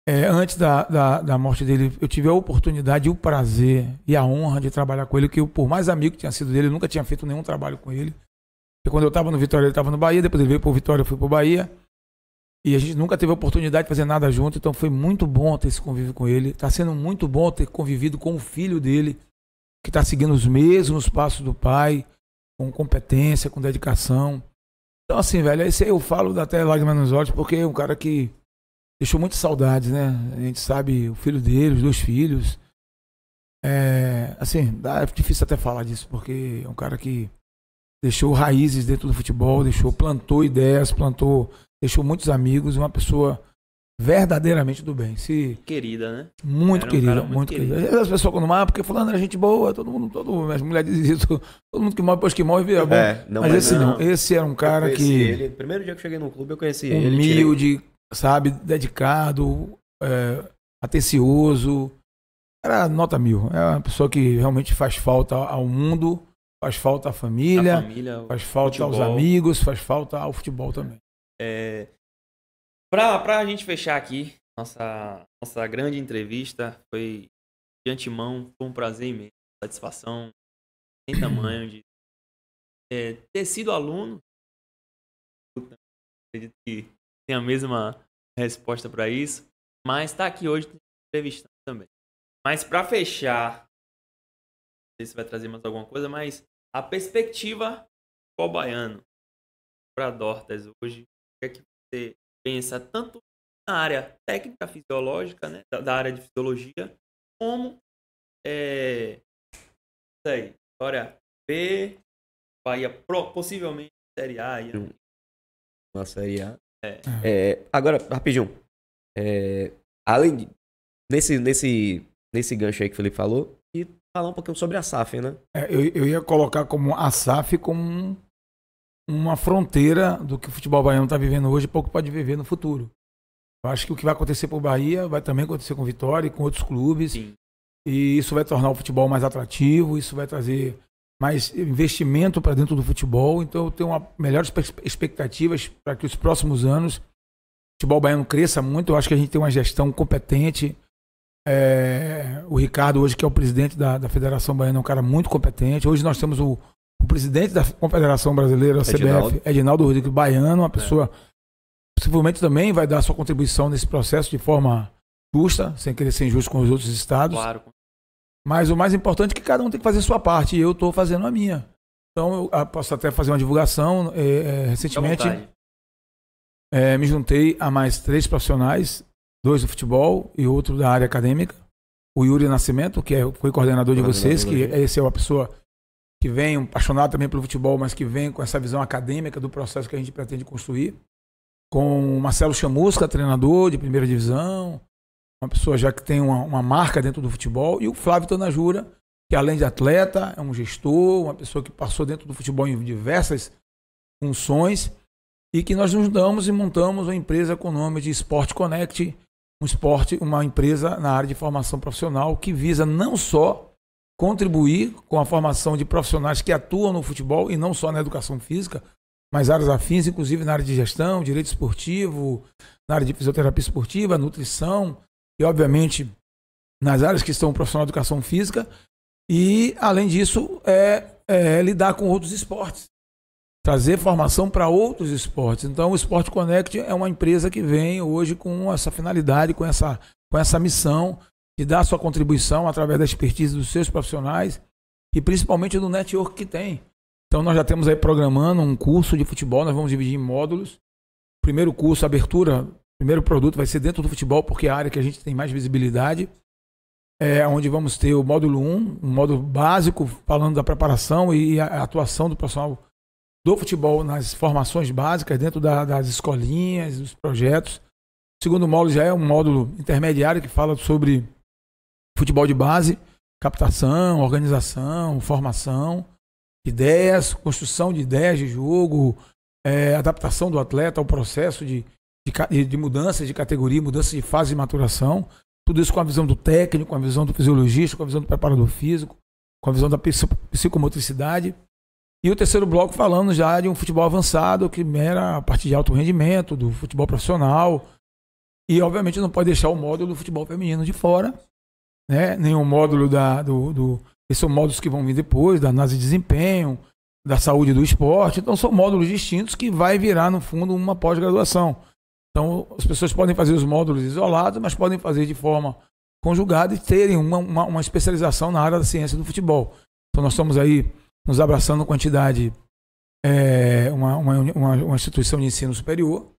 Antes da morte dele, eu tive a oportunidade, o prazer e a honra de trabalhar com ele, que eu, por mais amigo que tinha sido dele, eu nunca tinha feito nenhum trabalho com ele. Porque quando eu estava no Vitória, ele estava no Bahia, depois ele veio para o Vitória, eu fui para o Bahia. E a gente nunca teve a oportunidade de fazer nada junto, então foi muito bom ter esse convívio com ele. Está sendo muito bom ter convivido com o filho dele, que está seguindo os mesmos passos do pai, com competência, com dedicação. Então, assim, velho, esse aí eu falo até lágrimas nos olhos, porque é um cara que deixou muitas saudades, né? A gente sabe o filho dele, os 2 filhos. Assim, é difícil até falar disso, porque é um cara que deixou raízes dentro do futebol, plantou ideias, deixou muitos amigos, uma pessoa verdadeiramente do bem. Querida, né? Muito querida, muito querida. As pessoas quando morrem, porque fulano era gente boa, as mulheres dizem isso, todo mundo que morre, depois que morre, vira bom. Mas esse não, esse era um cara que... Ele, primeiro dia que eu cheguei no clube, eu conheci ele. Humilde, sabe, dedicado, atencioso. Era nota 1000. É uma pessoa que realmente faz falta ao mundo, faz falta à família, faz falta futebol. aos amigos, faz falta ao futebol também. Pra gente fechar aqui, nossa grande entrevista, foi de antemão, foi um prazer imenso, satisfação sem tamanho de ter sido aluno. Acredito que tem a mesma resposta para isso, mas tá aqui hoje entrevistando também. Mas para fechar, não sei se vai trazer mais alguma coisa, mas a perspectiva do baiano para Dortas hoje, o que é que você pensa tanto na área técnica fisiológica, né, da área de fisiologia, como história B, Bahia possivelmente Série A. Uma Série A. Agora, rapidinho. Além de, nesse gancho aí que o Felipe falou, e falar um pouquinho sobre a SAF, né? Eu ia colocar como a SAF como uma fronteira do que o futebol baiano está vivendo hoje e pouco pode viver no futuro. Eu acho que o que vai acontecer por Bahia vai também acontecer com Vitória e com outros clubes. Sim. E isso vai tornar o futebol mais atrativo, isso vai trazer mais investimento para dentro do futebol. Então eu tenho melhores expectativas para que os próximos anos o futebol baiano cresça muito. Eu acho que a gente tem uma gestão competente. O Ricardo, hoje, que é o presidente da Federação Baiana, é um cara muito competente. Hoje nós temos o presidente da Confederação Brasileira, a CBF, Edinaldo Rodrigues Baiano, uma pessoa possivelmente também vai dar sua contribuição nesse processo de forma justa, sem querer ser injusto com os outros estados. Claro. Mas o mais importante é que cada um tem que fazer a sua parte, e eu estou fazendo a minha. Então eu posso até fazer uma divulgação. Recentemente me juntei a mais 3 profissionais, 2 do futebol e outro da área acadêmica. O Yuri Nascimento, que foi coordenador de vocês, que esse é uma pessoa que vem apaixonado também pelo futebol, mas que vem com essa visão acadêmica do processo que a gente pretende construir. Com o Marcelo Chamusca, treinador de primeira divisão, uma pessoa já que tem uma marca dentro do futebol, e o Flávio Tanajura, que além de atleta, é um gestor, uma pessoa que passou dentro do futebol em diversas funções, e que nós nos damos e montamos uma empresa com o nome de Sport Connect, uma empresa na área de formação profissional que visa não só contribuir com a formação de profissionais que atuam no futebol e não só na educação física, mas áreas afins, inclusive na área de gestão, direito esportivo, na área de fisioterapia esportiva, nutrição e, obviamente, nas áreas que estão profissional de educação física. E, além disso, lidar com outros esportes, trazer formação para outros esportes. Então, o Sport Connect é uma empresa que vem hoje com essa finalidade, com essa missão de dar sua contribuição através da expertise dos seus profissionais e principalmente do network que tem. Então, nós já temos aí programando um curso de futebol, nós vamos dividir em módulos. Primeiro curso, abertura, primeiro produto vai ser dentro do futebol, porque é a área que a gente tem mais visibilidade. Onde vamos ter o módulo 1, um módulo básico, falando da preparação e a atuação do profissional do futebol nas formações básicas, dentro das escolinhas, dos projetos. O segundo módulo já é um módulo intermediário que fala sobre futebol de base, captação, organização, formação, ideias, construção de ideias de jogo, adaptação do atleta ao processo de mudanças de categoria, mudanças de fase de maturação. Tudo isso com a visão do técnico, com a visão do fisiologista, com a visão do preparador físico, com a visão da psicomotricidade. E o terceiro bloco falando já de um futebol avançado, que era a parte de alto rendimento, do futebol profissional. E, obviamente, não pode deixar o módulo do futebol feminino de fora, né? Nem o módulo esses são módulos que vão vir depois, da análise de desempenho, da saúde do esporte. Então, são módulos distintos que vai virar, no fundo, uma pós-graduação. Então, as pessoas podem fazer os módulos isolados, mas podem fazer de forma conjugada e terem uma especialização na área da ciência do futebol. Então, nós estamos aí nos abraçando com a entidade, uma instituição de ensino superior,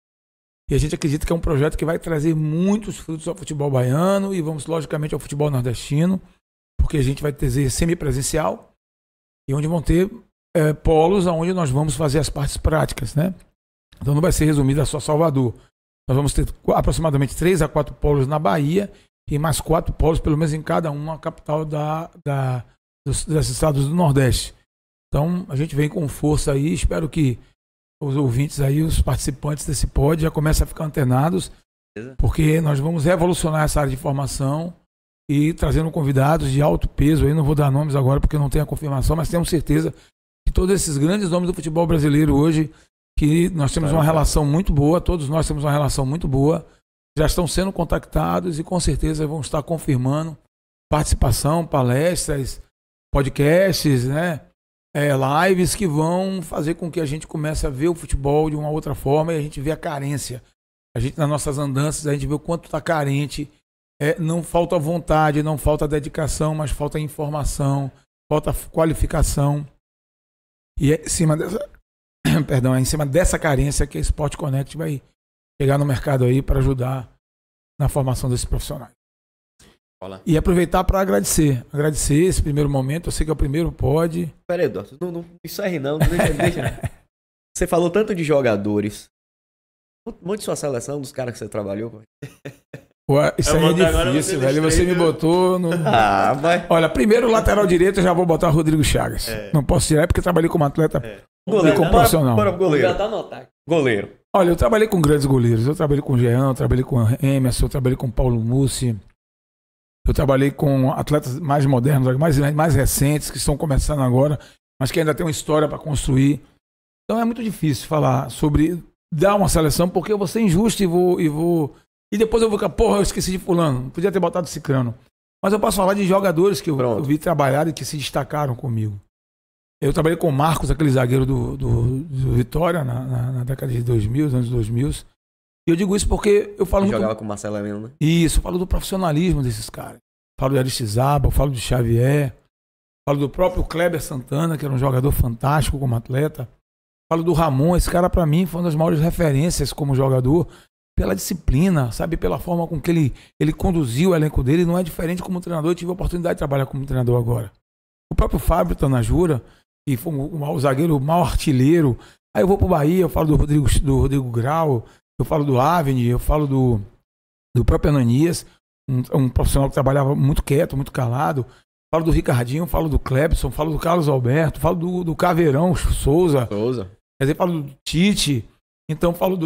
e a gente acredita que é um projeto que vai trazer muitos frutos ao futebol baiano e vamos, logicamente, ao futebol nordestino, porque a gente vai ter semipresencial e onde vão ter polos onde nós vamos fazer as partes práticas, né? Então não vai ser resumido a só Salvador. Nós vamos ter aproximadamente 3 a 4 polos na Bahia e mais 4 polos, pelo menos em cada uma capital dos estados do Nordeste. Então, a gente vem com força aí, espero que os ouvintes aí, os participantes desse pod já comecem a ficar antenados Porque nós vamos revolucionar essa área de formação e trazendo convidados de alto peso. Aí não vou dar nomes agora porque não tenho a confirmação, mas temos certeza que todos esses grandes nomes do futebol brasileiro hoje, que nós temos uma relação muito boa, todos nós temos uma relação muito boa, já estão sendo contactados e com certeza vão estar confirmando participação, palestras, podcasts, né? Lives que vão fazer com que a gente comece a ver o futebol de uma outra forma e a gente vê a carência. A gente, nas nossas andanças, a gente vê o quanto está carente. Não falta vontade, não falta dedicação, mas falta informação, falta qualificação. E é em cima dessa, perdão, é em cima dessa carência que a Sport Connect vai chegar no mercado aí para ajudar na formação desses profissionais. Olá. E aproveitar para agradecer esse primeiro momento. Eu sei que é o primeiro pod. Pera aí, Eduardo, não encerre não, deixa. Você falou tanto de jogadores. Monte sua seleção dos caras que você trabalhou. Isso aí é difícil, velho. Você me botou no... mas... Olha, primeiro lateral direito eu já vou botar o Rodrigo Chagas. Não posso tirar porque trabalhei como atleta goleiro, como profissional. Bora, goleiro. Já tá anotado. Goleiro. Olha, eu trabalhei com grandes goleiros. Eu trabalhei com o Jean, eu trabalhei com o Emerson, eu trabalhei com o Paulo Mussi. Eu trabalhei com atletas mais modernos, mais recentes, que estão começando agora, mas que ainda tem uma história para construir. Então é muito difícil falar sobre dar uma seleção, porque eu vou ser injusto e depois eu vou ficar, porra, eu esqueci de fulano, não podia ter botado Cicrano. Mas eu posso falar de jogadores que eu vi trabalhar e que se destacaram comigo. Eu trabalhei com o Marcos, aquele zagueiro do Vitória, na década de 2000, anos 2000. E eu digo isso porque eu falo muito... Jogava com o Marcelo mesmo, né? Isso, eu falo do profissionalismo desses caras. Falo de Aristizábal, eu falo de Xavier, falo do próprio Kleber Santana, que era um jogador fantástico como atleta. Falo do Ramon, esse cara pra mim foi uma das maiores referências como jogador, pela disciplina, sabe? Pela forma com que ele conduziu o elenco dele. Não é diferente como treinador, eu tive a oportunidade de trabalhar como treinador agora. O próprio Fábio Tanajura, que foi o zagueiro, o maior artilheiro. Aí eu vou pro Bahia, eu falo do Rodrigo Grau, eu falo do Avni, eu falo do próprio Ananias, um profissional que trabalhava muito quieto, muito calado. Falo do Ricardinho, falo do Clebson, falo do Carlos Alberto, falo do Caveirão Souza. Quer dizer, falo do Tite. Então falo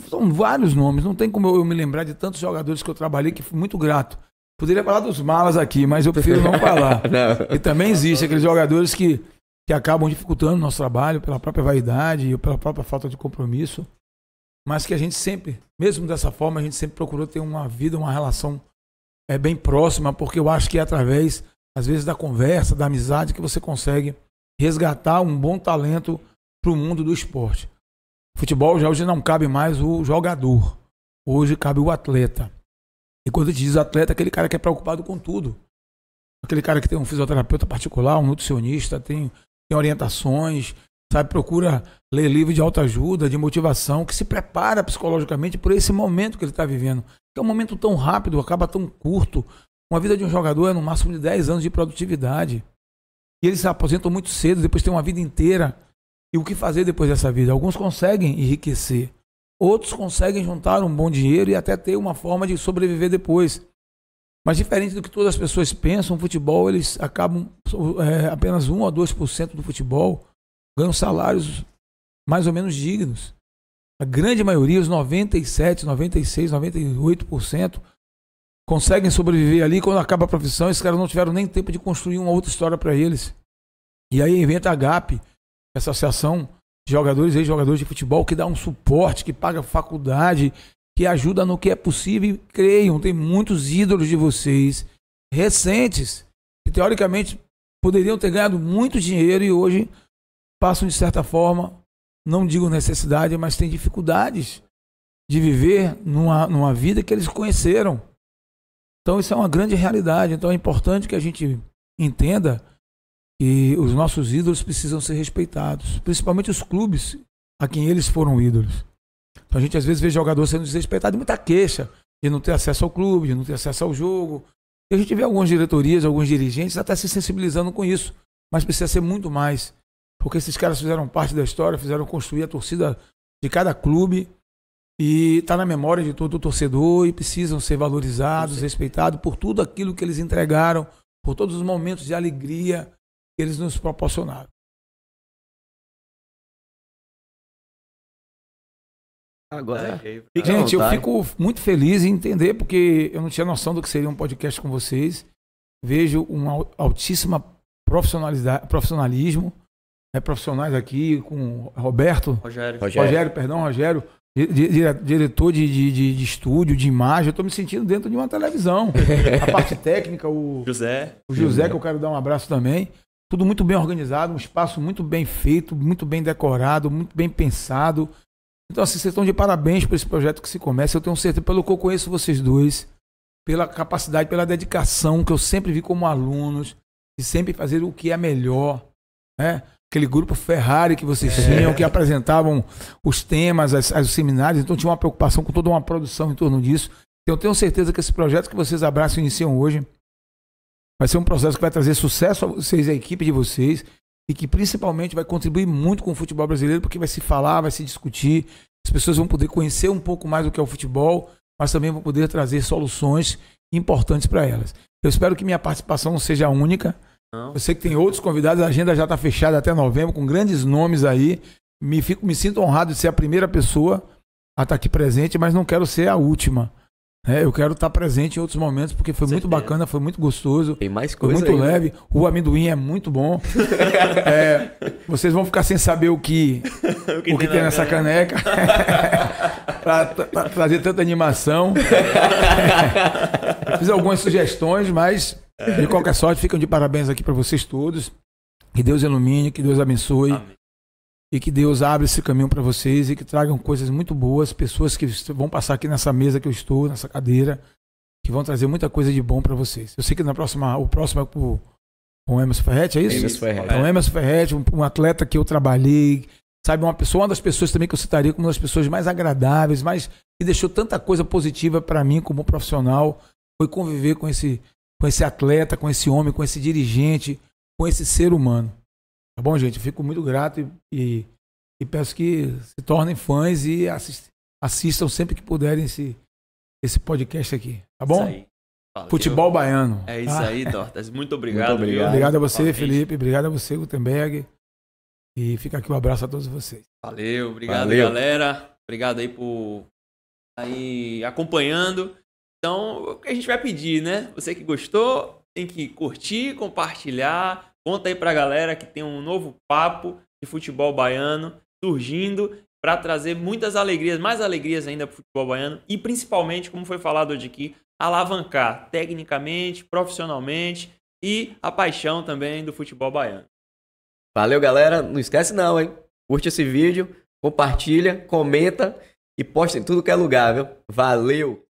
são vários nomes, não tem como eu me lembrar de tantos jogadores que eu trabalhei que fui muito grato. Poderia falar dos malas aqui, mas eu prefiro não falar. E também existe aqueles jogadores que acabam dificultando o nosso trabalho pela própria vaidade e pela própria falta de compromisso. Mas que a gente sempre, mesmo dessa forma, a gente sempre procurou ter uma vida, uma relação bem próxima, porque eu acho que é através, às vezes, da conversa, da amizade, que você consegue resgatar um bom talento para o mundo do esporte. O futebol já hoje não cabe mais o jogador, hoje cabe o atleta. E quando a gente diz atleta, é aquele cara que é preocupado com tudo. Aquele cara que tem um fisioterapeuta particular, um nutricionista, tem orientações, sabe, procura ler livro de autoajuda, de motivação, que se prepara psicologicamente por esse momento que ele está vivendo. Que é um momento tão rápido, acaba tão curto. Uma vida de um jogador é no máximo de 10 anos de produtividade. E eles se aposentam muito cedo, depois tem uma vida inteira. E o que fazer depois dessa vida? Alguns conseguem enriquecer. Outros conseguem juntar um bom dinheiro e até ter uma forma de sobreviver depois. Mas diferente do que todas as pessoas pensam, o futebol, eles acabam, apenas 1 a 2% do futebol ganham salários mais ou menos dignos. A grande maioria, os 97%, 96%, 98%, conseguem sobreviver ali. Quando acaba a profissão, esses caras não tiveram nem tempo de construir uma outra história para eles. E aí inventa a GAP, essa associação de jogadores e ex-jogadores de futebol, que dá um suporte, que paga faculdade, que ajuda no que é possível. E creiam, tem muitos ídolos de vocês recentes que teoricamente poderiam ter ganhado muito dinheiro e hoje passam de certa forma, não digo necessidade, mas têm dificuldades de viver numa vida que eles conheceram. Então isso é uma grande realidade. Então é importante que a gente entenda que os nossos ídolos precisam ser respeitados, principalmente os clubes a quem eles foram ídolos. Então a gente às vezes vê jogador sendo desrespeitado, muita queixa de não ter acesso ao clube, de não ter acesso ao jogo. E a gente vê algumas diretorias, alguns dirigentes até se sensibilizando com isso, mas precisa ser muito mais, porque esses caras fizeram parte da história, fizeram construir a torcida de cada clube e está na memória de todo o torcedor e precisam ser valorizados, respeitados por tudo aquilo que eles entregaram, por todos os momentos de alegria que eles nos proporcionaram. Agora, Fica Gente, à eu vontade. fico muito feliz em entender, porque eu não tinha noção do que seria um podcast com vocês. Vejo um altíssimo profissionalismo, profissionais aqui com Roberto, Rogério. Rogério, diretor de estúdio, de imagem. Eu estou me sentindo dentro de uma televisão. A parte técnica, o José, que eu quero dar um abraço também. Tudo muito bem organizado, um espaço muito bem feito, muito bem decorado, muito bem pensado. Então, assim, vocês estão de parabéns por esse projeto que se começa. Eu tenho certeza, pelo que eu conheço vocês dois, pela capacidade, pela dedicação que eu sempre vi como alunos, de sempre fazer o que é melhor, né? Aquele grupo Ferrari que vocês tinham, que apresentavam os temas, os seminários, então tinha uma preocupação com toda uma produção em torno disso. Então, eu tenho certeza que esse projeto que vocês abraçam e iniciam hoje vai ser um processo que vai trazer sucesso a vocês, a equipe de vocês, e que principalmente vai contribuir muito com o futebol brasileiro, porque vai se falar, vai se discutir, as pessoas vão poder conhecer um pouco mais do que é o futebol, mas também vão poder trazer soluções importantes para elas. Eu espero que minha participação não seja a única. Não. Eu sei que tem outros convidados, a agenda já está fechada até novembro, com grandes nomes aí. Me sinto honrado de ser a primeira pessoa a estar aqui presente, mas não quero ser a última. Eu quero estar presente em outros momentos, porque foi muito bacana, foi muito gostoso. Tem mais Foi coisa muito aí, leve. O amendoim é muito bom. Vocês vão ficar sem saber o que tem nessa caneca. Pra trazer tanta animação. Fiz algumas sugestões, mas de qualquer sorte, ficam de parabéns aqui para vocês todos. Que Deus ilumine, que Deus abençoe. Amém. E que Deus abra esse caminho para vocês e que tragam coisas muito boas, pessoas que vão passar aqui nessa mesa que eu estou, nessa cadeira, que vão trazer muita coisa de bom para vocês. Eu sei que o próximo é com o Emerson Ferretti, é isso? Emerson Ferretti. O Emerson Ferretti, um atleta que eu trabalhei, sabe, uma das pessoas também que eu citaria como uma das pessoas mais agradáveis, que deixou tanta coisa positiva para mim como profissional, foi conviver com esse atleta, com esse homem, com esse dirigente, com esse ser humano. Tá bom, gente? Eu fico muito grato e peço que se tornem fãs e assistam sempre que puderem esse podcast aqui. Tá bom? Isso aí. Valeu. Futebol baiano. É isso aí, Dortas. Muito obrigado. Muito obrigado. Viu? Obrigado a você, Parabéns. Felipe. Obrigado a você, Gutenberg. E fica aqui um abraço a todos vocês. Valeu, obrigado, Valeu. galera. Obrigado aí por aí acompanhando. Então, o que a gente vai pedir, né? Você que gostou, tem que curtir, compartilhar. Conta aí pra galera que tem um novo papo de futebol baiano surgindo para trazer muitas alegrias, mais alegrias ainda pro futebol baiano e principalmente, como foi falado hoje aqui, alavancar tecnicamente, profissionalmente e a paixão também do futebol baiano. Valeu, galera. Não esquece não, hein? Curte esse vídeo, compartilha, comenta e posta em tudo que é lugar, viu? Valeu!